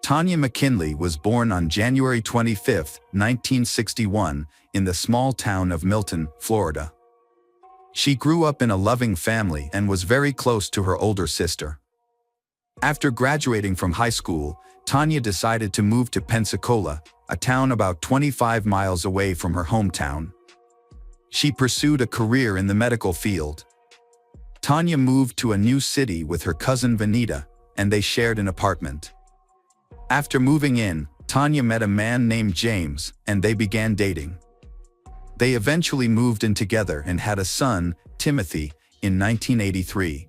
S1: Tanya McKinley was born on January 25, 1961, in the small town of Milton, Florida. She grew up in a loving family and was very close to her older sister. After graduating from high school, Tanya decided to move to Pensacola, a town about 25 miles away from her hometown. She pursued a career in the medical field. Tanya moved to a new city with her cousin Vanita, and they shared an apartment. After moving in, Tanya met a man named James, and they began dating. They eventually moved in together and had a son, Timothy, in 1983.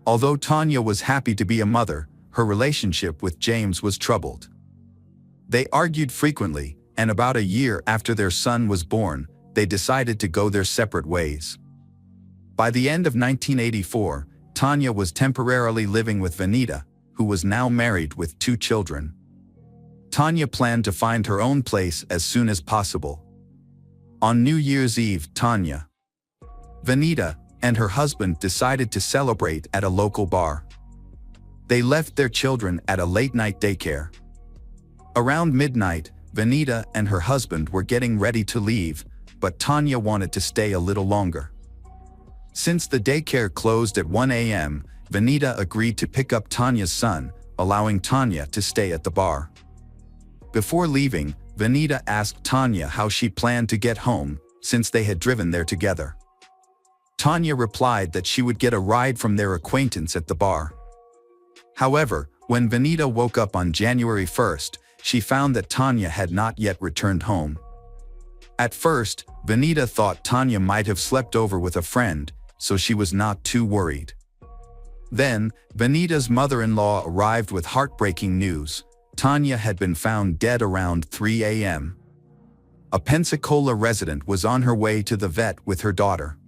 S1: Although Tanya was happy to be a mother, her relationship with James was troubled. They argued frequently, and about a year after their son was born, they decided to go their separate ways. By the end of 1984, Tanya was temporarily living with Vanita, who was now married with 2 children. Tanya planned to find her own place as soon as possible. On New Year's Eve, Tanya, Vanita, and her husband decided to celebrate at a local bar. They left their children at a late-night daycare. Around midnight, Vanita and her husband were getting ready to leave, but Tanya wanted to stay a little longer. Since the daycare closed at 1 a.m., Vanita agreed to pick up Tanya's son, allowing Tanya to stay at the bar. Before leaving, Vanita asked Tanya how she planned to get home, since they had driven there together. Tanya replied that she would get a ride from their acquaintance at the bar. However, when Vanita woke up on January 1st, she found that Tanya had not yet returned home. At first, Vanita thought Tanya might have slept over with a friend, so she was not too worried. Then, Vanita's mother-in-law arrived with heartbreaking news. Tanya had been found dead around 3 a.m. A Pensacola resident was on her way to the vet with her daughter.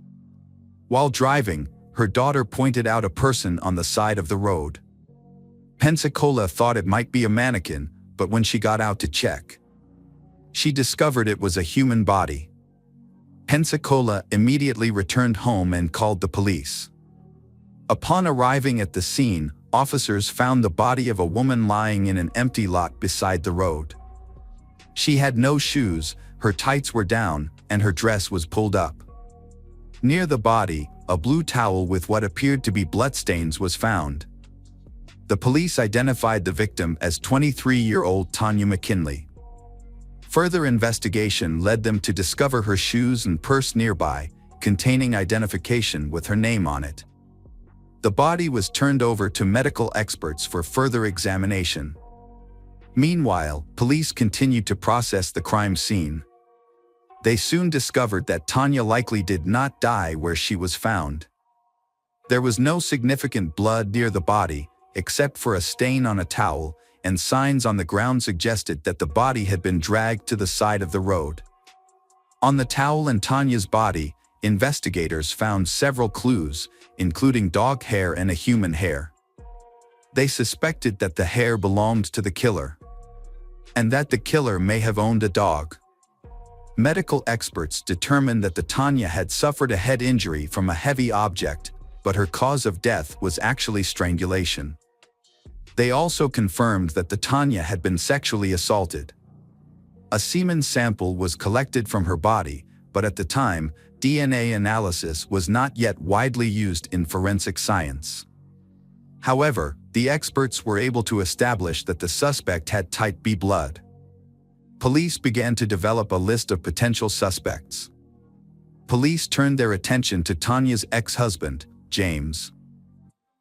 S1: While driving, her daughter pointed out a person on the side of the road. Pensacola thought it might be a mannequin, but when she got out to check, she discovered it was a human body. Pensacola immediately returned home and called the police. Upon arriving at the scene, officers found the body of a woman lying in an empty lot beside the road. She had no shoes, her tights were down, and her dress was pulled up. Near the body, a blue towel with what appeared to be bloodstains was found. The police identified the victim as 23-year-old Tanya McKinley. Further investigation led them to discover her shoes and purse nearby, containing identification with her name on it. The body was turned over to medical experts for further examination. Meanwhile, police continued to process the crime scene. They soon discovered that Tanya likely did not die where she was found. There was no significant blood near the body, except for a stain on a towel, and signs on the ground suggested that the body had been dragged to the side of the road. On the towel and Tanya's body, investigators found several clues, including dog hair and a human hair. They suspected that the hair belonged to the killer, and that the killer may have owned a dog. Medical experts determined that the Tanya had suffered a head injury from a heavy object, but her cause of death was actually strangulation. They also confirmed that the Tanya had been sexually assaulted. A semen sample was collected from her body, but at the time, DNA analysis was not yet widely used in forensic science. However, the experts were able to establish that the suspect had type B blood. Police began to develop a list of potential suspects. Police turned their attention to Tanya's ex-husband, James.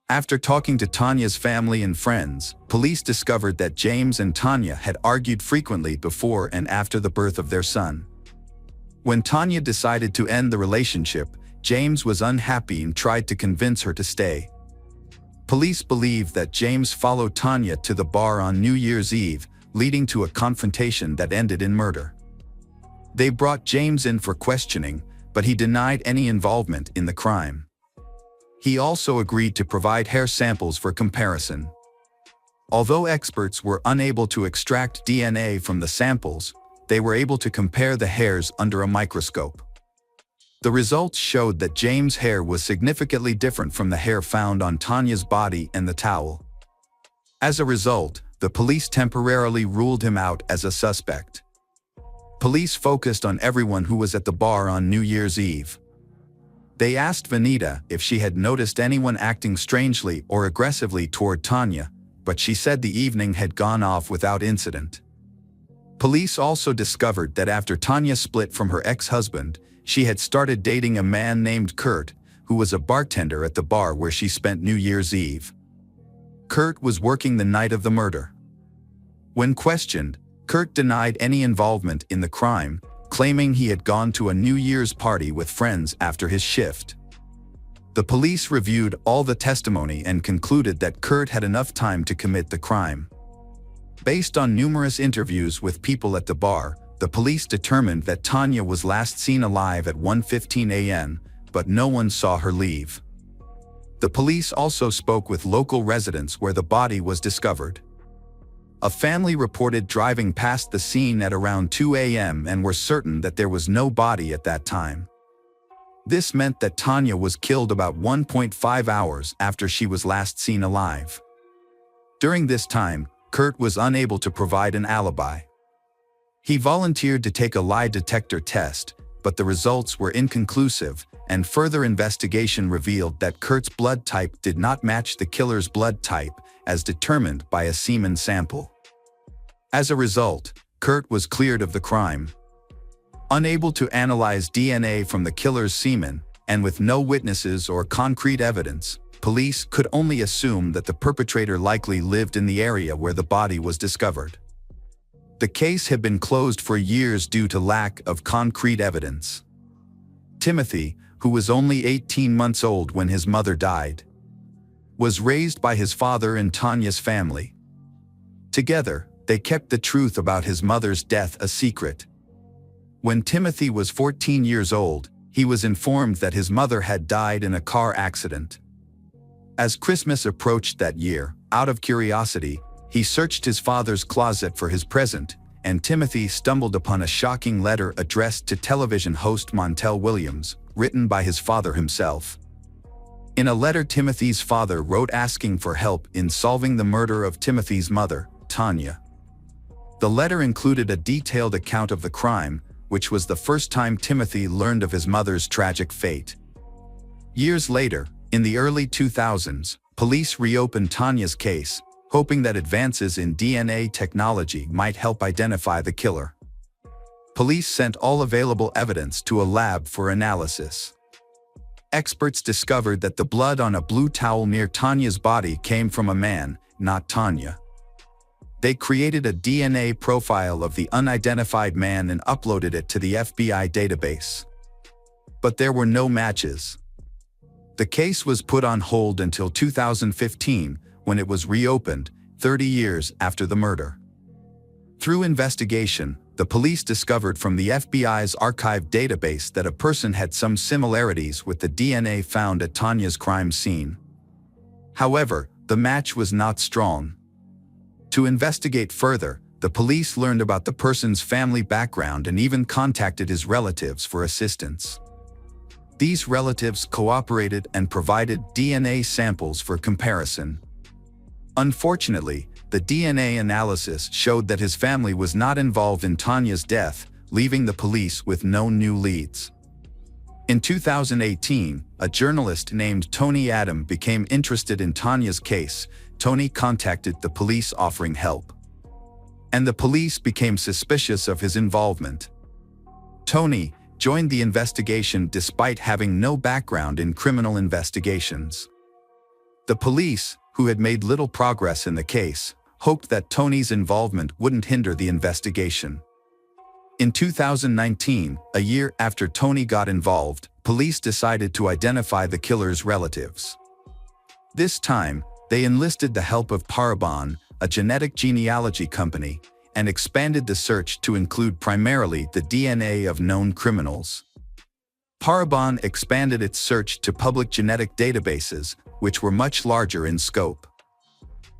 S1: After talking to Tanya's family and friends, police discovered that James and Tanya had argued frequently before and after the birth of their son. When Tanya decided to end the relationship, James was unhappy and tried to convince her to stay. Police believe that James followed Tanya to the bar on New Year's Eve, leading to a confrontation that ended in murder. They brought James in for questioning, but he denied any involvement in the crime. He also agreed to provide hair samples for comparison. Although experts were unable to extract DNA from the samples, they were able to compare the hairs under a microscope. The results showed that James' hair was significantly different from the hair found on Tanya's body and the towel. As a result, the police temporarily ruled him out as a suspect. Police focused on everyone who was at the bar on New Year's Eve. They asked Vanita if she had noticed anyone acting strangely or aggressively toward Tanya, but she said the evening had gone off without incident. Police also discovered that after Tanya split from her ex-husband, she had started dating a man named Kurt, who was a bartender at the bar where she spent New Year's Eve. Kurt was working the night of the murder. When questioned, Kurt denied any involvement in the crime, claiming he had gone to a New Year's party with friends after his shift. The police reviewed all the testimony and concluded that Kurt had enough time to commit the crime. Based on numerous interviews with people at the bar, the police determined that Tanya was last seen alive at 1:15 a.m., but no one saw her leave. The police also spoke with local residents where the body was discovered. A family reported driving past the scene at around 2 a.m. and were certain that there was no body at that time. This meant that Tanya was killed about 1.5 hours after she was last seen alive. During this time, Kurt was unable to provide an alibi. He volunteered to take a lie detector test, but the results were inconclusive, and further investigation revealed that Kurt's blood type did not match the killer's blood type, as determined by a semen sample. As a result, Kurt was cleared of the crime. Unable to analyze DNA from the killer's semen, and with no witnesses or concrete evidence, police could only assume that the perpetrator likely lived in the area where the body was discovered. The case had been closed for years due to lack of concrete evidence. Timothy, who was only 18 months old when his mother died, was raised by his father and Tanya's family. Together, they kept the truth about his mother's death a secret. When Timothy was 14 years old, he was informed that his mother had died in a car accident. As Christmas approached that year, out of curiosity, he searched his father's closet for his present, and Timothy stumbled upon a shocking letter addressed to television host Montel Williams, written by his father himself. In a letter, Timothy's father wrote asking for help in solving the murder of Timothy's mother, Tanya. The letter included a detailed account of the crime, which was the first time Timothy learned of his mother's tragic fate. Years later, in the early 2000s, police reopened Tanya's case, hoping that advances in DNA technology might help identify the killer. Police sent all available evidence to a lab for analysis. Experts discovered that the blood on a blue towel near Tanya's body came from a man, not Tanya. They created a DNA profile of the unidentified man and uploaded it to the FBI database. But there were no matches. The case was put on hold until 2015, when it was reopened, 30 years after the murder. Through investigation, the police discovered from the FBI's archive database that a person had some similarities with the DNA found at Tanya's crime scene. However, the match was not strong. To investigate further, the police learned about the person's family background and even contacted his relatives for assistance. These relatives cooperated and provided DNA samples for comparison. Unfortunately, the DNA analysis showed that his family was not involved in Tanya's death, leaving the police with no new leads. In 2018, a journalist named Tony Adam became interested in Tanya's case. Tony contacted the police offering help, and the police became suspicious of his involvement. Tony joined the investigation despite having no background in criminal investigations. The police, who had made little progress in the case, hoped that Tony's involvement wouldn't hinder the investigation. In 2019, a year after Tony got involved, police decided to identify the killer's relatives. This time, they enlisted the help of Parabon, a genetic genealogy company, and expanded the search to include primarily the DNA of known criminals. Parabon expanded its search to public genetic databases, which were much larger in scope.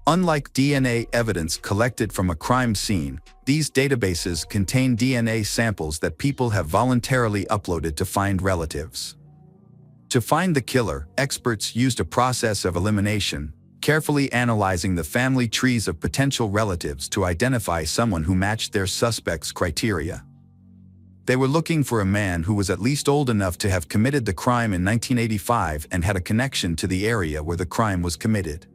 S1: Unlike DNA evidence collected from a crime scene, these databases contain DNA samples that people have voluntarily uploaded to find relatives. To find the killer, experts used a process of elimination, carefully analyzing the family trees of potential relatives to identify someone who matched their suspect's criteria. They were looking for a man who was at least old enough to have committed the crime in 1985 and had a connection to the area where the crime was committed.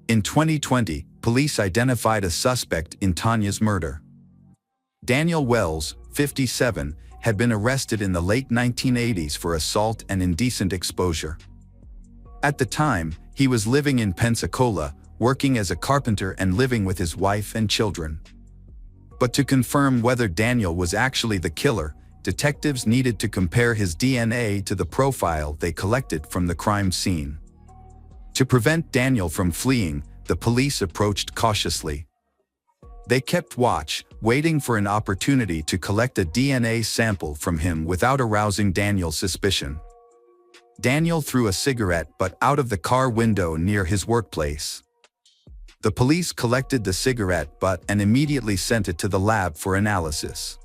S1: In 2020, police identified a suspect in Tanya's murder. Daniel Wells, 57, had been arrested in the late 1980s for assault and indecent exposure. At the time, he was living in Pensacola, working as a carpenter and living with his wife and children. But to confirm whether Daniel was actually the killer, detectives needed to compare his DNA to the profile they collected from the crime scene. To prevent Daniel from fleeing, the police approached cautiously. They kept watch, waiting for an opportunity to collect a DNA sample from him without arousing Daniel's suspicion. Daniel threw a cigarette butt out of the car window near his workplace. The police collected the cigarette butt and immediately sent it to the lab for analysis.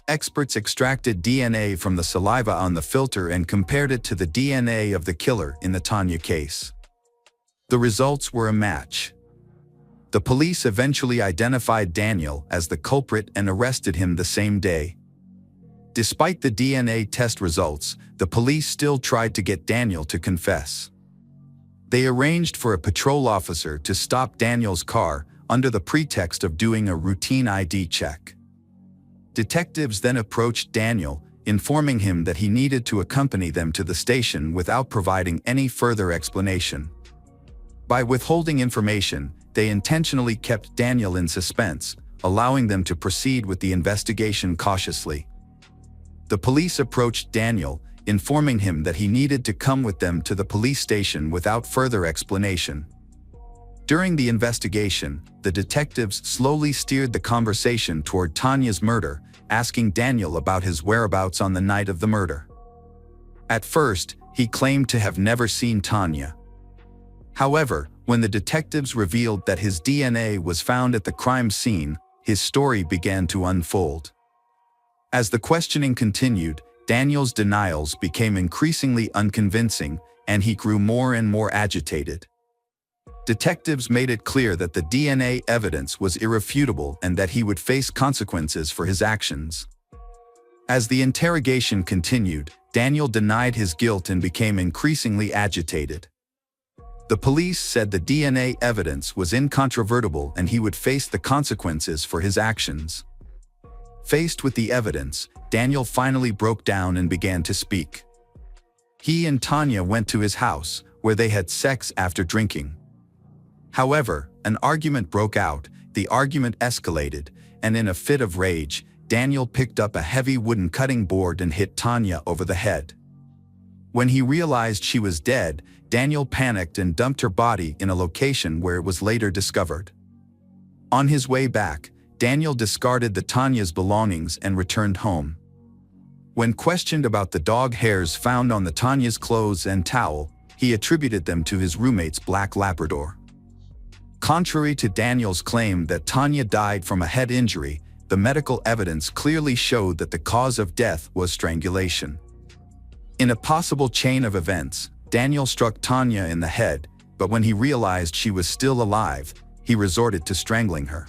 S1: Experts extracted DNA from the saliva on the filter and compared it to the DNA of the killer in the Tanya case. The results were a match. The police eventually identified Daniel as the culprit and arrested him the same day. Despite the DNA test results, the police still tried to get Daniel to confess. They arranged for a patrol officer to stop Daniel's car under the pretext of doing a routine ID check. Detectives then approached Daniel, informing him that he needed to accompany them to the station without providing any further explanation. By withholding information, they intentionally kept Daniel in suspense, allowing them to proceed with the investigation cautiously. The police approached Daniel, informing him that he needed to come with them to the police station without further explanation. During the investigation, the detectives slowly steered the conversation toward Tanya's murder, asking Daniel about his whereabouts on the night of the murder. At first, he claimed to have never seen Tanya. However, when the detectives revealed that his DNA was found at the crime scene, his story began to unfold. As the questioning continued, Daniel's denials became increasingly unconvincing, and he grew more and more agitated. Detectives made it clear that the DNA evidence was irrefutable and that he would face consequences for his actions. As the interrogation continued, Daniel denied his guilt and became increasingly agitated. The police said the DNA evidence was incontrovertible and he would face the consequences for his actions. Faced with the evidence, Daniel finally broke down and began to speak. He and Tanya went to his house, where they had sex after drinking. However, an argument broke out, the argument escalated, and in a fit of rage, Daniel picked up a heavy wooden cutting board and hit Tanya over the head. When he realized she was dead, Daniel panicked and dumped her body in a location where it was later discovered. On his way back, Daniel discarded the Tanya's belongings and returned home. When questioned about the dog hairs found on the Tanya's clothes and towel, he attributed them to his roommate's black Labrador. Contrary to Daniel's claim that Tanya died from a head injury, the medical evidence clearly showed that the cause of death was strangulation. In a possible chain of events, Daniel struck Tanya in the head, but when he realized she was still alive, he resorted to strangling her.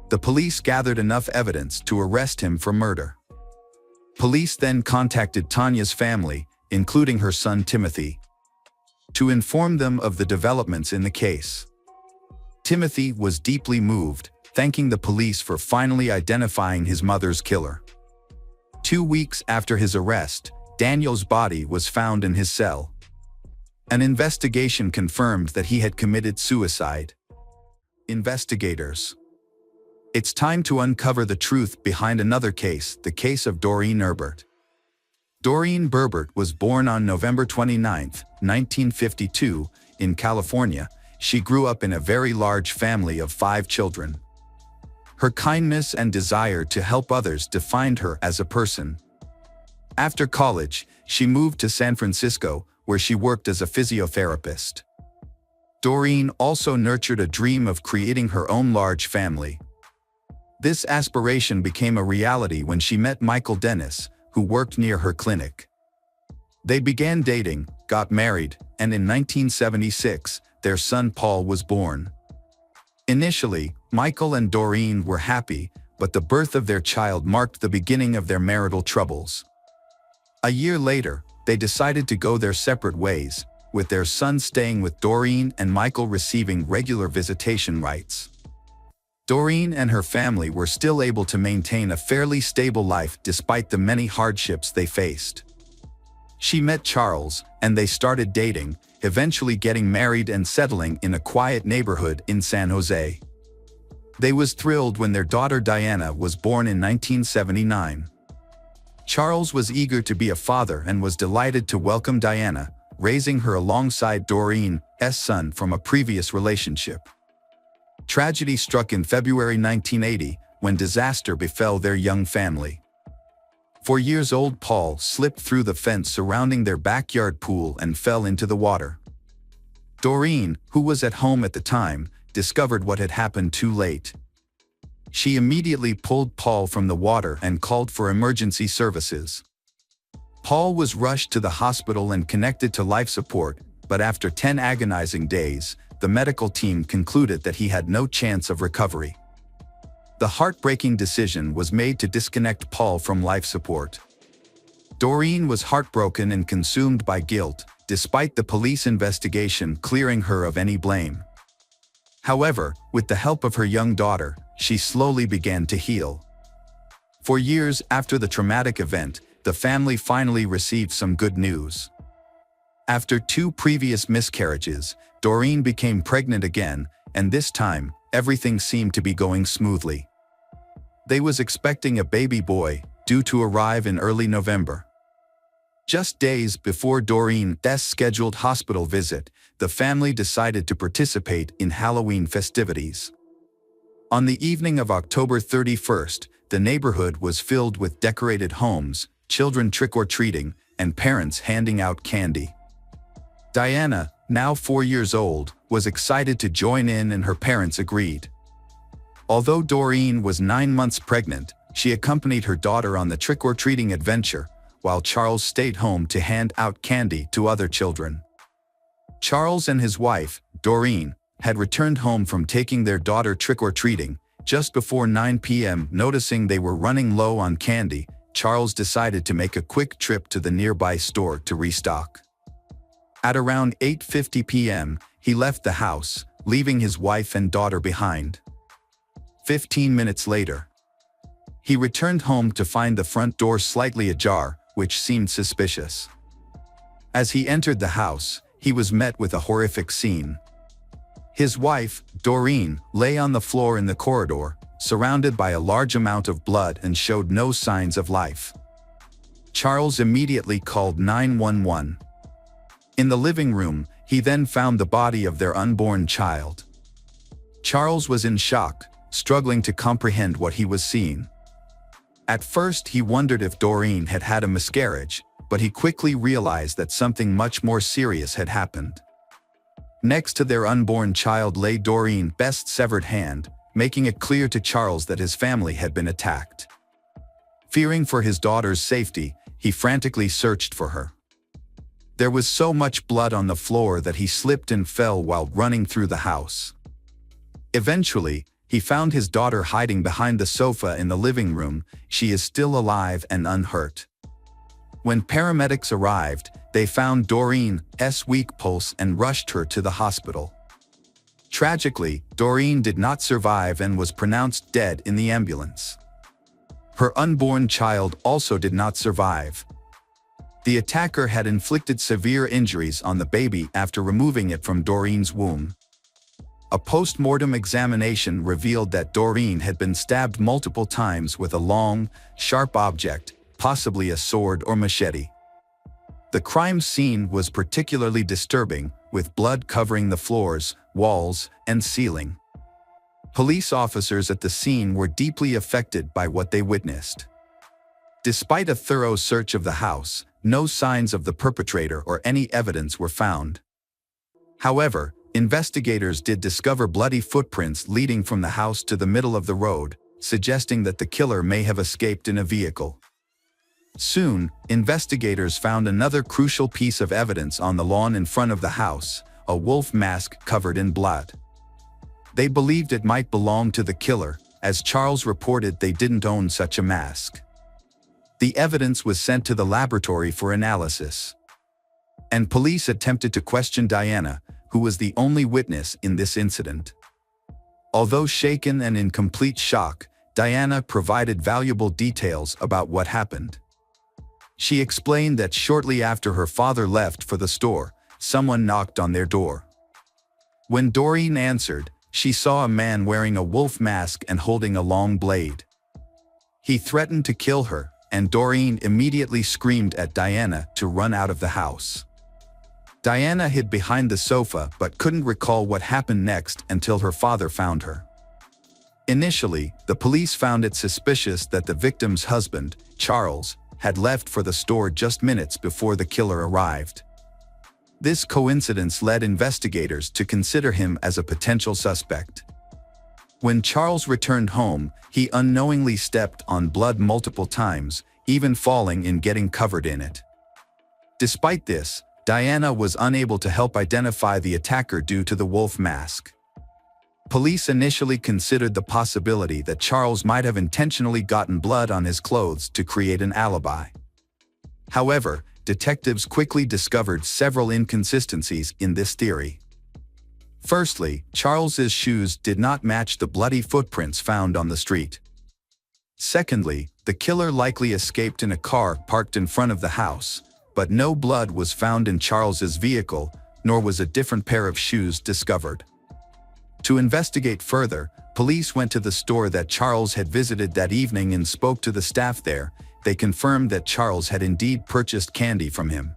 S1: The police gathered enough evidence to arrest him for murder. Police then contacted Tanya's family, including her son Timothy, to inform them of the developments in the case. Timothy was deeply moved, thanking the police for finally identifying his mother's killer. 2 weeks after his arrest, Daniel's body was found in his cell. An investigation confirmed that he had committed suicide. Investigators: It's time to uncover the truth behind another case, the case of Doreen Herbert. Doreen Herbert was born on November 29, 1952, in California. She grew up in a very large family of 5 children. Her kindness and desire to help others defined her as a person. After college, she moved to San Francisco, where she worked as a physiotherapist. Doreen also nurtured a dream of creating her own large family. This aspiration became a reality when she met Michael Dennis, who worked near her clinic. They began dating, got married, and in 1976, their son Paul was born. Initially, Michael and Doreen were happy, but the birth of their child marked the beginning of their marital troubles. A year later, they decided to go their separate ways, with their son staying with Doreen and Michael receiving regular visitation rights. Doreen and her family were still able to maintain a fairly stable life despite the many hardships they faced. She met Charles, and they started dating, eventually getting married and settling in a quiet neighborhood in San Jose. They was thrilled when their daughter Diana was born in 1979. Charles was eager to be a father and was delighted to welcome Diana, raising her alongside Doreen's son from a previous relationship. Tragedy struck in February 1980 when disaster befell their young family. 4-year-old Paul slipped through the fence surrounding their backyard pool and fell into the water. Doreen, who was at home at the time, discovered what had happened too late. She immediately pulled Paul from the water and called for emergency services. Paul was rushed to the hospital and connected to life support, but after 10 agonizing days, the medical team concluded that he had no chance of recovery. The heartbreaking decision was made to disconnect Paul from life support. Doreen was heartbroken and consumed by guilt, despite the police investigation clearing her of any blame. However, with the help of her young daughter, she slowly began to heal. For years after the traumatic event, the family finally received some good news. After 2 previous miscarriages, Doreen became pregnant again, and this time, everything seemed to be going smoothly. They was expecting a baby boy, due to arrive in early November. Just days before Doreen's scheduled hospital visit, the family decided to participate in Halloween festivities. On the evening of October 31st, the neighborhood was filled with decorated homes, children trick-or-treating, and parents handing out candy. Diana, now 4 years old, was excited to join in and her parents agreed. Although Doreen was 9 months pregnant, she accompanied her daughter on the trick-or-treating adventure, while Charles stayed home to hand out candy to other children. Charles and his wife, Doreen, had returned home from taking their daughter trick-or-treating. Just before 9 p.m., noticing they were running low on candy, Charles decided to make a quick trip to the nearby store to restock. At around 8:50 p.m., he left the house, leaving his wife and daughter behind. 15 minutes later, he returned home to find the front door slightly ajar, which seemed suspicious. As he entered the house, he was met with a horrific scene. His wife, Doreen, lay on the floor in the corridor, surrounded by a large amount of blood and showed no signs of life. Charles immediately called 911. In the living room, he then found the body of their unborn child. Charles was in shock, struggling to comprehend what he was seeing. At first, he wondered if Doreen had had a miscarriage, but he quickly realized that something much more serious had happened. Next to their unborn child lay Doreen's severed hand, making it clear to Charles that his family had been attacked. Fearing for his daughter's safety, he frantically searched for her. There was so much blood on the floor that he slipped and fell while running through the house. Eventually, he found his daughter hiding behind the sofa in the living room. She is still alive and unhurt. When paramedics arrived, they found Doreen's weak pulse and rushed her to the hospital. Tragically, Doreen did not survive and was pronounced dead in the ambulance. Her unborn child also did not survive. The attacker had inflicted severe injuries on the baby after removing it from Doreen's womb. A post-mortem examination revealed that Doreen had been stabbed multiple times with a long, sharp object, possibly a sword or machete. The crime scene was particularly disturbing, with blood covering the floors, walls, and ceiling. Police officers at the scene were deeply affected by what they witnessed. Despite a thorough search of the house, no signs of the perpetrator or any evidence were found. However, investigators did discover bloody footprints leading from the house to the middle of the road, suggesting that the killer may have escaped in a vehicle. Soon, investigators found another crucial piece of evidence on the lawn in front of the house, a wolf mask covered in blood. They believed it might belong to the killer, as Charles reported they didn't own such a mask. The evidence was sent to the laboratory for analysis, and police attempted to question Diana, who was the only witness in this incident. Although shaken and in complete shock, Diana provided valuable details about what happened. She explained that shortly after her father left for the store, someone knocked on their door. When Doreen answered, she saw a man wearing a wolf mask and holding a long blade. He threatened to kill her, and Doreen immediately screamed at Diana to run out of the house. Diana hid behind the sofa but couldn't recall what happened next until her father found her. Initially, the police found it suspicious that the victim's husband, Charles, had left for the store just minutes before the killer arrived. This coincidence led investigators to consider him as a potential suspect. When Charles returned home, he unknowingly stepped on blood multiple times, even falling and getting covered in it. Despite this, Diana was unable to help identify the attacker due to the wolf mask. Police initially considered the possibility that Charles might have intentionally gotten blood on his clothes to create an alibi. However, detectives quickly discovered several inconsistencies in this theory. Firstly, Charles's shoes did not match the bloody footprints found on the street. Secondly, the killer likely escaped in a car parked in front of the house, but no blood was found in Charles's vehicle, nor was a different pair of shoes discovered. To investigate further, police went to the store that Charles had visited that evening and spoke to the staff there. They confirmed that Charles had indeed purchased candy from him.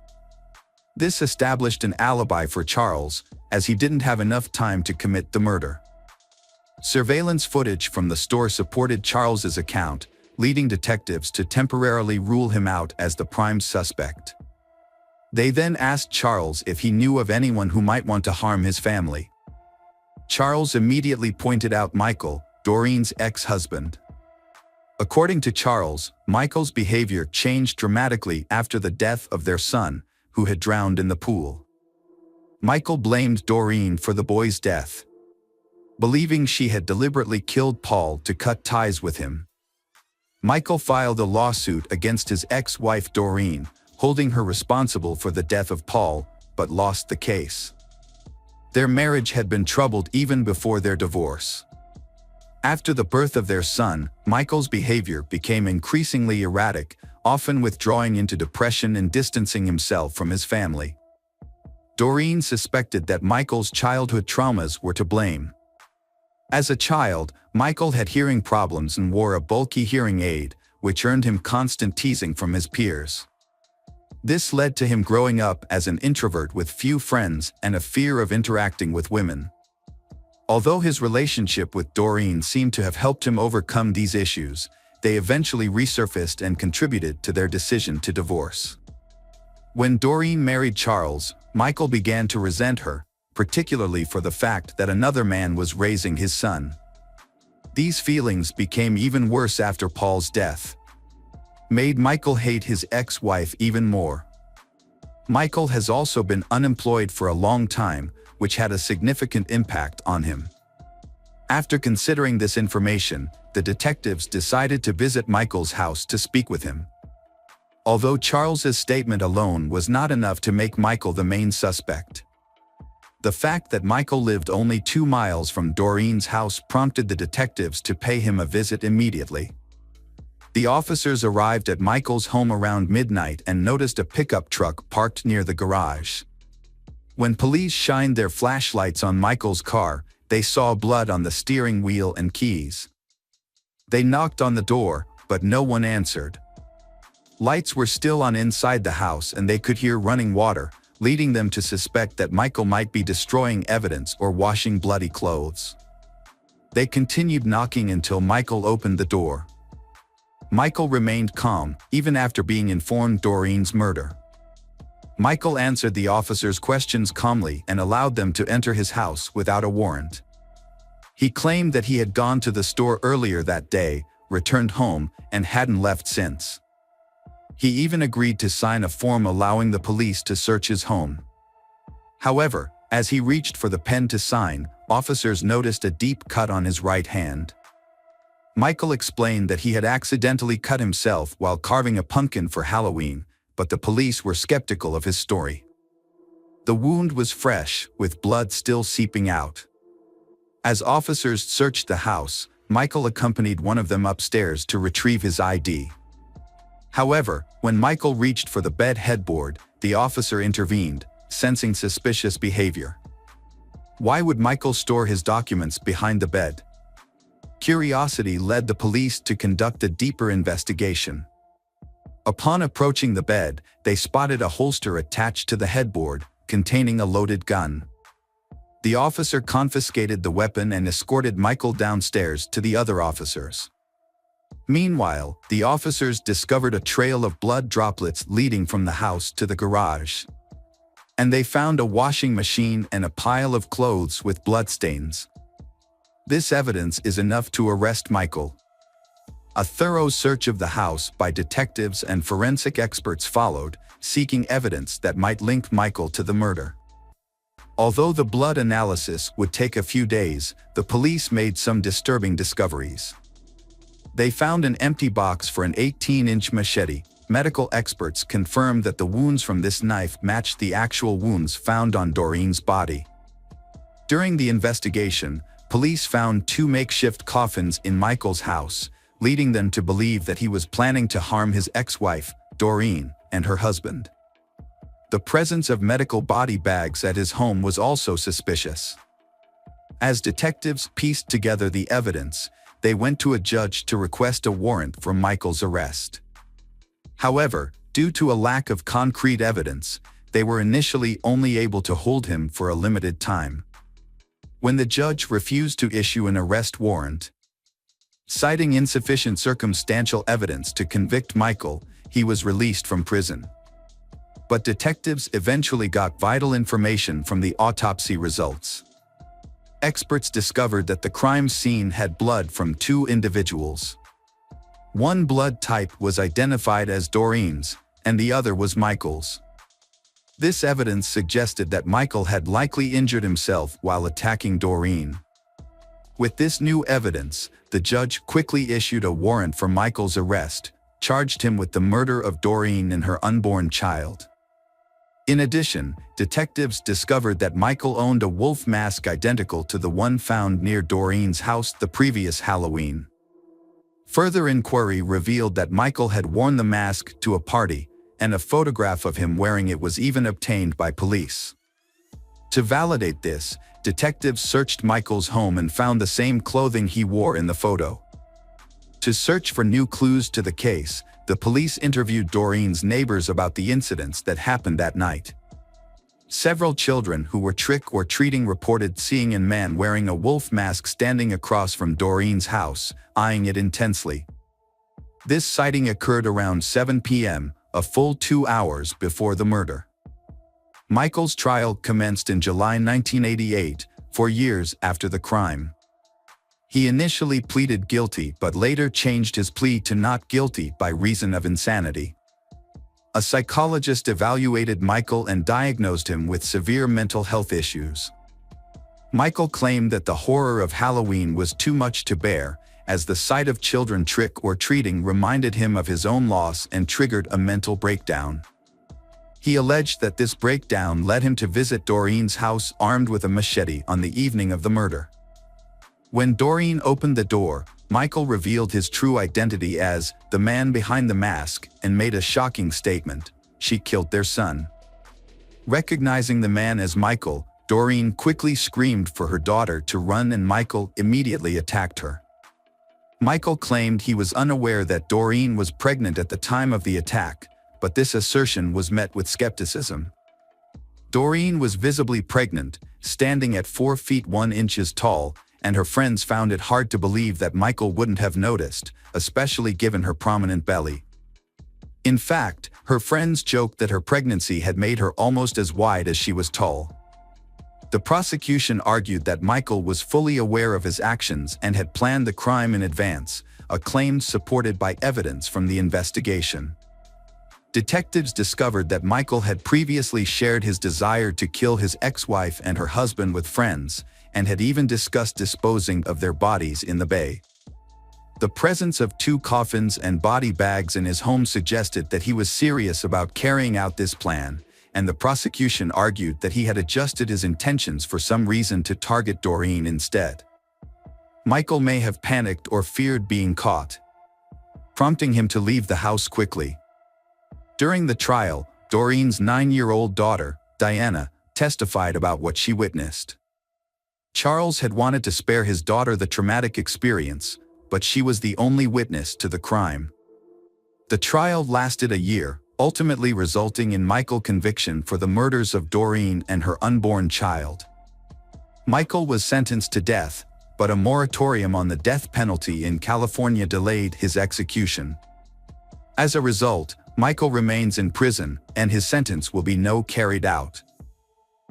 S1: This established an alibi for Charles, as he didn't have enough time to commit the murder. Surveillance footage from the store supported Charles's account, leading detectives to temporarily rule him out as the prime suspect. They then asked Charles if he knew of anyone who might want to harm his family. Charles immediately pointed out Michael, Doreen's ex-husband. According to Charles, Michael's behavior changed dramatically after the death of their son, who had drowned in the pool. Michael blamed Doreen for the boy's death, believing she had deliberately killed Paul to cut ties with him. Michael filed a lawsuit against his ex-wife Doreen, holding her responsible for the death of Paul, but lost the case. Their marriage had been troubled even before their divorce. After the birth of their son, Michael's behavior became increasingly erratic, often withdrawing into depression and distancing himself from his family. Doreen suspected that Michael's childhood traumas were to blame. As a child, Michael had hearing problems and wore a bulky hearing aid, which earned him constant teasing from his peers. This led to him growing up as an introvert with few friends and a fear of interacting with women. Although his relationship with Doreen seemed to have helped him overcome these issues, they eventually resurfaced and contributed to their decision to divorce. When Doreen married Charles, Michael began to resent her, particularly for the fact that another man was raising his son. These feelings became even worse after Paul's death, made Michael hate his ex-wife even more. Michael has also been unemployed for a long time, which had a significant impact on him. After considering this information, the detectives decided to visit Michael's house to speak with him. Although Charles's statement alone was not enough to make Michael the main suspect, the fact that Michael lived only 2 miles from Doreen's house prompted the detectives to pay him a visit immediately. The officers arrived at Michael's home around midnight and noticed a pickup truck parked near the garage. When police shined their flashlights on Michael's car, they saw blood on the steering wheel and keys. They knocked on the door, but no one answered. Lights were still on inside the house and they could hear running water, leading them to suspect that Michael might be destroying evidence or washing bloody clothes. They continued knocking until Michael opened the door. Michael remained calm, even after being informed Doreen's murder. Michael answered the officers' questions calmly and allowed them to enter his house without a warrant. He claimed that he had gone to the store earlier that day, returned home, and hadn't left since. He even agreed to sign a form allowing the police to search his home. However, as he reached for the pen to sign, officers noticed a deep cut on his right hand. Michael explained that he had accidentally cut himself while carving a pumpkin for Halloween, but the police were skeptical of his story. The wound was fresh, with blood still seeping out. As officers searched the house, Michael accompanied one of them upstairs to retrieve his ID. However, when Michael reached for the bed headboard, the officer intervened, sensing suspicious behavior. Why would Michael store his documents behind the bed? Curiosity led the police to conduct a deeper investigation. Upon approaching the bed, they spotted a holster attached to the headboard, containing a loaded gun. The officer confiscated the weapon and escorted Michael downstairs to the other officers. Meanwhile, the officers discovered a trail of blood droplets leading from the house to the garage. And they found a washing machine and a pile of clothes with bloodstains. This evidence is enough to arrest Michael. A thorough search of the house by detectives and forensic experts followed, seeking evidence that might link Michael to the murder. Although the blood analysis would take a few days, the police made some disturbing discoveries. They found an empty box for an 18-inch machete. Medical experts confirmed that the wounds from this knife matched the actual wounds found on Doreen's body. During the investigation, police found 2 makeshift coffins in Michael's house, leading them to believe that he was planning to harm his ex-wife, Doreen, and her husband. The presence of medical body bags at his home was also suspicious. As detectives pieced together the evidence, they went to a judge to request a warrant for Michael's arrest. However, due to a lack of concrete evidence, they were initially only able to hold him for a limited time. When the judge refused to issue an arrest warrant, citing insufficient circumstantial evidence to convict Michael, he was released from prison. But detectives eventually got vital information from the autopsy results. Experts discovered that the crime scene had blood from 2 individuals. One blood type was identified as Doreen's, and the other was Michael's. This evidence suggested that Michael had likely injured himself while attacking Doreen. With this new evidence, the judge quickly issued a warrant for Michael's arrest, charged him with the murder of Doreen and her unborn child. In addition, detectives discovered that Michael owned a wolf mask identical to the one found near Doreen's house the previous Halloween. Further inquiry revealed that Michael had worn the mask to a party, and a photograph of him wearing it was even obtained by police. To validate this, detectives searched Michael's home and found the same clothing he wore in the photo. To search for new clues to the case, the police interviewed Doreen's neighbors about the incidents that happened that night. Several children who were trick-or-treating reported seeing a man wearing a wolf mask standing across from Doreen's house, eyeing it intensely. This sighting occurred around 7 p.m., a full 2 hours before the murder. Michael's trial commenced in July 1988, 4 years after the crime. He initially pleaded guilty but later changed his plea to not guilty by reason of insanity. A psychologist evaluated Michael and diagnosed him with severe mental health issues. Michael claimed that the horror of Halloween was too much to bear, as the sight of children trick-or-treating reminded him of his own loss and triggered a mental breakdown. He alleged that this breakdown led him to visit Doreen's house armed with a machete on the evening of the murder. When Doreen opened the door, Michael revealed his true identity as the man behind the mask and made a shocking statement: she killed their son. Recognizing the man as Michael, Doreen quickly screamed for her daughter to run and Michael immediately attacked her. Michael claimed he was unaware that Doreen was pregnant at the time of the attack, but this assertion was met with skepticism. Doreen was visibly pregnant, standing at 4 feet 1 inches tall, and her friends found it hard to believe that Michael wouldn't have noticed, especially given her prominent belly. In fact, her friends joked that her pregnancy had made her almost as wide as she was tall. The prosecution argued that Michael was fully aware of his actions and had planned the crime in advance, a claim supported by evidence from the investigation. Detectives discovered that Michael had previously shared his desire to kill his ex-wife and her husband with friends, and had even discussed disposing of their bodies in the bay. The presence of 2 coffins and body bags in his home suggested that he was serious about carrying out this plan, and the prosecution argued that he had adjusted his intentions for some reason to target Doreen instead. Michael may have panicked or feared being caught, prompting him to leave the house quickly. During the trial, Doreen's 9-year-old daughter, Diana, testified about what she witnessed. Charles had wanted to spare his daughter the traumatic experience, but she was the only witness to the crime. The trial lasted a year, ultimately resulting in Michael's conviction for the murders of Doreen and her unborn child. Michael was sentenced to death, but a moratorium on the death penalty in California delayed his execution. As a result, Michael remains in prison, and his sentence will be carried out.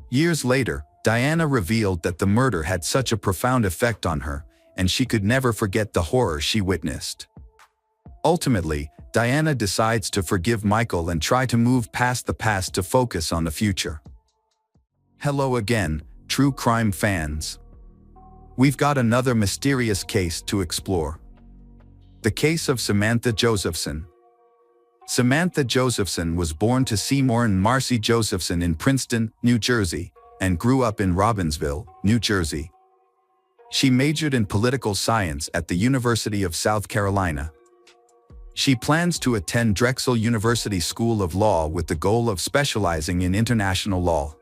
S1: Years later, Diana revealed that the murder had such a profound effect on her, and she could never forget the horror she witnessed. Ultimately, Diana decides to forgive Michael and try to move past the past to focus on the future. Hello again, true crime fans. We've got another mysterious case to explore. The case of Samantha Josephson. Samantha Josephson was born to Seymour and Marcy Josephson in Princeton, New Jersey, and grew up in Robbinsville, New Jersey. She majored in political science at the University of South Carolina. She plans to attend Drexel University School of Law with the goal of specializing in international law.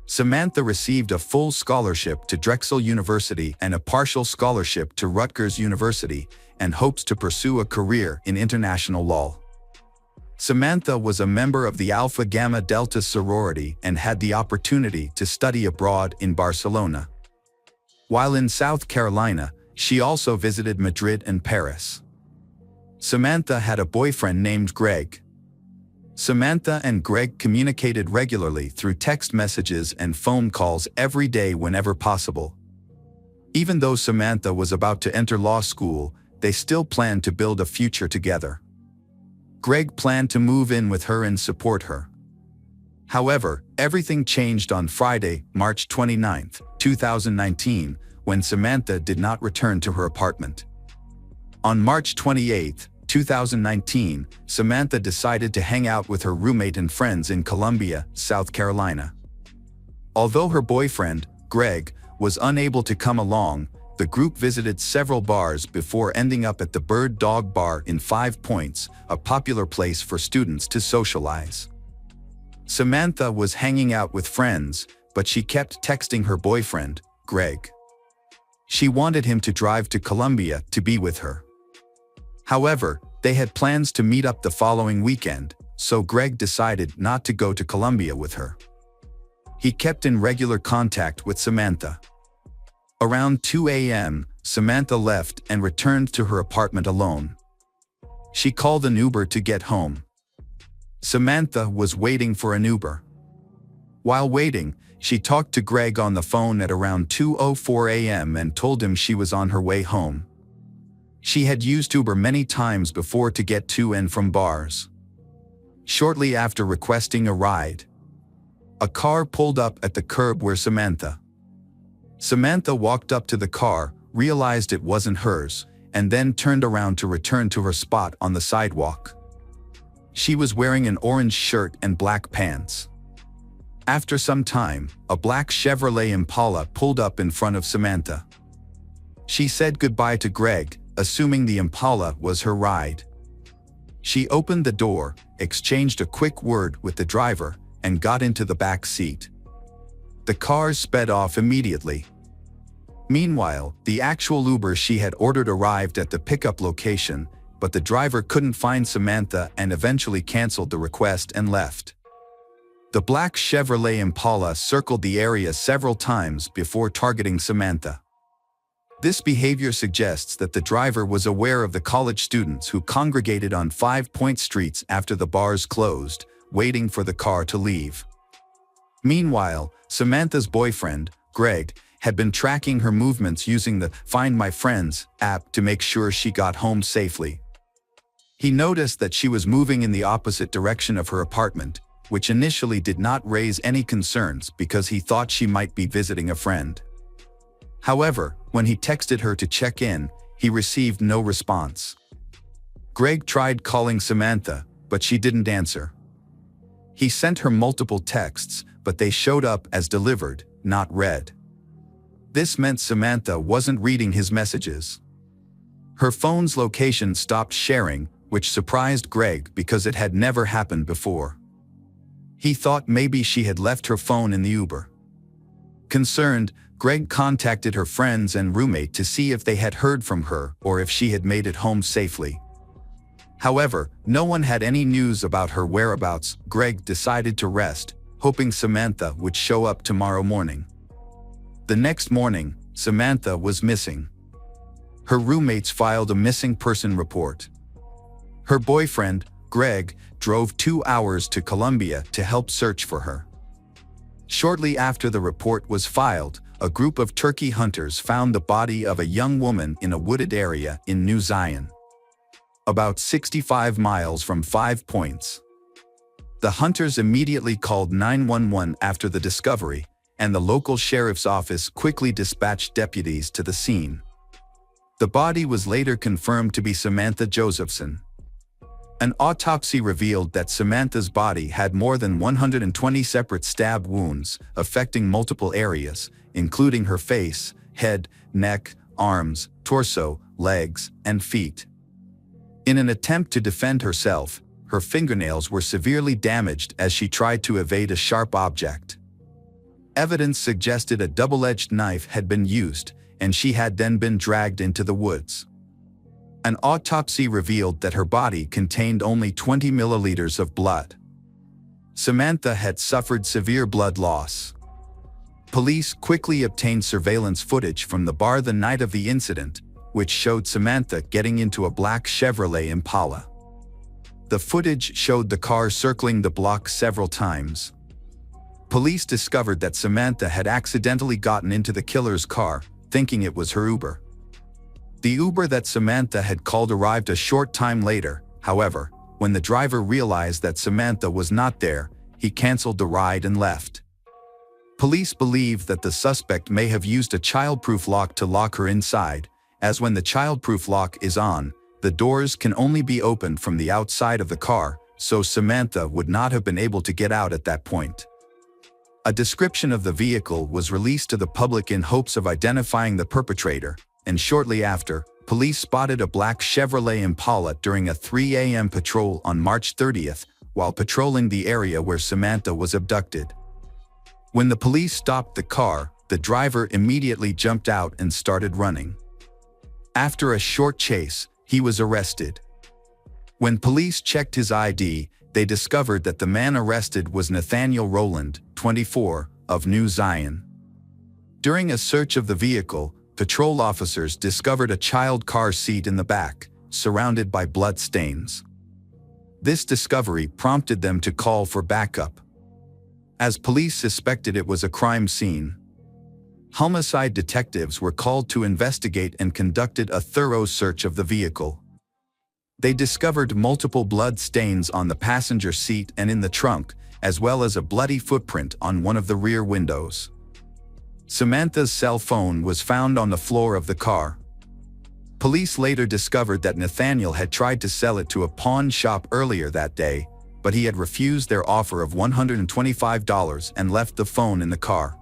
S1: Samantha received a full scholarship to Drexel University and a partial scholarship to Rutgers University, and hopes to pursue a career in international law. Samantha was a member of the Alpha Gamma Delta sorority and had the opportunity to study abroad in Barcelona. While in South Carolina, she also visited Madrid and Paris. Samantha had a boyfriend named Greg. Samantha and Greg communicated regularly through text messages and phone calls every day whenever possible. Even though Samantha was about to enter law school, they still planned to build a future together. Greg planned to move in with her and support her. However, everything changed on Friday, March 29, 2019, when Samantha did not return to her apartment. On March 28, 2019, Samantha decided to hang out with her roommate and friends in Columbia, South Carolina. Although her boyfriend, Greg, was unable to come along, the group visited several bars before ending up at the Bird Dog Bar in 5 Points, a popular place for students to socialize. Samantha was hanging out with friends, but she kept texting her boyfriend, Greg. She wanted him to drive to Columbia to be with her. However, they had plans to meet up the following weekend, so Greg decided not to go to Columbia with her. He kept in regular contact with Samantha. Around 2 a.m., Samantha left and returned to her apartment alone. She called an Uber to get home. Samantha was waiting for an Uber. While waiting, she talked to Greg on the phone at around 2:04 a.m. and told him she was on her way home. She had used Uber many times before to get to and from bars. Shortly after requesting a ride, a car pulled up at the curb where Samantha walked up to the car, realized it wasn't hers, and then turned around to return to her spot on the sidewalk. She was wearing an orange shirt and black pants. After some time, a black Chevrolet Impala pulled up in front of Samantha. She said goodbye to Greg, assuming the Impala was her ride. She opened the door, exchanged a quick word with the driver, and got into the back seat. The car sped off immediately. Meanwhile, the actual Uber she had ordered arrived at the pickup location, but the driver couldn't find Samantha and eventually canceled the request and left. The black Chevrolet Impala circled the area several times before targeting Samantha. This behavior suggests that the driver was aware of the college students who congregated on 5 Point streets after the bars closed, waiting for the car to leave. Meanwhile, Samantha's boyfriend, Greg, had been tracking her movements using the Find My Friends app to make sure she got home safely. He noticed that she was moving in the opposite direction of her apartment, which initially did not raise any concerns because he thought she might be visiting a friend. However, when he texted her to check in, He received no response. Greg tried calling Samantha, but she didn't answer. He sent her multiple texts, but they showed up as delivered, not read. This meant Samantha wasn't reading his messages. Her phone's location stopped sharing, which surprised Greg because it had never happened before. He thought maybe she had left her phone in the Uber. Concerned, Greg contacted her friends and roommate to see if they had heard from her or if she had made it home safely. However, no one had any news about her whereabouts. Greg decided to rest, hoping Samantha would show up tomorrow morning. The next morning, Samantha was missing. Her roommates filed a missing person report. Her boyfriend, Greg, drove 2 hours to Colombia to help search for her. Shortly after the report was filed, a group of turkey hunters found the body of a young woman in a wooded area in New Zion, about 65 miles from 5 Points. The hunters immediately called 911 after the discovery, and the local sheriff's office quickly dispatched deputies to the scene. The body was later confirmed to be Samantha Josephson. An autopsy revealed that Samantha's body had more than 120 separate stab wounds affecting multiple areas, including her face, head, neck, arms, torso, legs, and feet. In an attempt to defend herself, her fingernails were severely damaged as she tried to evade a sharp object. Evidence suggested a double-edged knife had been used, and she had then been dragged into the woods. An autopsy revealed that her body contained only 20 milliliters of blood. Samantha had suffered severe blood loss. Police quickly obtained surveillance footage from the bar the night of the incident, which showed Samantha getting into a black Chevrolet Impala. The footage showed the car circling the block several times. Police discovered that Samantha had accidentally gotten into the killer's car, thinking it was her Uber. The Uber that Samantha had called arrived a short time later. However, when the driver realized that Samantha was not there, he canceled the ride and left. Police believe that the suspect may have used a childproof lock to lock her inside, as when the childproof lock is on, the doors can only be opened from the outside of the car, so Samantha would not have been able to get out at that point. A description of the vehicle was released to the public in hopes of identifying the perpetrator, and shortly after, police spotted a black Chevrolet Impala during a 3 a.m. patrol on March 30th while patrolling the area where Samantha was abducted. When the police stopped the car, the driver immediately jumped out and started running. After a short chase, he was arrested. When police checked his ID, they discovered that the man arrested was Nathaniel Rowland, 24, of New Zion. During a search of the vehicle, patrol officers discovered a child car seat in the back, surrounded by blood stains. This discovery prompted them to call for backup. As police suspected it was a crime scene, homicide detectives were called to investigate and conducted a thorough search of the vehicle. They discovered multiple blood stains on the passenger seat and in the trunk, as well as a bloody footprint on one of the rear windows. Samantha's cell phone was found on the floor of the car. Police later discovered that Nathaniel had tried to sell it to a pawn shop earlier that day, but he had refused their offer of $125 and left the phone in the car.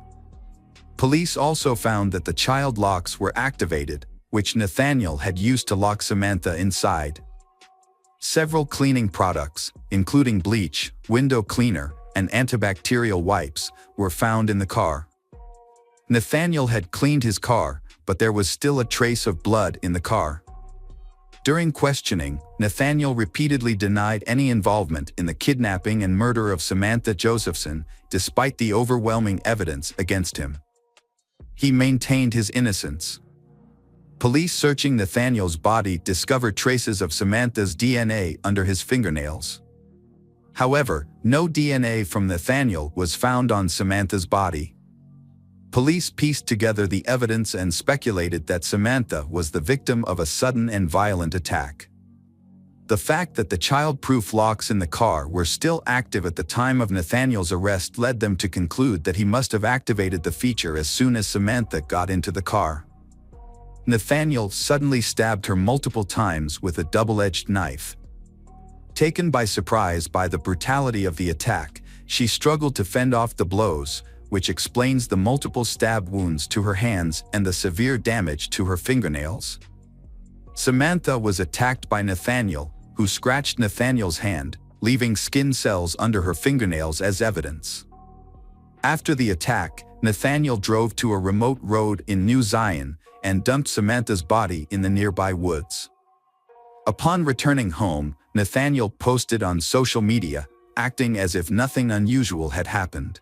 S1: Police also found that the child locks were activated, which Nathaniel had used to lock Samantha inside. Several cleaning products, including bleach, window cleaner, and antibacterial wipes, were found in the car. Nathaniel had cleaned his car, but there was still a trace of blood in the car. During questioning, Nathaniel repeatedly denied any involvement in the kidnapping and murder of Samantha Josephson, despite the overwhelming evidence against him. He maintained his innocence. Police searching Nathaniel's body discovered traces of Samantha's DNA under his fingernails. However, no DNA from Nathaniel was found on Samantha's body. Police pieced together the evidence and speculated that Samantha was the victim of a sudden and violent attack. The fact that the child-proof locks in the car were still active at the time of Nathaniel's arrest led them to conclude that he must have activated the feature as soon as Samantha got into the car. Nathaniel suddenly stabbed her multiple times with a double-edged knife. Taken by surprise by the brutality of the attack, she struggled to fend off the blows, which explains the multiple stab wounds to her hands and the severe damage to her fingernails. Samantha was attacked by Nathaniel, who scratched Nathaniel's hand, leaving skin cells under her fingernails as evidence. After the attack, Nathaniel drove to a remote road in New Zion and dumped Samantha's body in the nearby woods. Upon returning home, Nathaniel posted on social media, acting as if nothing unusual had happened.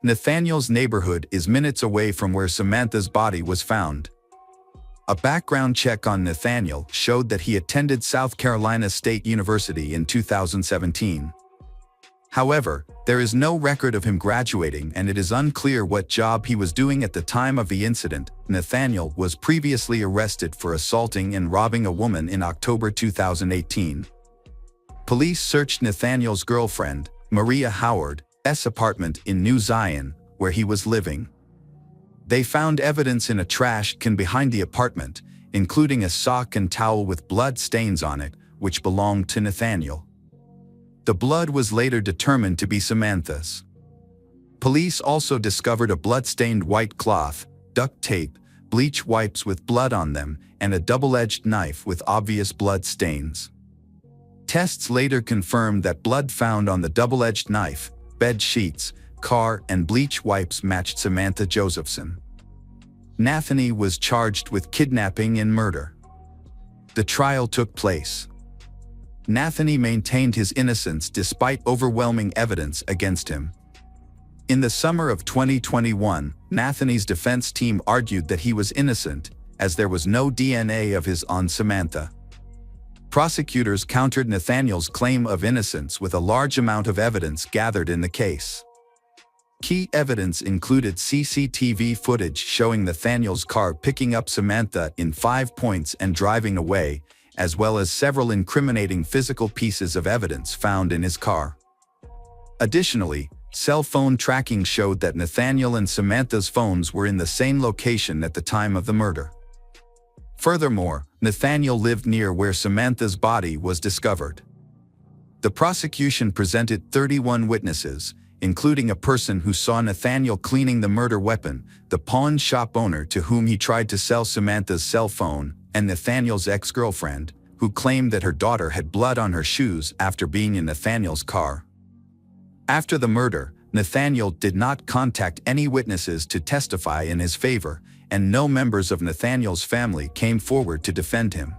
S1: Nathaniel's neighborhood is minutes away from where Samantha's body was found. A background check on Nathaniel showed that he attended South Carolina State University in 2017. However, there is no record of him graduating, and it is unclear what job he was doing at the time of the incident. Nathaniel was previously arrested for assaulting and robbing a woman in October 2018. Police searched Nathaniel's girlfriend, Maria Howard's apartment in New Zion, where he was living. They found evidence in a trash can behind the apartment, including a sock and towel with blood stains on it, which belonged to Nathaniel. The blood was later determined to be Samantha's. Police also discovered a blood-stained white cloth, duct tape, bleach wipes with blood on them, and a double-edged knife with obvious blood stains. Tests later confirmed that blood found on the double-edged knife, bed sheets, car, and bleach wipes matched Samantha Josephson. Nathaniel was charged with kidnapping and murder. The trial took place. Nathaniel maintained his innocence despite overwhelming evidence against him. In the summer of 2021, Nathaniel's defense team argued that he was innocent, as there was no DNA of his on Samantha. Prosecutors countered Nathaniel's claim of innocence with a large amount of evidence gathered in the case. Key evidence included CCTV footage showing Nathaniel's car picking up Samantha in 5 points and driving away, as well as several incriminating physical pieces of evidence found in his car. Additionally, cell phone tracking showed that Nathaniel and Samantha's phones were in the same location at the time of the murder. Furthermore, Nathaniel lived near where Samantha's body was discovered. The prosecution presented 31 witnesses, including a person who saw Nathaniel cleaning the murder weapon, the pawn shop owner to whom he tried to sell Samantha's cell phone, and Nathaniel's ex-girlfriend, who claimed that her daughter had blood on her shoes after being in Nathaniel's car. After the murder, Nathaniel did not contact any witnesses to testify in his favor, and no members of Nathaniel's family came forward to defend him.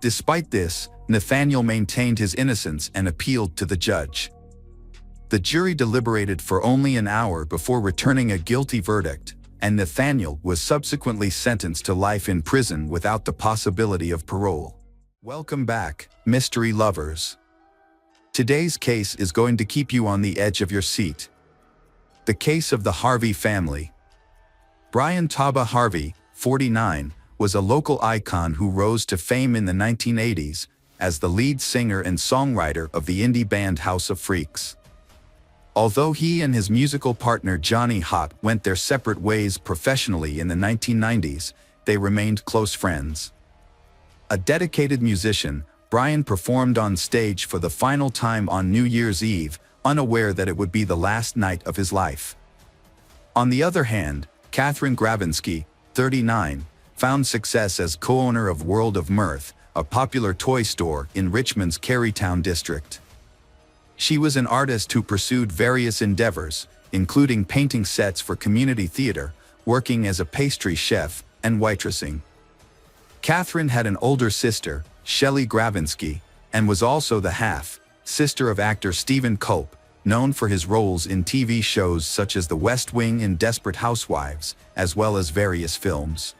S1: Despite this, Nathaniel maintained his innocence and appealed to the judge. The jury deliberated for only an hour before returning a guilty verdict, and Nathaniel was subsequently sentenced to life in prison without the possibility of parole. Welcome back, mystery lovers. Today's case is going to keep you on the edge of your seat. The case of the Harvey family. Brian Taba Harvey, 49, was a local icon who rose to fame in the 1980s as the lead singer and songwriter of the indie band House of Freaks. Although he and his musical partner Johnny Hott went their separate ways professionally in the 1990s, they remained close friends. A dedicated musician, Brian performed on stage for the final time on New Year's Eve, unaware that it would be the last night of his life. On the other hand, Catherine Gravinsky, 39, found success as co-owner of World of Mirth, a popular toy store in Richmond's Carytown district. She was an artist who pursued various endeavors, including painting sets for community theater, working as a pastry chef, and waitressing. Catherine had an older sister, Shelley Gravinsky, and was also the half-sister of actor Stephen Culp, known for his roles in TV shows such as The West Wing and Desperate Housewives, as well as various films.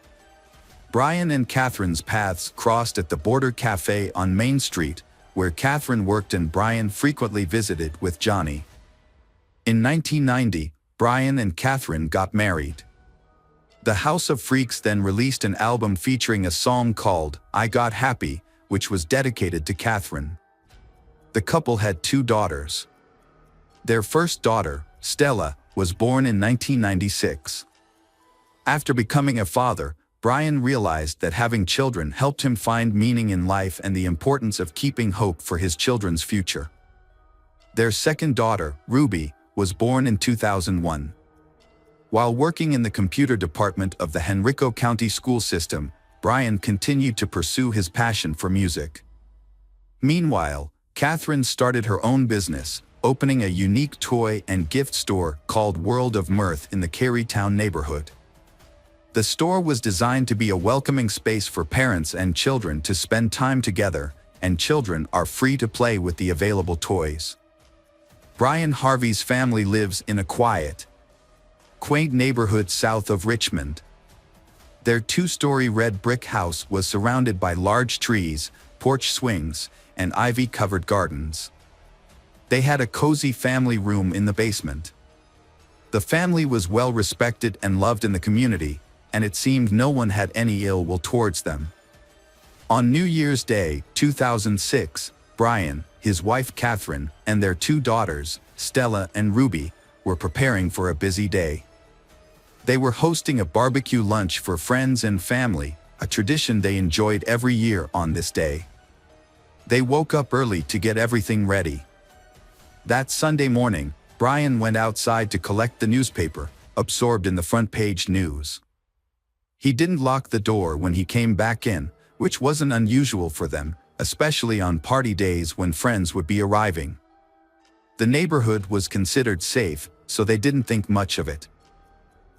S1: Brian and Catherine's paths crossed at the Border Cafe on Main Street, where Catherine worked and Brian frequently visited with Johnny. In 1990, Brian and Catherine got married. The House of Freaks then released an album featuring a song called I Got Happy, which was dedicated to Catherine. The couple had 2 daughters. Their first daughter, Stella, was born in 1996. After becoming a father, Brian realized that having children helped him find meaning in life and the importance of keeping hope for his children's future. Their second daughter, Ruby, was born in 2001. While working in the computer department of the Henrico County school system, Brian continued to pursue his passion for music. Meanwhile, Catherine started her own business, opening a unique toy and gift store called World of Mirth in the Carytown neighborhood. The store was designed to be a welcoming space for parents and children to spend time together, and children are free to play with the available toys. Brian Harvey's family lives in a quiet, quaint neighborhood south of Richmond. Their two-story red brick house was surrounded by large trees, porch swings, and ivy-covered gardens. They had a cozy family room in the basement. The family was well respected and loved in the community, and it seemed no one had any ill will towards them. On New Year's Day, 2006, Brian, his wife Catherine, and their two daughters, Stella and Ruby, were preparing for a busy day. They were hosting a barbecue lunch for friends and family, a tradition they enjoyed every year on this day. They woke up early to get everything ready. That Sunday morning, Brian went outside to collect the newspaper, absorbed in the front-page news. He didn't lock the door when he came back in, which wasn't unusual for them, especially on party days when friends would be arriving. The neighborhood was considered safe, so they didn't think much of it.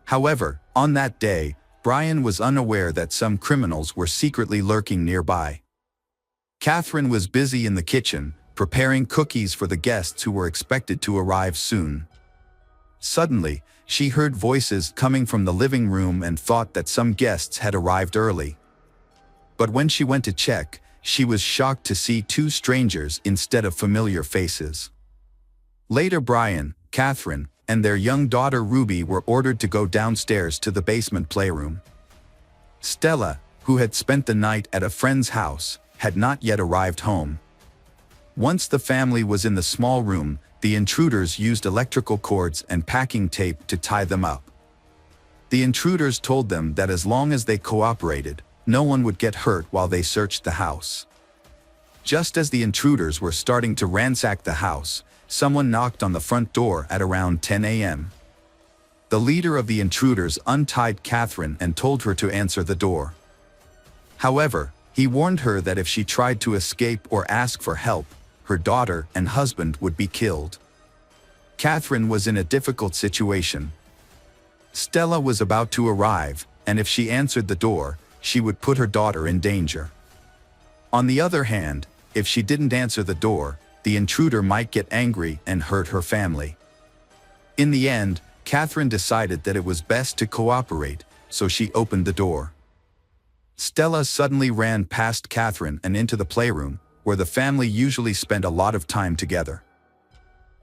S1: However, on that day, Brian was unaware that some criminals were secretly lurking nearby. Catherine was busy in the kitchen, preparing cookies for the guests who were expected to arrive soon. Suddenly, she heard voices coming from the living room and thought that some guests had arrived early. But when she went to check, she was shocked to see two strangers instead of familiar faces. Later, Brian, Catherine, and their young daughter Ruby were ordered to go downstairs to the basement playroom. Stella, who had spent the night at a friend's house, had not yet arrived home. Once the family was in the small room, the intruders used electrical cords and packing tape to tie them up. The intruders told them that as long as they cooperated, no one would get hurt while they searched the house. Just as the intruders were starting to ransack the house, someone knocked on the front door at around 10 a.m. The leader of the intruders untied Catherine and told her to answer the door. However, he warned her that if she tried to escape or ask for help, her daughter and husband would be killed. Catherine was in a difficult situation. Stella was about to arrive, and if she answered the door, she would put her daughter in danger. On the other hand, if she didn't answer the door, the intruder might get angry and hurt her family. In the end, Catherine decided that it was best to cooperate, so she opened the door. Stella suddenly ran past Catherine and into the playroom, where the family usually spent a lot of time together.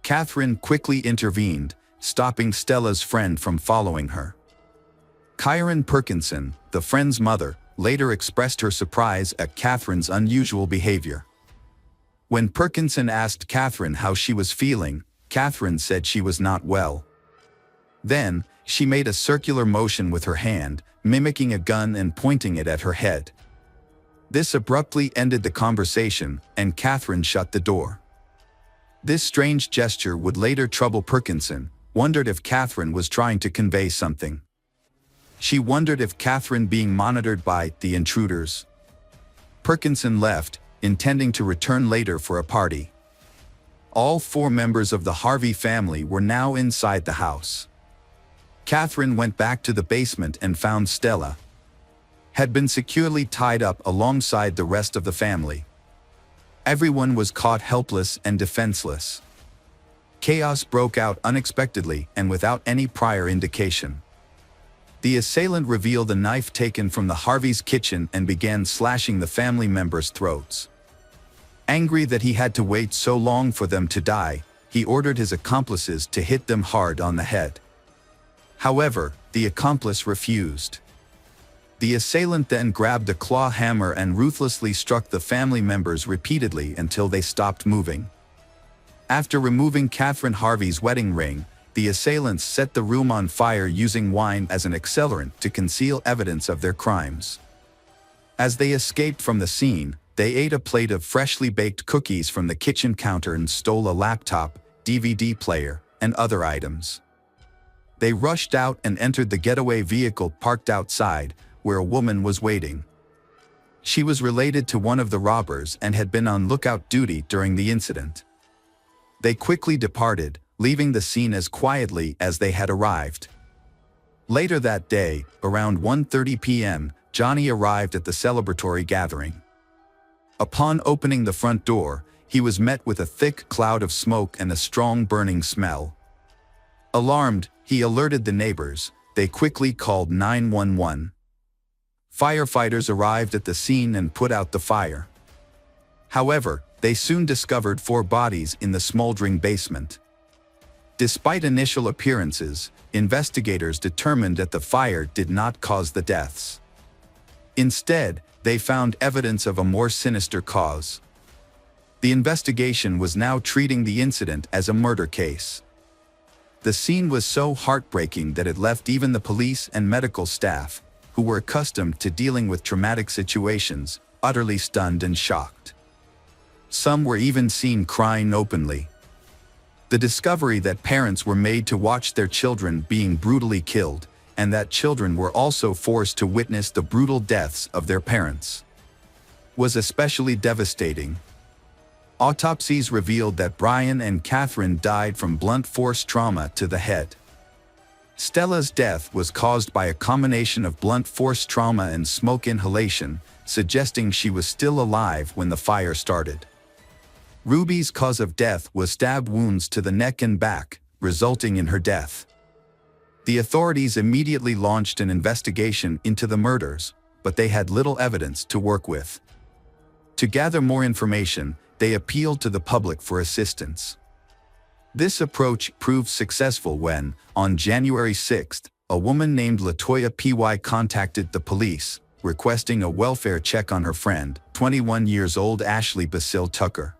S1: Catherine quickly intervened, stopping Stella's friend from following her. Kyron Perkinson, the friend's mother, later expressed her surprise at Catherine's unusual behavior. When Perkinson asked Catherine how she was feeling, Catherine said she was not well. Then, she made a circular motion with her hand, mimicking a gun and pointing it at her head. This abruptly ended the conversation, and Catherine shut the door. This strange gesture would later trouble Perkinson, wondered if Catherine was trying to convey something. She wondered if Catherine being monitored by the intruders. Perkinson left, intending to return later for a party. All four members of the Harvey family were now inside the house. Catherine went back to the basement and found Stella had been securely tied up alongside the rest of the family. Everyone was caught helpless and defenseless. Chaos broke out unexpectedly and without any prior indication. The assailant revealed a knife taken from the Harvey's kitchen and began slashing the family members' throats. Angry that he had to wait so long for them to die, he ordered his accomplices to hit them hard on the head. However, the accomplice refused. The assailant then grabbed a claw hammer and ruthlessly struck the family members repeatedly until they stopped moving. After removing Catherine Harvey's wedding ring, The assailants set the room on fire using wine as an accelerant to conceal evidence of their crimes. As they escaped from the scene, they ate a plate of freshly baked cookies from the kitchen counter and stole a laptop, DVD player, and other items. They rushed out and entered the getaway vehicle parked outside, where a woman was waiting. She was related to one of the robbers and had been on lookout duty during the incident. They quickly departed, leaving the scene as quietly as they had arrived. Later that day, around 1:30 p.m., Johnny arrived at the celebratory gathering. Upon opening the front door, he was met with a thick cloud of smoke and a strong burning smell. Alarmed, he alerted the neighbors. They quickly called 911. Firefighters arrived at the scene and put out the fire. However, they soon discovered 4 bodies in the smoldering basement. Despite initial appearances, investigators determined that the fire did not cause the deaths. Instead, they found evidence of a more sinister cause. The investigation was now treating the incident as a murder case. The scene was so heartbreaking that it left even the police and medical staff, who were accustomed to dealing with traumatic situations, utterly stunned and shocked. Some were even seen crying openly. The discovery that parents were made to watch their children being brutally killed, and that children were also forced to witness the brutal deaths of their parents, was especially devastating. Autopsies revealed that Brian and Catherine died from blunt force trauma to the head. Stella's death was caused by a combination of blunt force trauma and smoke inhalation, suggesting she was still alive when the fire started. Ruby's cause of death was stab wounds to the neck and back, resulting in her death. The authorities immediately launched an investigation into the murders, but they had little evidence to work with. To gather more information, they appealed to the public for assistance. This approach proved successful when, on January 6, a woman named Latoya P.Y. contacted the police, requesting a welfare check on her friend, 21 years old Ashley Basil Tucker.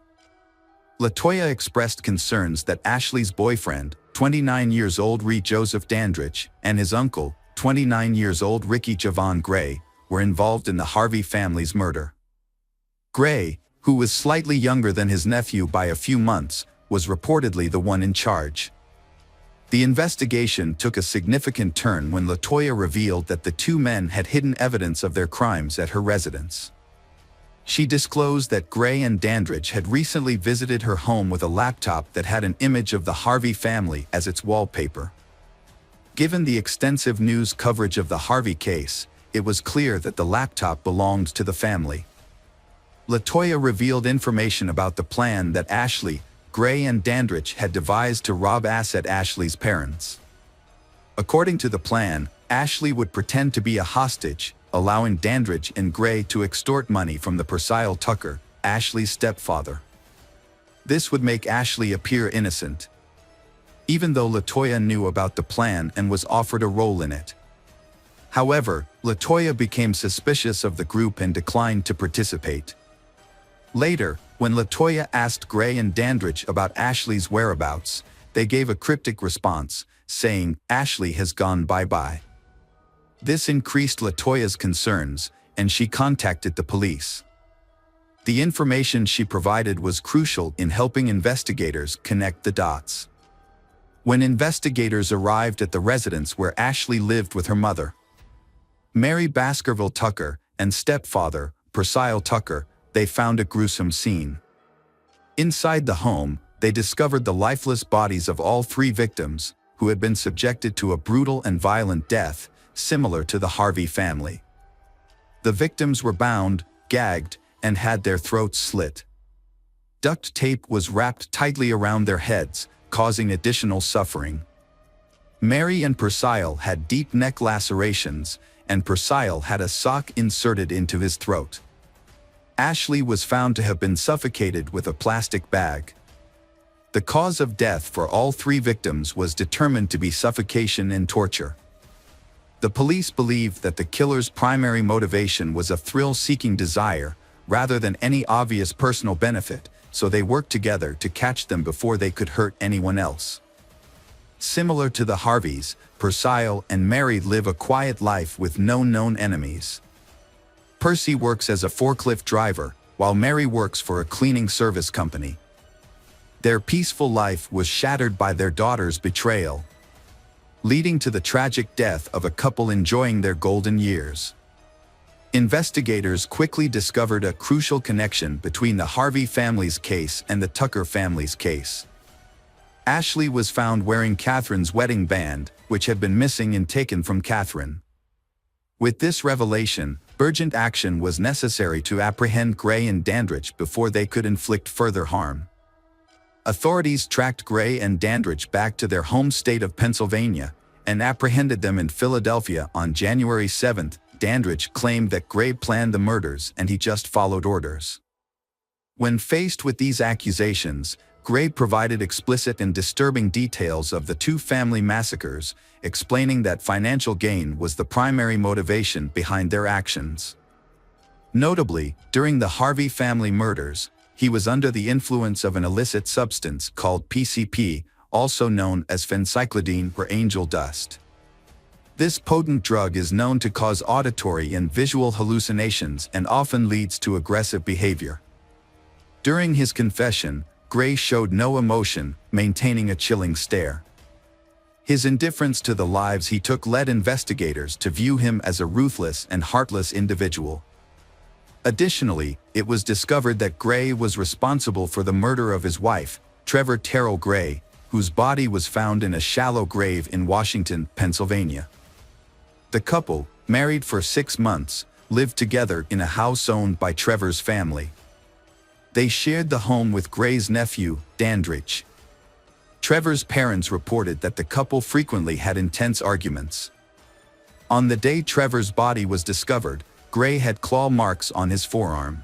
S1: Latoya expressed concerns that Ashley's boyfriend, 29 years old Ree Joseph Dandridge, and his uncle, 29 years old Ricky Javon Gray, were involved in the Harvey family's murder. Gray, who was slightly younger than his nephew by a few months, was reportedly the one in charge. The investigation took a significant turn when Latoya revealed that the 2 men had hidden evidence of their crimes at her residence. She disclosed that Gray and Dandridge had recently visited her home with a laptop that had an image of the Harvey family as its wallpaper. Given the extensive news coverage of the Harvey case, it was clear that the laptop belonged to the family. Latoya revealed information about the plan that Ashley, Gray and Dandridge had devised to rob Ashley's parents. According to the plan, Ashley would pretend to be a hostage, allowing Dandridge and Gray to extort money from the Purcell Tucker, Ashley's stepfather. This would make Ashley appear innocent, even though Latoya knew about the plan and was offered a role in it. However, Latoya became suspicious of the group and declined to participate. Later, when Latoya asked Gray and Dandridge about Ashley's whereabouts, they gave a cryptic response, saying, "Ashley has gone bye-bye." This increased Latoya's concerns, and she contacted the police. The information she provided was crucial in helping investigators connect the dots. When investigators arrived at the residence where Ashley lived with her mother, Mary Baskerville Tucker, and stepfather, Purcell Tucker, they found a gruesome scene. Inside the home, they discovered the lifeless bodies of all 3 victims, who had been subjected to a brutal and violent death, similar to the Harvey family. The victims were bound, gagged, and had their throats slit. Duct tape was wrapped tightly around their heads, causing additional suffering. Mary and Purcell had deep neck lacerations, and Purcell had a sock inserted into his throat. Ashley was found to have been suffocated with a plastic bag. The cause of death for all 3 victims was determined to be suffocation and torture. The police believed that the killer's primary motivation was a thrill-seeking desire, rather than any obvious personal benefit, so they worked together to catch them before they could hurt anyone else. Similar to the Harveys, Percyle and Mary live a quiet life with no known enemies. Percy works as a forklift driver, while Mary works for a cleaning service company. Their peaceful life was shattered by their daughter's betrayal, leading to the tragic death of a couple enjoying their golden years. Investigators quickly discovered a crucial connection between the Harvey family's case and the Tucker family's case. Ashley was found wearing Catherine's wedding band, which had been missing and taken from Catherine. With this revelation, urgent action was necessary to apprehend Gray and Dandridge before they could inflict further harm. Authorities tracked Gray and Dandridge back to their home state of Pennsylvania and apprehended them in Philadelphia on January 7. Dandridge claimed that Gray planned the murders and he just followed orders. When faced with these accusations, Gray provided explicit and disturbing details of the two family massacres, explaining that financial gain was the primary motivation behind their actions. Notably, during the Harvey family murders, he was under the influence of an illicit substance called PCP, also known as phencyclidine or angel dust. This potent drug is known to cause auditory and visual hallucinations and often leads to aggressive behavior. During his confession, Gray showed no emotion, maintaining a chilling stare. His indifference to the lives he took led investigators to view him as a ruthless and heartless individual. Additionally, it was discovered that Gray was responsible for the murder of his wife, Trevor Terrell Gray, whose body was found in a shallow grave in Washington, Pennsylvania. The couple, married for 6 months, lived together in a house owned by Trevor's family. They shared the home with Gray's nephew, Dandridge. Trevor's parents reported that the couple frequently had intense arguments. On the day Trevor's body was discovered, Gray had claw marks on his forearm.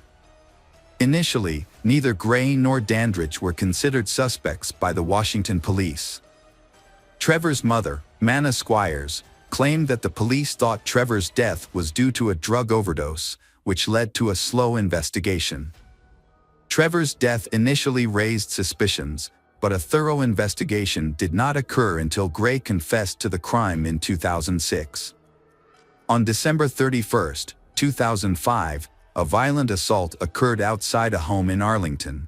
S1: Initially, neither Gray nor Dandridge were considered suspects by the Washington police. Trevor's mother, Manna Squires, claimed that the police thought Trevor's death was due to a drug overdose, which led to a slow investigation. Trevor's death initially raised suspicions, but a thorough investigation did not occur until Gray confessed to the crime in 2006. On December 31, 2005, a violent assault occurred outside a home in Arlington.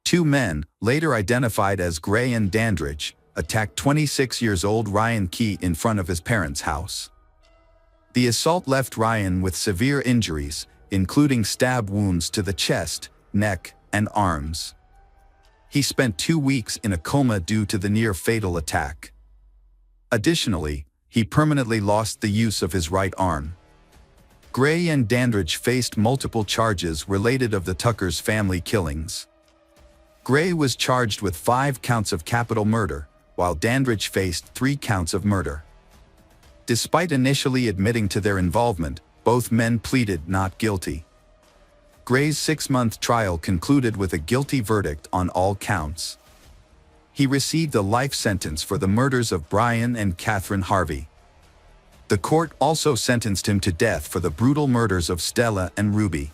S1: Two men, later identified as Gray and Dandridge, attacked 26-year-old Ryan Key in front of his parents' house. The assault left Ryan with severe injuries, including stab wounds to the chest, neck, and arms. He spent 2 weeks in a coma due to the near-fatal attack. Additionally, he permanently lost the use of his right arm. Gray and Dandridge faced multiple charges related of the Tucker's family killings. Gray was charged with 5 counts of capital murder, while Dandridge faced 3 counts of murder. Despite initially admitting to their involvement, both men pleaded not guilty. Gray's 6-month trial concluded with a guilty verdict on all counts. He received a life sentence for the murders of Brian and Catherine Harvey. The court also sentenced him to death for the brutal murders of Stella and Ruby.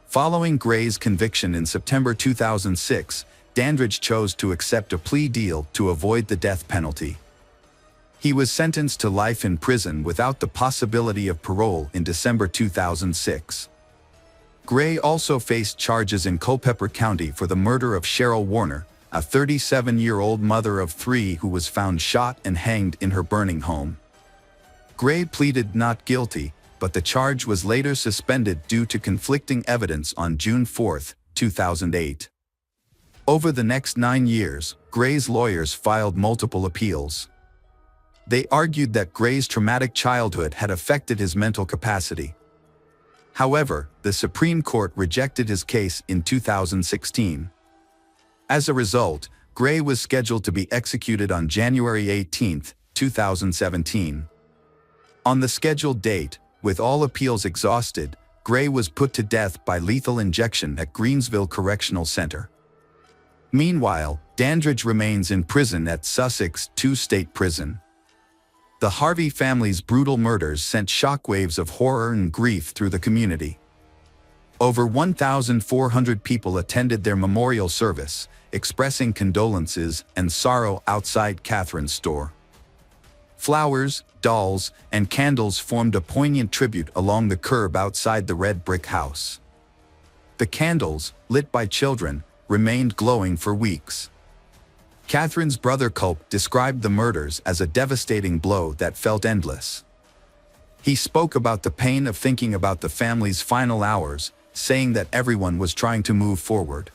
S1: Following Gray's conviction in September 2006, Dandridge chose to accept a plea deal to avoid the death penalty. He was sentenced to life in prison without the possibility of parole in December 2006. Gray also faced charges in Culpeper County for the murder of Cheryl Warner, a 37-year-old mother of 3 who was found shot and hanged in her burning home. Gray pleaded not guilty, but the charge was later suspended due to conflicting evidence on June 4, 2008. Over the next 9 years, Gray's lawyers filed multiple appeals. They argued that Gray's traumatic childhood had affected his mental capacity. However, the Supreme Court rejected his case in 2016. As a result, Gray was scheduled to be executed on January 18, 2017. On the scheduled date, with all appeals exhausted, Gray was put to death by lethal injection at Greensville Correctional Center. Meanwhile, Dandridge remains in prison at Sussex 2 State Prison. The Harvey family's brutal murders sent shockwaves of horror and grief through the community. Over 1,400 people attended their memorial service, expressing condolences and sorrow outside Catherine's store. Flowers, dolls, and candles formed a poignant tribute along the curb outside the red brick house. The candles, lit by children, remained glowing for weeks. Catherine's brother Culp described the murders as a devastating blow that felt endless. He spoke about the pain of thinking about the family's final hours, saying that everyone was trying to move forward.